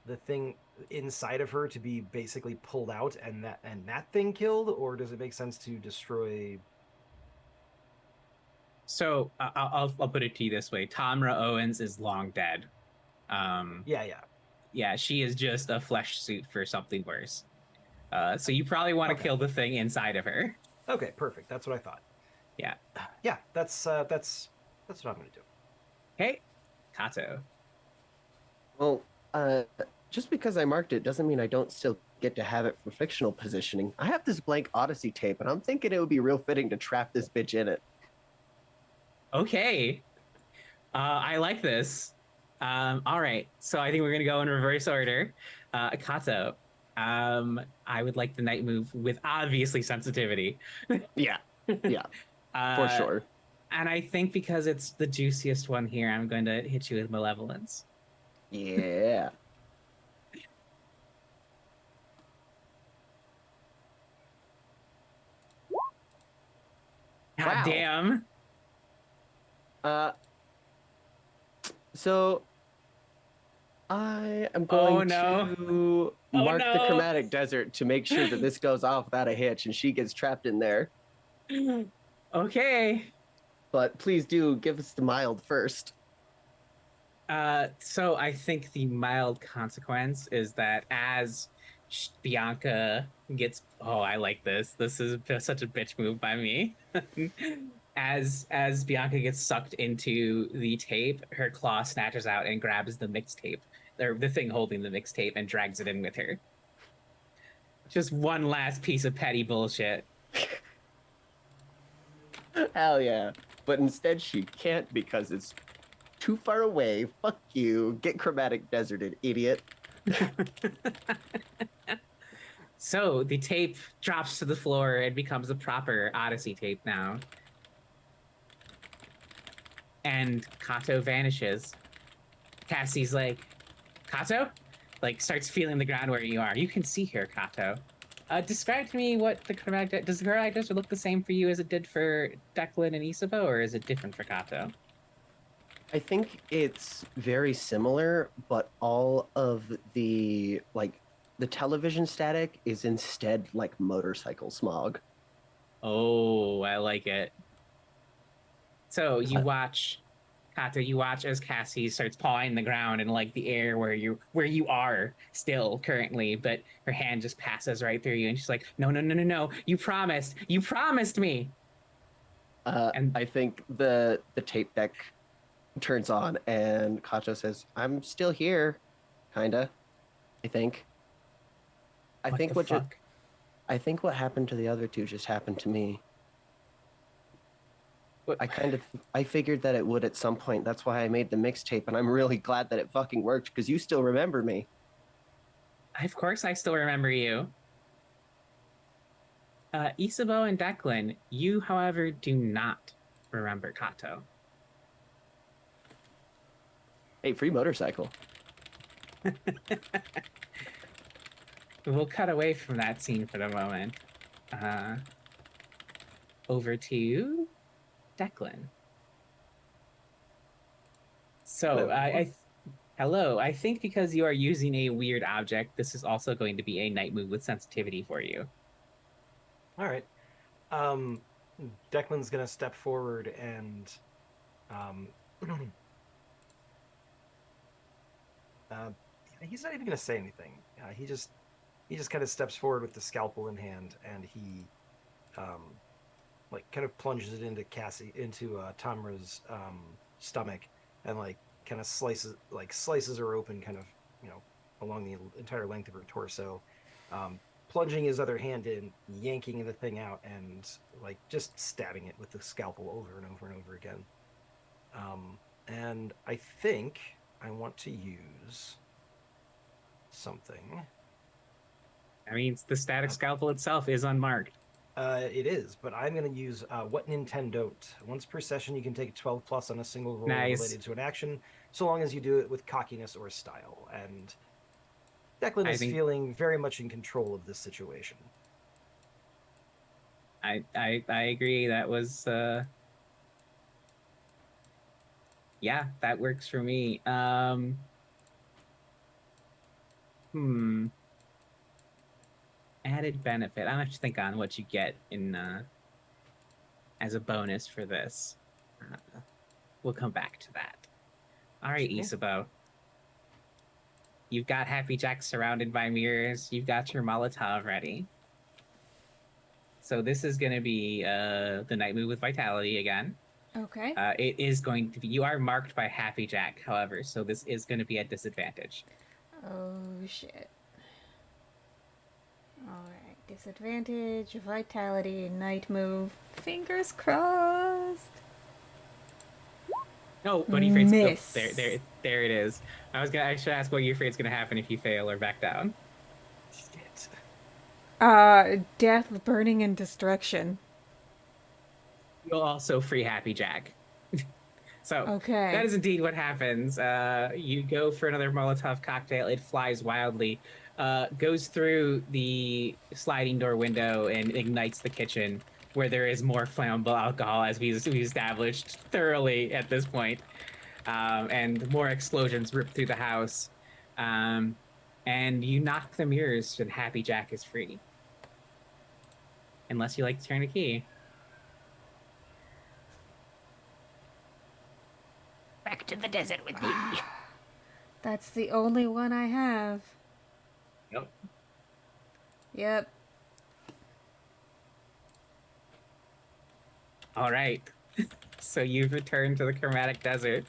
the thing inside of her to be basically pulled out and that thing killed, or does it make sense to destroy? So I'll put it to you this way: Tamra Owens is long dead. Um, Yeah, yeah. yeah, she is just a flesh suit for something worse. So you probably want to Okay. kill the thing inside of her. Okay, perfect. That's what I thought. Yeah. Yeah, that's what I'm gonna do. Hey, Kato. Well, uh, just because I marked it doesn't mean I don't still get to have it for fictional positioning. I have this blank Odyssey tape, and I'm thinking it would be real fitting to trap this bitch in it. Okay. I like this. All right. So I think we're gonna go in reverse order. Kato. I would like the night move with obviously sensitivity. Yeah, yeah, for uh, sure. and I think because it's the juiciest one here, I'm going to hit you with malevolence. Yeah. God Wow. damn. Uh, so I am Oh going no. to Oh mark the no. chromatic desert to make sure that this goes off without a hitch and she gets trapped in there. Okay. But please do give us the mild first. So I think the mild consequence is that as Bianca gets, oh, I like this. This is such a bitch move by me. As Bianca gets sucked into the tape, her claw snatches out and grabs the mixtape, or the thing holding the mixtape, and drags it in with her. Just one last piece of petty bullshit. Hell yeah. But instead, she can't because it's too far away. Fuck you. Get chromatic deserted, idiot. So the tape drops to the floor and becomes a proper Odyssey tape now. And Kato vanishes. Cassie's like, Kato? Like, starts feeling the ground where you are. You can see here, Kato. Describe to me what the chromatic does the chromatic desert look the same for you as it did for Declan and Isabeau, or is it different for Kato? I think it's very similar, but all of the television static is instead like motorcycle smog. Oh, I like it. So you Uh, watch Kato, you watch as Cassie starts pawing the ground in like the air where you are still currently, but her hand just passes right through you, and she's like, "No, no, no, no, no! You promised me!" And I think the tape deck turns on and Kato says, "I'm still here, kinda." I think. I what think the what just fuck? I think what happened to the other two just happened to me. What? I figured that it would at some point. That's why I made the mixtape, and I'm really glad that it fucking worked because you still remember me. Of course, I still remember you. Isabeau and Declan, you, however, do not remember Kato. Hey, free motorcycle. We'll cut away from that scene for the moment. Uh, Over to Declan. So Hello. hello. I think because you are using a weird object, this is also going to be a night move with sensitivity for you. All right. Um, Declan's gonna step forward and um, uh, he's not even gonna say anything. He just kind of steps forward with the scalpel in hand, and he um, like kind of plunges it into Tamra's stomach, and like kind of slices her open, kind of along the entire length of her torso, plunging his other hand in, yanking the thing out, and like just stabbing it with the scalpel over and over and over again. And I think I want to use something. I mean, the static Uh, scalpel itself is unmarked. it is, but I'm going to use What Nintendo Don't. Once per session, you can take 12 plus on a single roll Nice. related to an action, so long as you do it with cockiness or style. And Declan I is think feeling very much in control of this situation. I agree. That was yeah, that works for me. Hmm. Added benefit. I have to think on what you get in as a bonus for this. We'll come back to that. All right, Yeah. Isabeau. You've got Happy Jack surrounded by mirrors. You've got your Molotov ready. So this is going to be the night move with Vitality again. Okay. It is going to be. You are marked by Happy Jack, however, so this is going to be at disadvantage. Oh shit. Alright. Disadvantage, vitality, night move. Fingers crossed. No, what are you afraid? Miss. There it is. I should ask what you're afraid is going to happen if you fail or back down. Shit. Death, burning, and destruction. You'll also free Happy Jack. So Okay. that is indeed what happens. You go for another Molotov cocktail. It flies wildly, goes through the sliding door window and ignites the kitchen, where there is more flammable alcohol, as we established thoroughly at this point. And more explosions rip through the house. And you knock the mirrors, and Happy Jack is free. Unless you like to turn a key. Back to the desert with me. That's the only one I have. Yep. Yep. All right. So you've returned to the Chromatic Desert.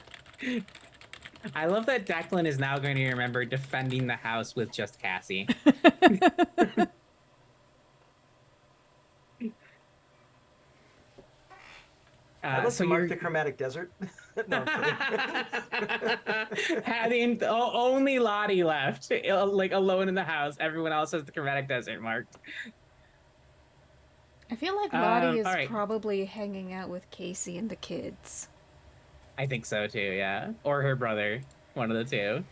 I love that Declan is now going to remember defending the house with just Cassie. I'd like So to mark you're the chromatic desert. No, I'm kidding. having only Lottie left, like alone in the house. Everyone else has the Chromatic Desert marked. I feel like Lottie is alright. probably hanging out with Casey and the kids. I think so too, yeah. Or her brother, one of the two.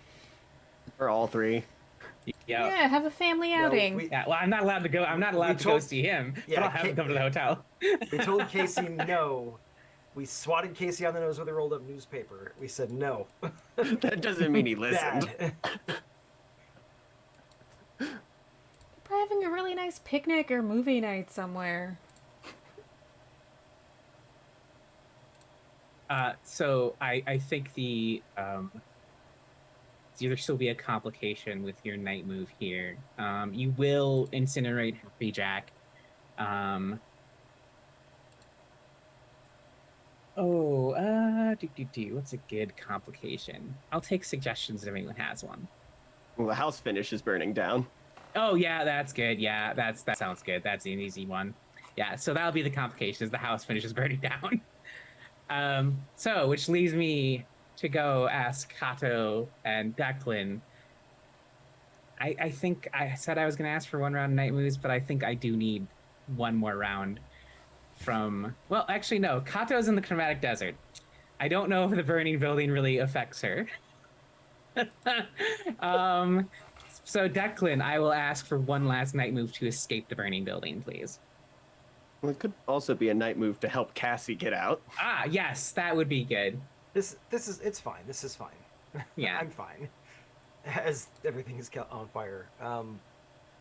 Or all three. Yep. Yeah, have a family outing. we- Yeah, well, I'm not allowed to go. I'm not allowed to go told- see him, Yeah, but I'll have him come to the hotel. We told Casey no. We swatted Casey on the nose with a rolled up newspaper. We said no. That doesn't mean he listened. Bad. We're having a really nice picnic or movie night somewhere. So I think the either still be a complication with your night move here. You will incinerate Happy Jack. What's a good complication? I'll take suggestions if anyone has one. Well, the house finish is burning down. Oh yeah, that's good. Yeah, that sounds good. That's an easy one. Yeah, so that'll be the complication, is the house finishes burning down. So which leaves me to go ask Kato and Declan. I think I said I was gonna ask for one round of night moves, but I think I do need one more round from, well, actually no, Kato's in the Chromatic Desert. I don't know if the burning building really affects her. So Declan, I will ask for one last night move to escape the burning building, please. Well, it could also be a night move to help Cassie get out. Ah, yes, that would be good. This is it's fine. This is fine. Yeah. I'm fine. As everything is on fire.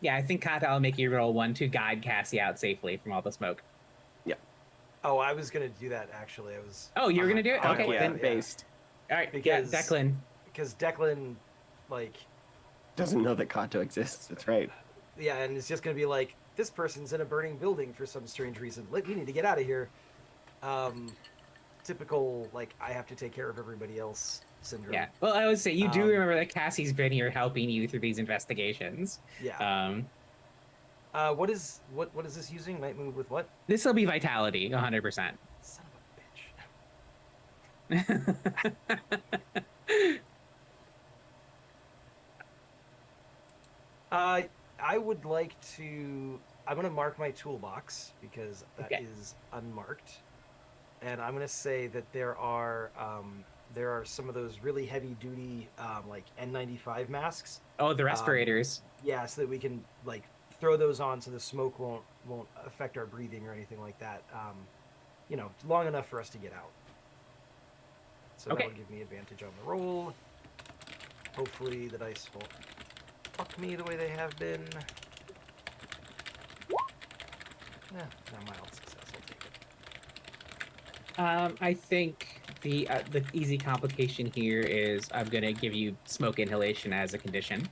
Yeah, I think Kata will make you roll one to guide Cassie out safely from all the smoke. Oh, I was gonna do that actually. I was. Oh, you were gonna do it? on Okay, my way, then Yeah, based. All right, Because- yeah, Declan. Because Declan, like, Doesn't know that Kato exists. That's right. yeah, and it's just gonna be like, this person's in a burning building for some strange reason. Like, we need to get out of here. Typical, like, I have to take care of everybody else syndrome. Yeah. Well, I would say you do Um, remember that Cassie's been here helping you through these investigations. Yeah. What is this using? Night move with what? This will be vitality, 100%. Son of a bitch. I would like to. I'm gonna mark my toolbox because that Okay. is unmarked, and I'm gonna say that there are some of those really heavy duty like N95 masks. Oh, the respirators. Yeah, so that we can like throw those on so the smoke won't affect our breathing or anything like that. You know, long enough for us to get out. So Okay. that will give me advantage on the roll. Hopefully the dice will fuck me the way they have been. A mild success. I'll take it. I think the easy complication here is I'm gonna give you smoke inhalation as a condition.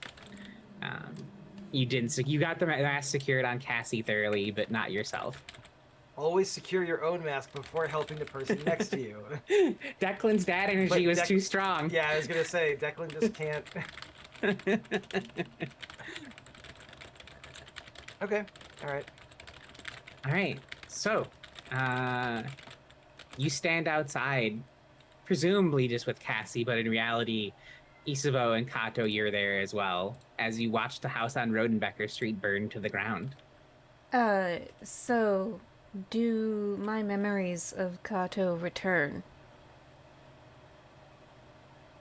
You didn't. You got the mask secured on Cassie thoroughly, but not yourself. Always secure your own mask before helping the person next to you. Declan's dad energy was too strong. Yeah, I was gonna say Declan just can't. Okay. All right. All right. So, you stand outside, presumably just with Cassie, but in reality, Isabeau and Kato, you're there as well, as you watch the house on Rodenbecker Street burn to the ground. So, do my memories of Kato return?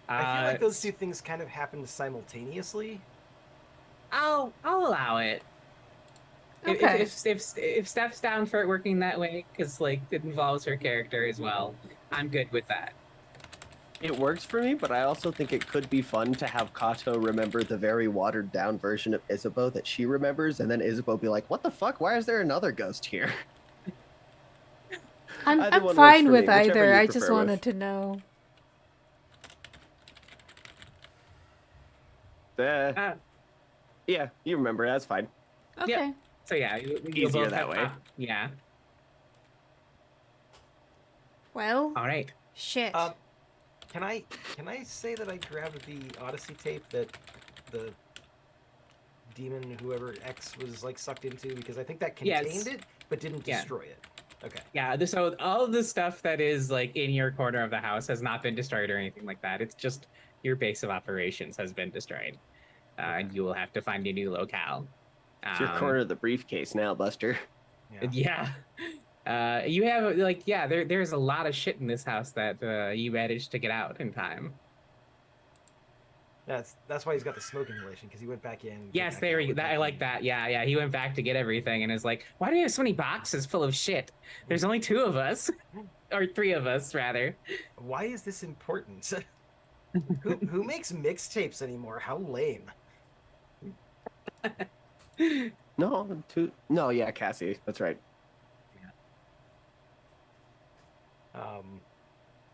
I feel like those two things kind of happened simultaneously. I'll allow it. Okay. If Steph's down for it working that way, because like it involves her character as well, I'm good with that. It works for me, but I also think it could be fun to have Kato remember the very watered down version of Isabeau that she remembers, and then Isabeau be like, "What the fuck? Why is there another ghost here?" Either I'm one fine works for with me, whichever either. you I just prefer wanted with. to know. Yeah, you remember. That's fine. Okay. So yeah, you'll Easier both that have way. Yeah. Well, All right. shit. Can I say that I grabbed the Odyssey tape that the demon whoever X was like sucked into, because I think that contained Yes. it but didn't Yeah. destroy it. Okay. Yeah. So all of the stuff that is like in your corner of the house has not been destroyed or anything like that. It's just your base of operations has been destroyed, and you will have to find a new locale. It's your corner of the briefcase now, Buster. Yeah. Yeah. You have like there's a lot of shit in this house that you managed to get out in time. That's why he's got the smoke inhalation, because he went back in. Yes, there we go. I like that. Yeah. He went back to get everything and is like, why do you have so many boxes full of shit? There's only 2 of us. Or 3 of us, rather. Why is this important? who makes mixtapes anymore? How lame. No, yeah, Cassie. That's right.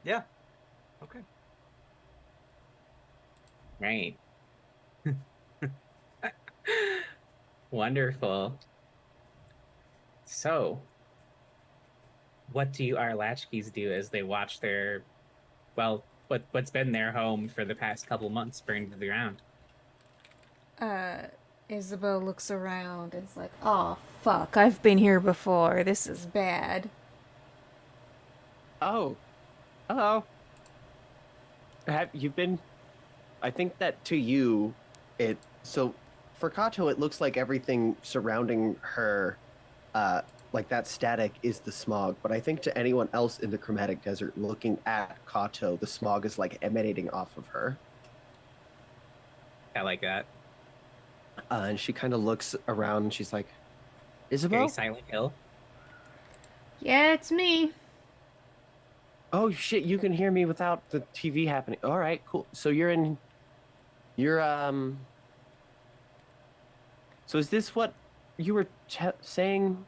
Yeah. Okay. Right. Wonderful. So, what do our latchkeys do as they watch their, what's been their home for the past couple months burn to the ground? Isabel looks around and is like, "Oh, fuck, I've been here before. This is bad." Oh, hello. Have you been? I think that to you, so for Kato, it looks like everything surrounding her, like that static is the smog. But I think to anyone else in the Chromatic Desert looking at Kato, the smog is like emanating off of her. I like that. And she kind of looks around and she's like, Very Isabel? Silent Hill. Yeah, it's me. Oh shit, you can hear me without the TV happening. All right, cool. So so is this what you were saying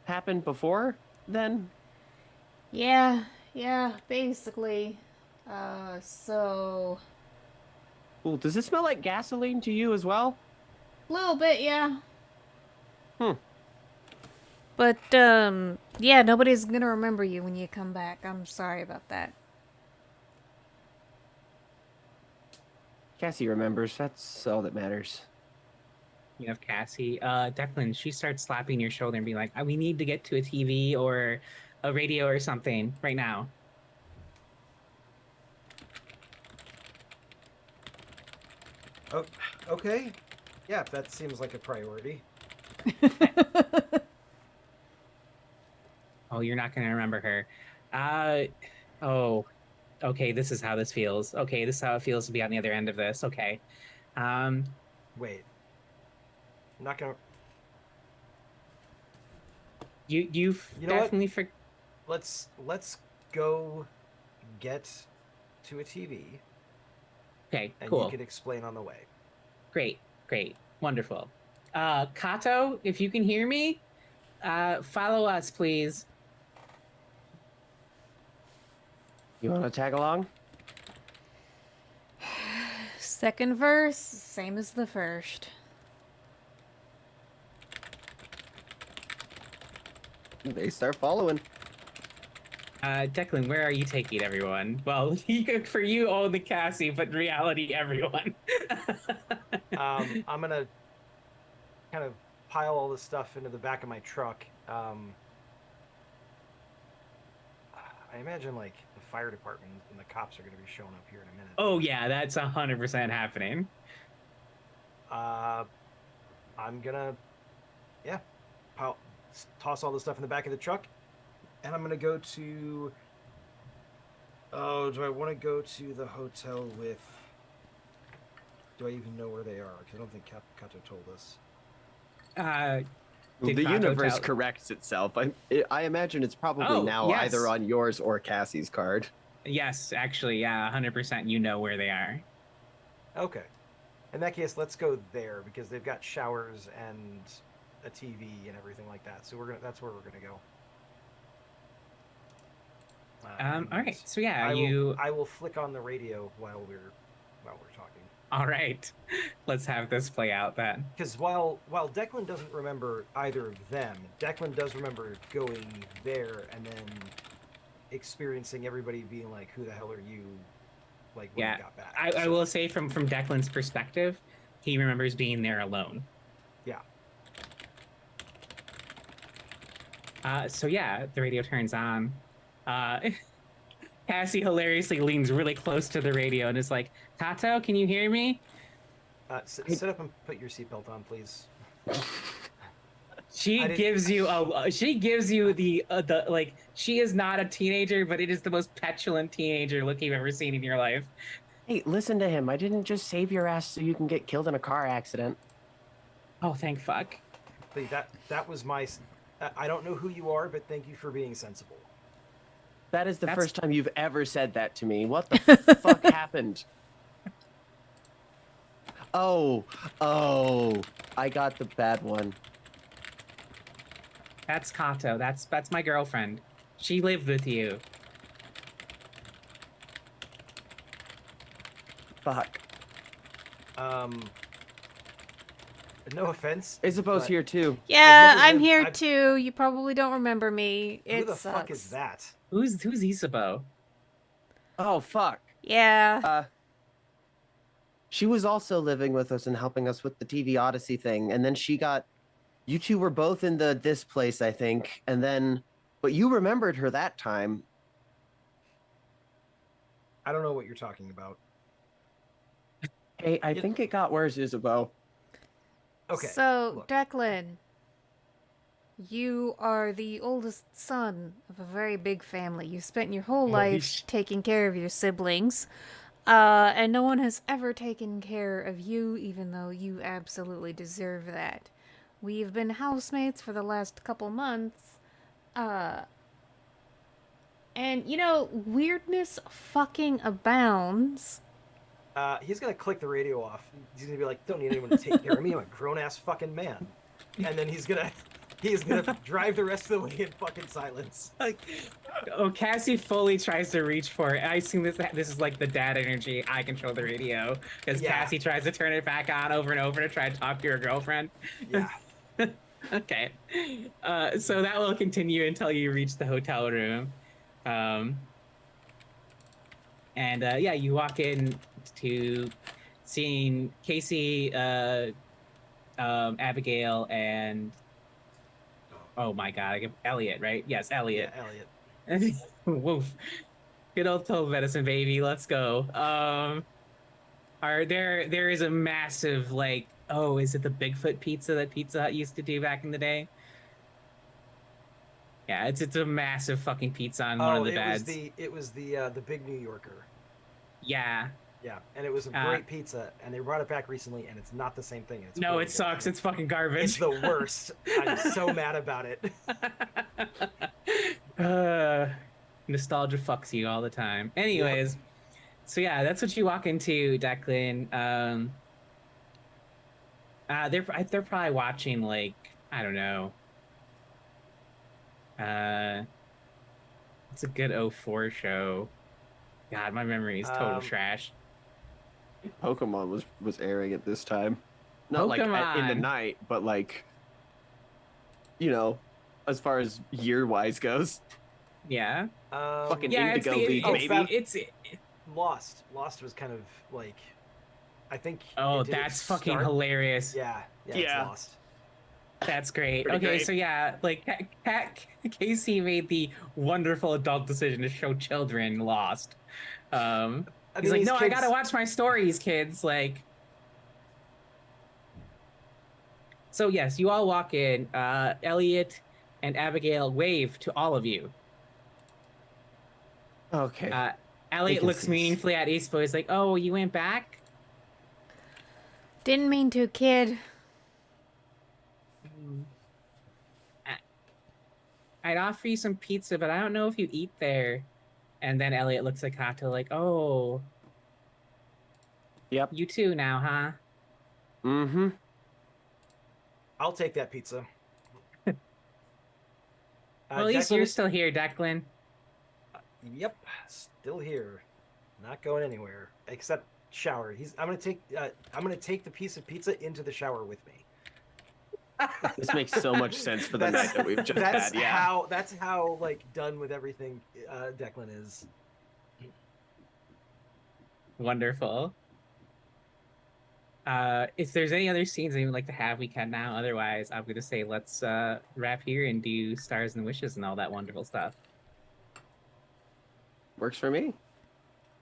happened before then? Yeah, basically. So... Cool. Does this smell like gasoline to you as well? Little bit, yeah. Hmm. But, yeah, nobody's gonna remember you when you come back. I'm sorry about that. Cassie remembers. That's all that matters. You have Cassie. Declan, she starts slapping your shoulder and being like, we need to get to a TV or a radio or something right now. Oh, okay. Yeah, that seems like a priority. Oh, you're not going to remember her. Oh, okay, this is how this feels. Okay, this is how it feels to be on the other end of this. Okay. Wait. I'm not gonna. You've You know what? definitely Let's go get to a TV, Okay, and cool. you can explain on the way. Great. Great. Wonderful. Kato, if you can hear me, follow us, please. You want to tag along? Second verse, same as the first. They start following. Declan, where are you taking everyone? Well, for you, only Cassie, but in reality, everyone. I'm gonna kind of pile all this stuff into the back of my truck. I imagine like the fire department and the cops are gonna be showing up here in a minute. Oh yeah, that's 100% happening. I'm gonna, yeah, toss all the stuff in the back of the truck, and I'm gonna go to. Oh, do I want to go to the hotel with? Do I even know where they are? Because I don't think Kato told us. The Did Kato universe tell- corrects itself. I imagine it's probably Oh, now yes. either on yours or Cassie's card. Yes, actually, yeah, 100%. You know where they are. Okay. In that case, let's go there because they've got showers and a TV and everything like that. So that's where we're gonna go. All right. So yeah, I will flick on the radio while we're talking. All right. Let's have this play out then. Because while Declan doesn't remember either of them, Declan does remember going there and then experiencing everybody being like, "Who the hell are you?" Like when Yeah, we got back. I will say from Declan's perspective, he remembers being there alone. Yeah. So yeah, the radio turns on. Cassie hilariously leans really close to the radio and is like, "Kato, can you hear me?" Sit up and put your seatbelt on, please. She gives you the like, she is not a teenager, but it is the most petulant teenager look you've ever seen in your life. Hey, listen to him. I didn't just save your ass so you can get killed in a car accident. Oh, thank fuck. That was my. I don't know who you are, but thank you for being sensible. That is the That's- first time you've ever said that to me. What the fuck happened? Oh, I got the bad one. That's Kato. That's my girlfriend. She lived with you. Fuck. No offense. Isabeau's but here too. Yeah, never I'm lived- here I've- too. You probably don't remember me. Who It the sucks. fuck is that? Who's Isabeau? Oh, fuck. Yeah. She was also living with us and helping us with the TV Odyssey thing. And then you two were both in this place, I think. And then, but you remembered her that time. I don't know what you're talking about. Hey, I think it got worse, Isabeau. Okay. So, look. Declan, you are the oldest son of a very big family. You spent your whole Holy life sh- taking care of your siblings, and no one has ever taken care of you, even though you absolutely deserve that. We've been housemates for the last couple months, and weirdness fucking abounds. He's gonna click the radio off. He's gonna be like, "Don't need anyone to take care of me. I'm a grown ass fucking man." And then he's gonna drive the rest of the way in fucking silence. Oh, Cassie fully tries to reach for it. I assume this is like the dad energy. I control the radio because Yeah. Cassie tries to turn it back on over and over to try to talk to her girlfriend. Yeah. Okay. So that will continue until you reach the hotel room. Yeah, you walk in to seeing Casey, Abigail, and oh my god, Elliot, right? Yes, Elliot. Yeah, Elliot. Woof. Good old telemedicine, baby. Let's go. There is a massive is it the Bigfoot pizza that Pizza Hut used to do back in the day? Yeah, it's a massive fucking pizza on one of the beds. It was the Big New Yorker. Yeah. Yeah, and it was a great pizza, and they brought it back recently, and it's not the same thing. It's No, really it good. sucks. It's fucking garbage. It's the worst. I'm so mad about it. Nostalgia fucks you all the time. Anyways, so yeah, that's what you walk into, Declan. They're probably watching like I don't know. Uh, it's a good '04 show. God, my memory is total Um, trash. Pokemon was airing at this time, not like in the Pokemon. night, but like you know, as far as year wise goes, Yeah. fucking Yeah, Indigo League, oh, baby. Lost. Lost was kind of like, I think Oh, it did its that's fucking start. hilarious. Yeah, yeah, it's Yeah, Lost. That's great. pretty Okay, great. so yeah, like Casey made the wonderful adult decision to show children Lost. I He's mean, like, these no, I gotta kids. watch my stories, kids. Like, so yes, you all walk in. Elliot and Abigail wave to all of you. Okay, Uh, they Elliot can looks see us. meaningfully at Eastboy. He's like, oh, you went back? Didn't mean to, kid. Mm, I- I'd offer you some pizza, but I don't know if you eat there. And then Elliot looks at Kato like, oh, Yep. you too now, huh? Mm-hmm. I'll take that pizza. Well, at least Declan you're is. still here, Declan. Yep, still here, not going anywhere except shower. I'm gonna take. I'm gonna take the piece of pizza into the shower with me. This makes so much sense for the That's- night that we've just That's had. Yeah. That's how like done with everything. Declan is. Wonderful. If there's any other scenes that you would like to have, we can now. Otherwise, I'm gonna say let's wrap here and do stars and wishes and all that wonderful stuff. Works for me.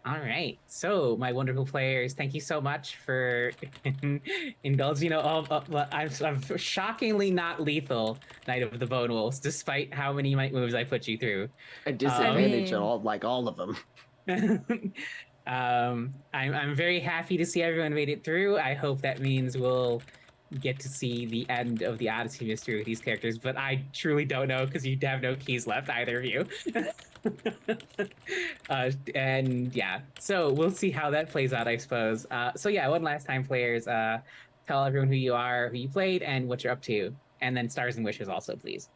All right. So, my wonderful players, thank you so much for indulging. I'm shockingly not lethal Knight of the Bone Wolves, despite how many moves I put you through. A disadvantage mean- on all of them. I'm very happy to see everyone made it through. I hope that means we'll get to see the end of the Odyssey mystery with these characters, but I truly don't know because you have no keys left, either of you. And yeah, so we'll see how that plays out, I suppose. So yeah, one last time, players, tell everyone who you are, who you played, and what you're up to, and then stars and wishes also, please.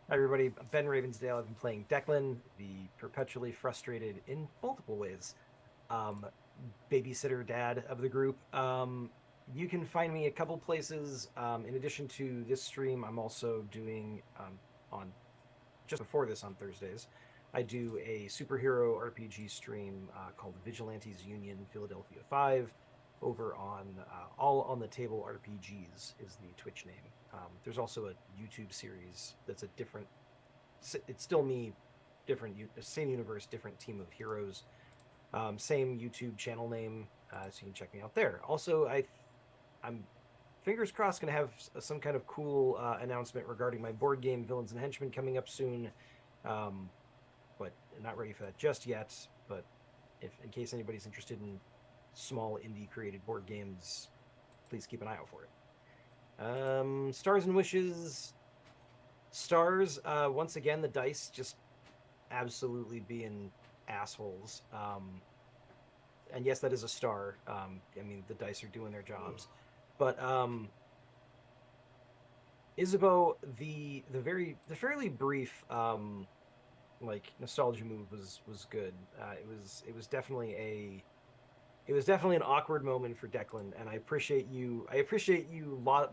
Hi everybody, I'm Ben Ravensdale. I've been playing Declan, the perpetually frustrated in multiple ways babysitter dad of the group. You can find me a couple places. In addition to this stream, I'm also doing on just before this on Thursdays, I do a superhero RPG stream called Vigilantes Union Philadelphia 5 over on All on the Table RPGs is the Twitch name. There's also a YouTube series that's a different, it's still me, different, same universe, different team of heroes, same YouTube channel name, so you can check me out there. Also, I'm fingers crossed going to have some kind of cool announcement regarding my board game Villains and Henchmen coming up soon, but not ready for that just yet. But if in case anybody's interested in small indie created board games, please keep an eye out for it. Stars and wishes. Stars, once again, the dice just absolutely being assholes. And yes, that is a star. I mean, the dice are doing their jobs. But Isabeau, the fairly brief like nostalgia move was good. It was definitely an awkward moment for Declan, and I appreciate you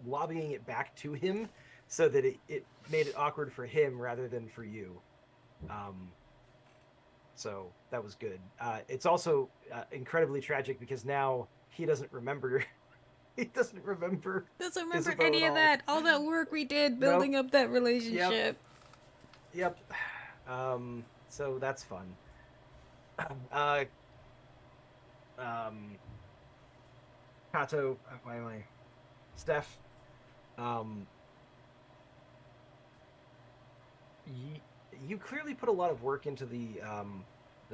lobbying it back to him so that it made it awkward for him rather than for you. So that was good. It's also incredibly tragic because now he doesn't remember. He doesn't remember Isabeau any at of all. that. All that work we did building up that relationship. Yep. So that's fun. Kato, why am I? Steph, you clearly put a lot of work into the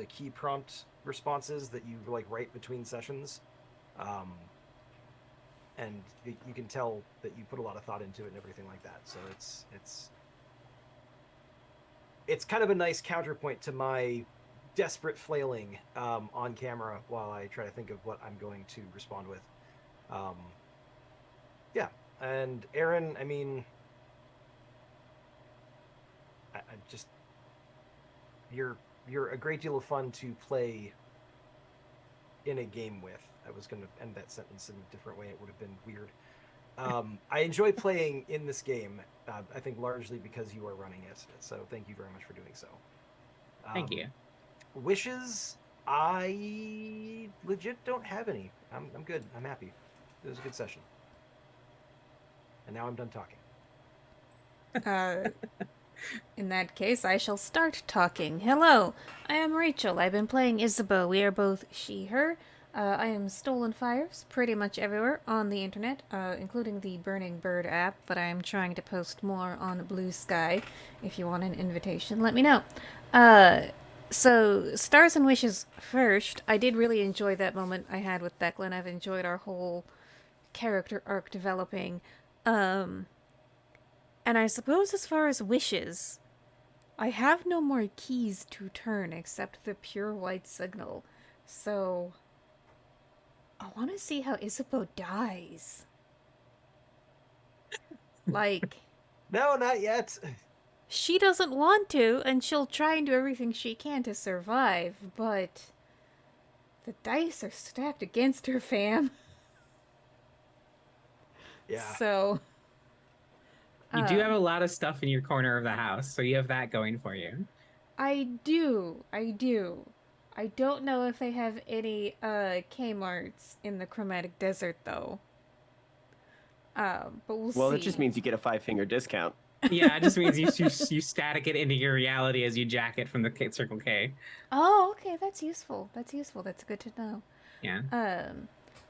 key prompt responses that you like write between sessions, and you can tell that you put a lot of thought into it and everything like that. So it's kind of a nice counterpoint to my desperate flailing on camera while I try to think of what I'm going to respond with. Um, yeah, and Aaron, I mean, I just you're a great deal of fun to play in a game with. I was going to end that sentence in a different way. It would have been weird. I enjoy playing in this game. I think largely because you are running it. So thank you very much for doing so. Thank you. Wishes, I legit don't have any. I'm good. I'm happy. It was a good session. And now I'm done talking. In that case, I shall start talking. Hello, I am Rachel. I've been playing Isabeau. We are both she, her. I am Stolen Fires pretty much everywhere on the internet, including the Burning Bird app, but I am trying to post more on Blue Sky. If you want an invitation, let me know. So, Stars and Wishes first. I did really enjoy that moment I had with Declan. I've enjoyed our whole character arc developing. And I suppose as far as wishes, I have no more keys to turn except the pure white signal. So, I want to see how Isabeau dies. Like, No, not yet. she doesn't want to, and she'll try and do everything she can to survive, but the dice are stacked against her, fam. Yeah. So, You do have a lot of stuff in your corner of the house, so you have that going for you. I do. I don't know if they have any Kmarts in the Chromatic Desert though. But we'll see. Well, that just means you get a 5-finger discount. Yeah, it just means you static it into your reality as you jack it from the Circle K. Oh, okay, that's useful. That's good to know. Yeah.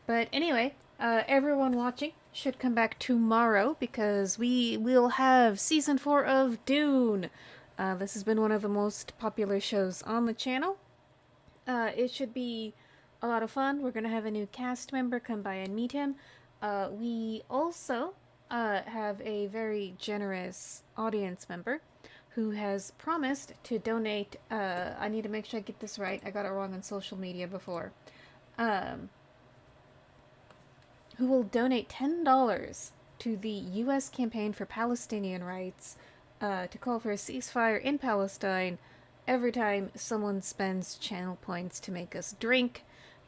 But anyway, everyone watching should come back tomorrow because we will have season 4 of Dune. This has been one of the most popular shows on the channel. It should be a lot of fun. We're gonna have a new cast member come by and meet him. We also have a very generous audience member who has promised to donate. I need to make sure I get this right. I got it wrong on social media before. Who will donate $10 to the U.S. campaign for Palestinian rights to call for a ceasefire in Palestine every time someone spends channel points to make us drink.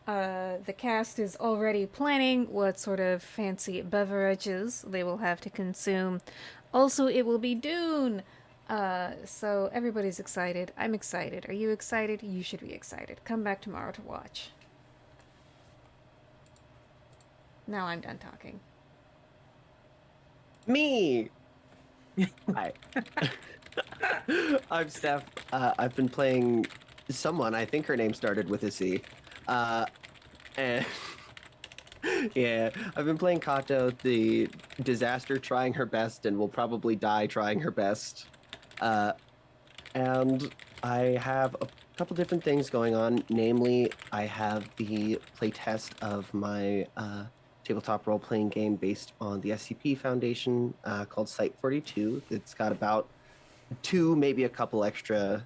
The cast is already planning what sort of fancy beverages they will have to consume. Also, it will be Dune! So everybody's excited. I'm excited. Are you excited? You should be excited. Come back tomorrow to watch. Now I'm done talking. Me! Hi. I'm Steph. I've been playing someone. I think her name started with a C. And yeah, I've been playing Kato, the disaster trying her best and will probably die trying her best. And I have a couple different things going on. Namely, I have the playtest of my tabletop role-playing game based on the SCP Foundation called Site 42. It's got about 2, maybe a couple extra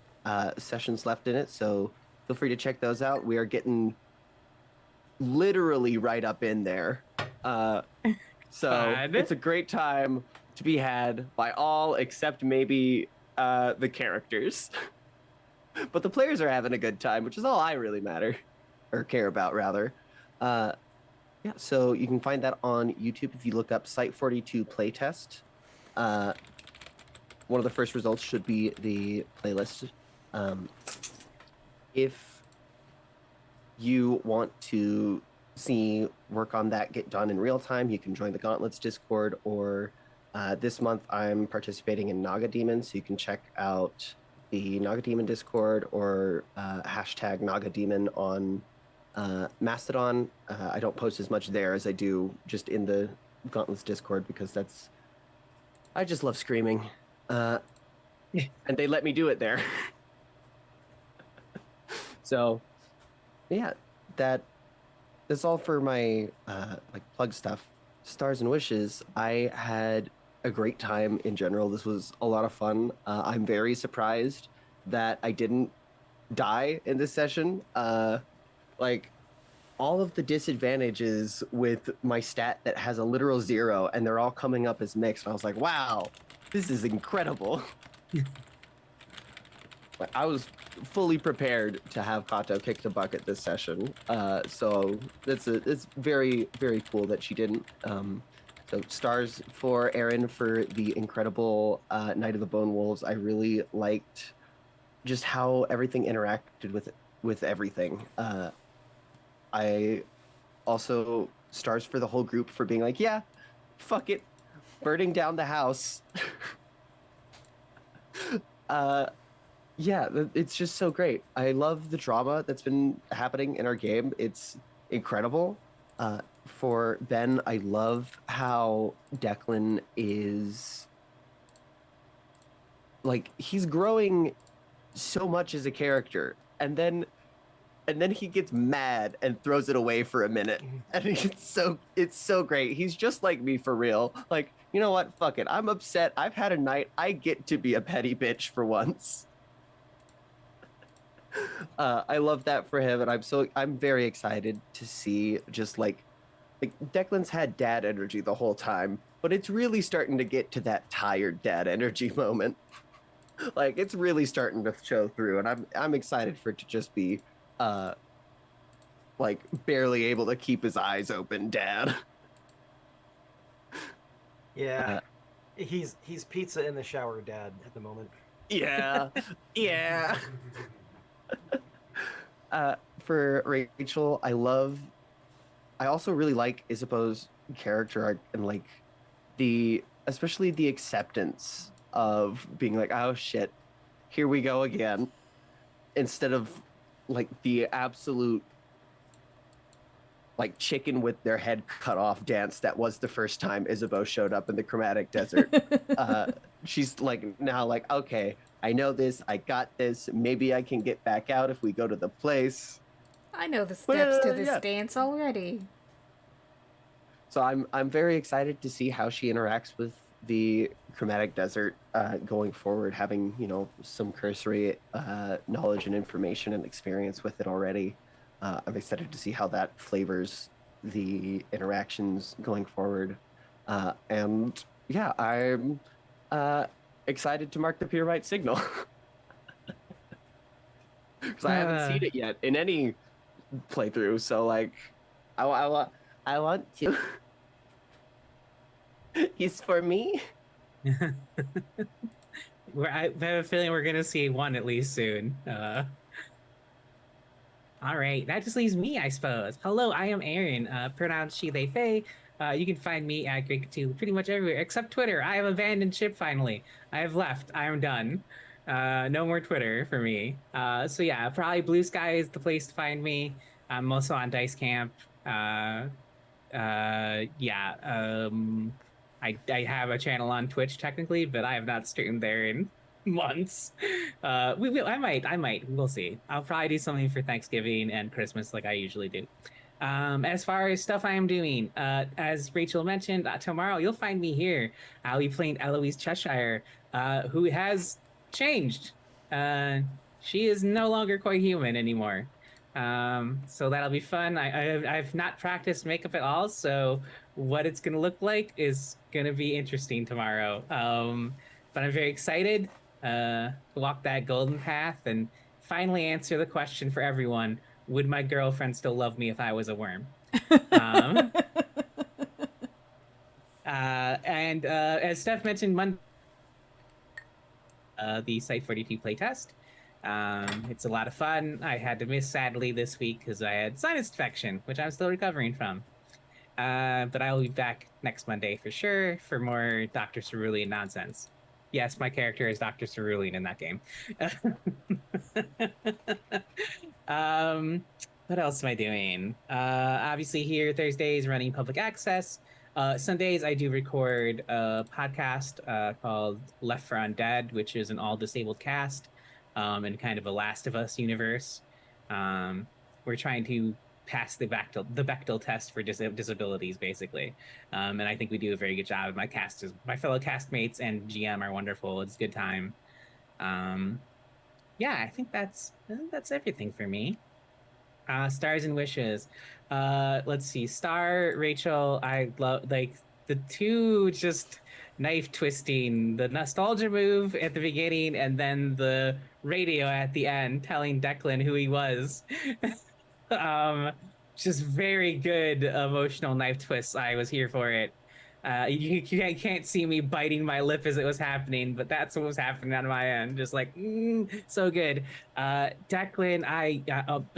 sessions left in it, so feel free to check those out. We are getting literally right up in there. So Fun. it's a great time to be had by all except maybe the characters. But the players are having a good time, which is all I really matter, or care about, rather. Yeah, so you can find that on YouTube if you look up Site 42 Playtest. One of the first results should be the playlist. If you want to see work on that get done in real time, you can join the Gauntlets Discord, or this month I'm participating in Naga Demon, so you can check out the Naga Demon Discord or hashtag Naga Demon on Mastodon. I don't post as much there as I do just in the Gauntlets Discord because I just love screaming. And they let me do it there. So yeah, that's all for my like plug stuff. Stars and Wishes, I had a great time in general. This was a lot of fun. I'm very surprised that I didn't die in this session. Like, all of the disadvantages with my stat that has a literal 0, and they're all coming up as mixed. And I was like, wow, this is incredible. Like, I was fully prepared to have Kato kick the bucket this session. So it's very, very cool that she didn't. So stars for Erin for the incredible Night of the Bone Wolves. I really liked just how everything interacted with everything. I also stars for the whole group for being like, yeah, fuck it, burning down the house. Yeah, it's just so great. I love the drama that's been happening in our game. It's incredible. For Ben, I love how Declan is like he's growing so much as a character, and then he gets mad and throws it away for a minute, and it's so great. He's just like me for real. Like, you know what? Fuck it. I'm upset. I've had a night. I get to be a petty bitch for once. I love that for him, and I'm very excited to see just like Declan's had dad energy the whole time, but it's really starting to get to that tired dad energy moment. Like, it's really starting to show through, and I'm excited for it to just be like barely able to keep his eyes open dad. Yeah, he's pizza in the shower dad at the moment. Yeah. Yeah. For Rachel, I also really like Isabeau's character arc, and like especially the acceptance of being like, oh shit, here we go again, instead of like the absolute like chicken with their head cut off dance that was the first time Isabeau showed up in the Chromatic Desert. She's like now like, okay, I know this, I got this, maybe I can get back out if we go to the place. I know the steps to this yeah. dance already. So I'm very excited to see how she interacts with the Chromatic Desert going forward, having, you know, some cursory knowledge and information and experience with it already. I'm excited to see how that flavors the interactions going forward. And yeah, I'm excited to mark the Pyrite signal. Because I haven't seen it yet in any playthrough. So like, I want to. He's for me. I have a feeling we're gonna see one at least soon. All right, that just leaves me, I suppose. Hello, I am Aaron, pronounced she, they, they. You can find me at Greek2 pretty much everywhere except Twitter. I have abandoned ship finally. I have left. I am done. No more Twitter for me. So yeah, probably Blue Sky is the place to find me. I'm also on Dice Camp. Yeah. I have a channel on Twitch technically, but I have not streamed there in months. We will. I might. We'll see. I'll probably do something for Thanksgiving and Christmas like I usually do. As far as stuff I am doing, as Rachel mentioned, tomorrow you'll find me here. I'll be playing Eloise Cheshire, who has changed. She is no longer quite human anymore. So that'll be fun. I've not practiced makeup at all, so what it's gonna look like is gonna be interesting tomorrow. But I'm very excited to walk that golden path and finally answer the question for everyone: would my girlfriend still love me if I was a worm? And as Steph mentioned, the Site 42 playtest. It's a lot of fun. I had to miss sadly this week because I had sinus infection, which I'm still recovering from. But I'll be back next Monday for sure for more Dr. Cerulean nonsense. Yes, my character is Dr. Cerulean in that game. What else am I doing? Obviously here Thursdays running public access. Sundays I do record a podcast called Left for Undead, which is an all disabled cast in kind of a Last of Us universe. We're trying to pass the Bechdel test for disabilities, basically, and I think we do a very good job. My fellow castmates and GM are wonderful. It's a good time. Yeah, I think that's everything for me. Stars and wishes. Let's see. Star, Rachel, I love like the two just knife twisting, the nostalgia move at the beginning, and then the radio at the end telling Declan who he was. um, just very good emotional knife twists. I was here for it. You can't see me biting my lip as it was happening, but that's what was happening on my end. Just like, so good. Declan,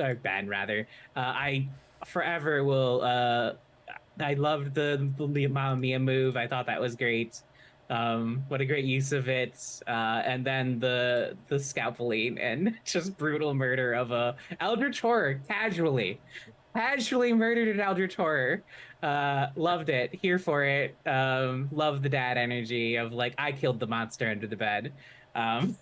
or Ben rather, I forever will. I loved the Mamma Mia move. I thought that was great. What a great use of it. And then the scalpeling and just brutal murder of a Eldritch Horror casually murdered an Eldritch Horror. Loved it. Here for it. Love the dad energy of like I killed the monster under the bed. Um,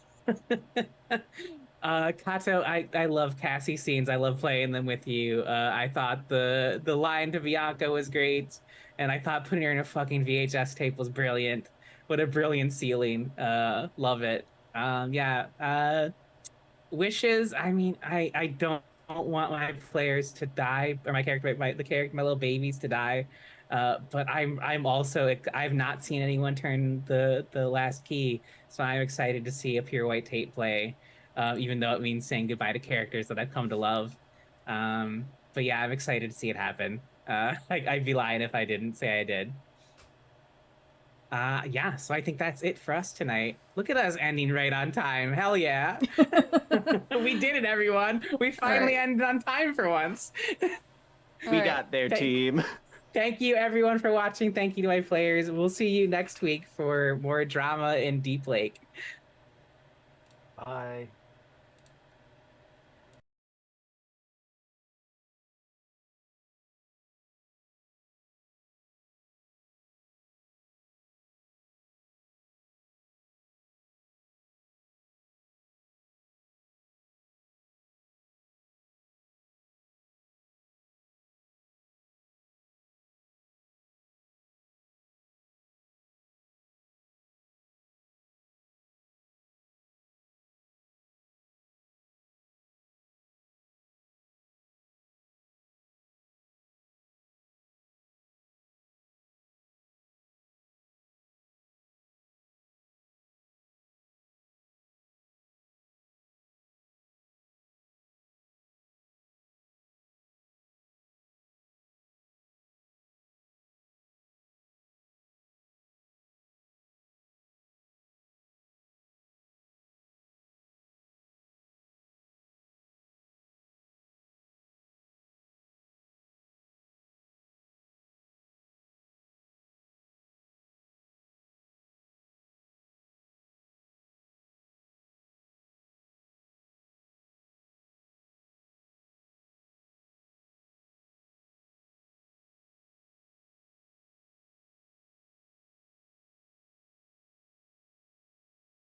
Kato, I love Cassie scenes. I love playing them with you. I thought the line to Bianca was great, and I thought putting her in a fucking VHS tape was brilliant. What a brilliant ceiling. Love it. Yeah. Wishes. I mean, I don't want my players to die or my character, my little babies to die. But I'm also I've not seen anyone turn the last key, so I'm excited to see a pure white tape play, even though it means saying goodbye to characters that I've come to love. But yeah, I'm excited to see it happen. I'd be lying if I didn't say I did. Yeah, so I think that's it for us tonight. Look at us ending right on time. Hell yeah. We did it, everyone. We finally right. ended on time for once. All We right. got there, Thank- team. Thank you, everyone, for watching. Thank you to my players. We'll see you next week for more drama in Deep Lake. Bye.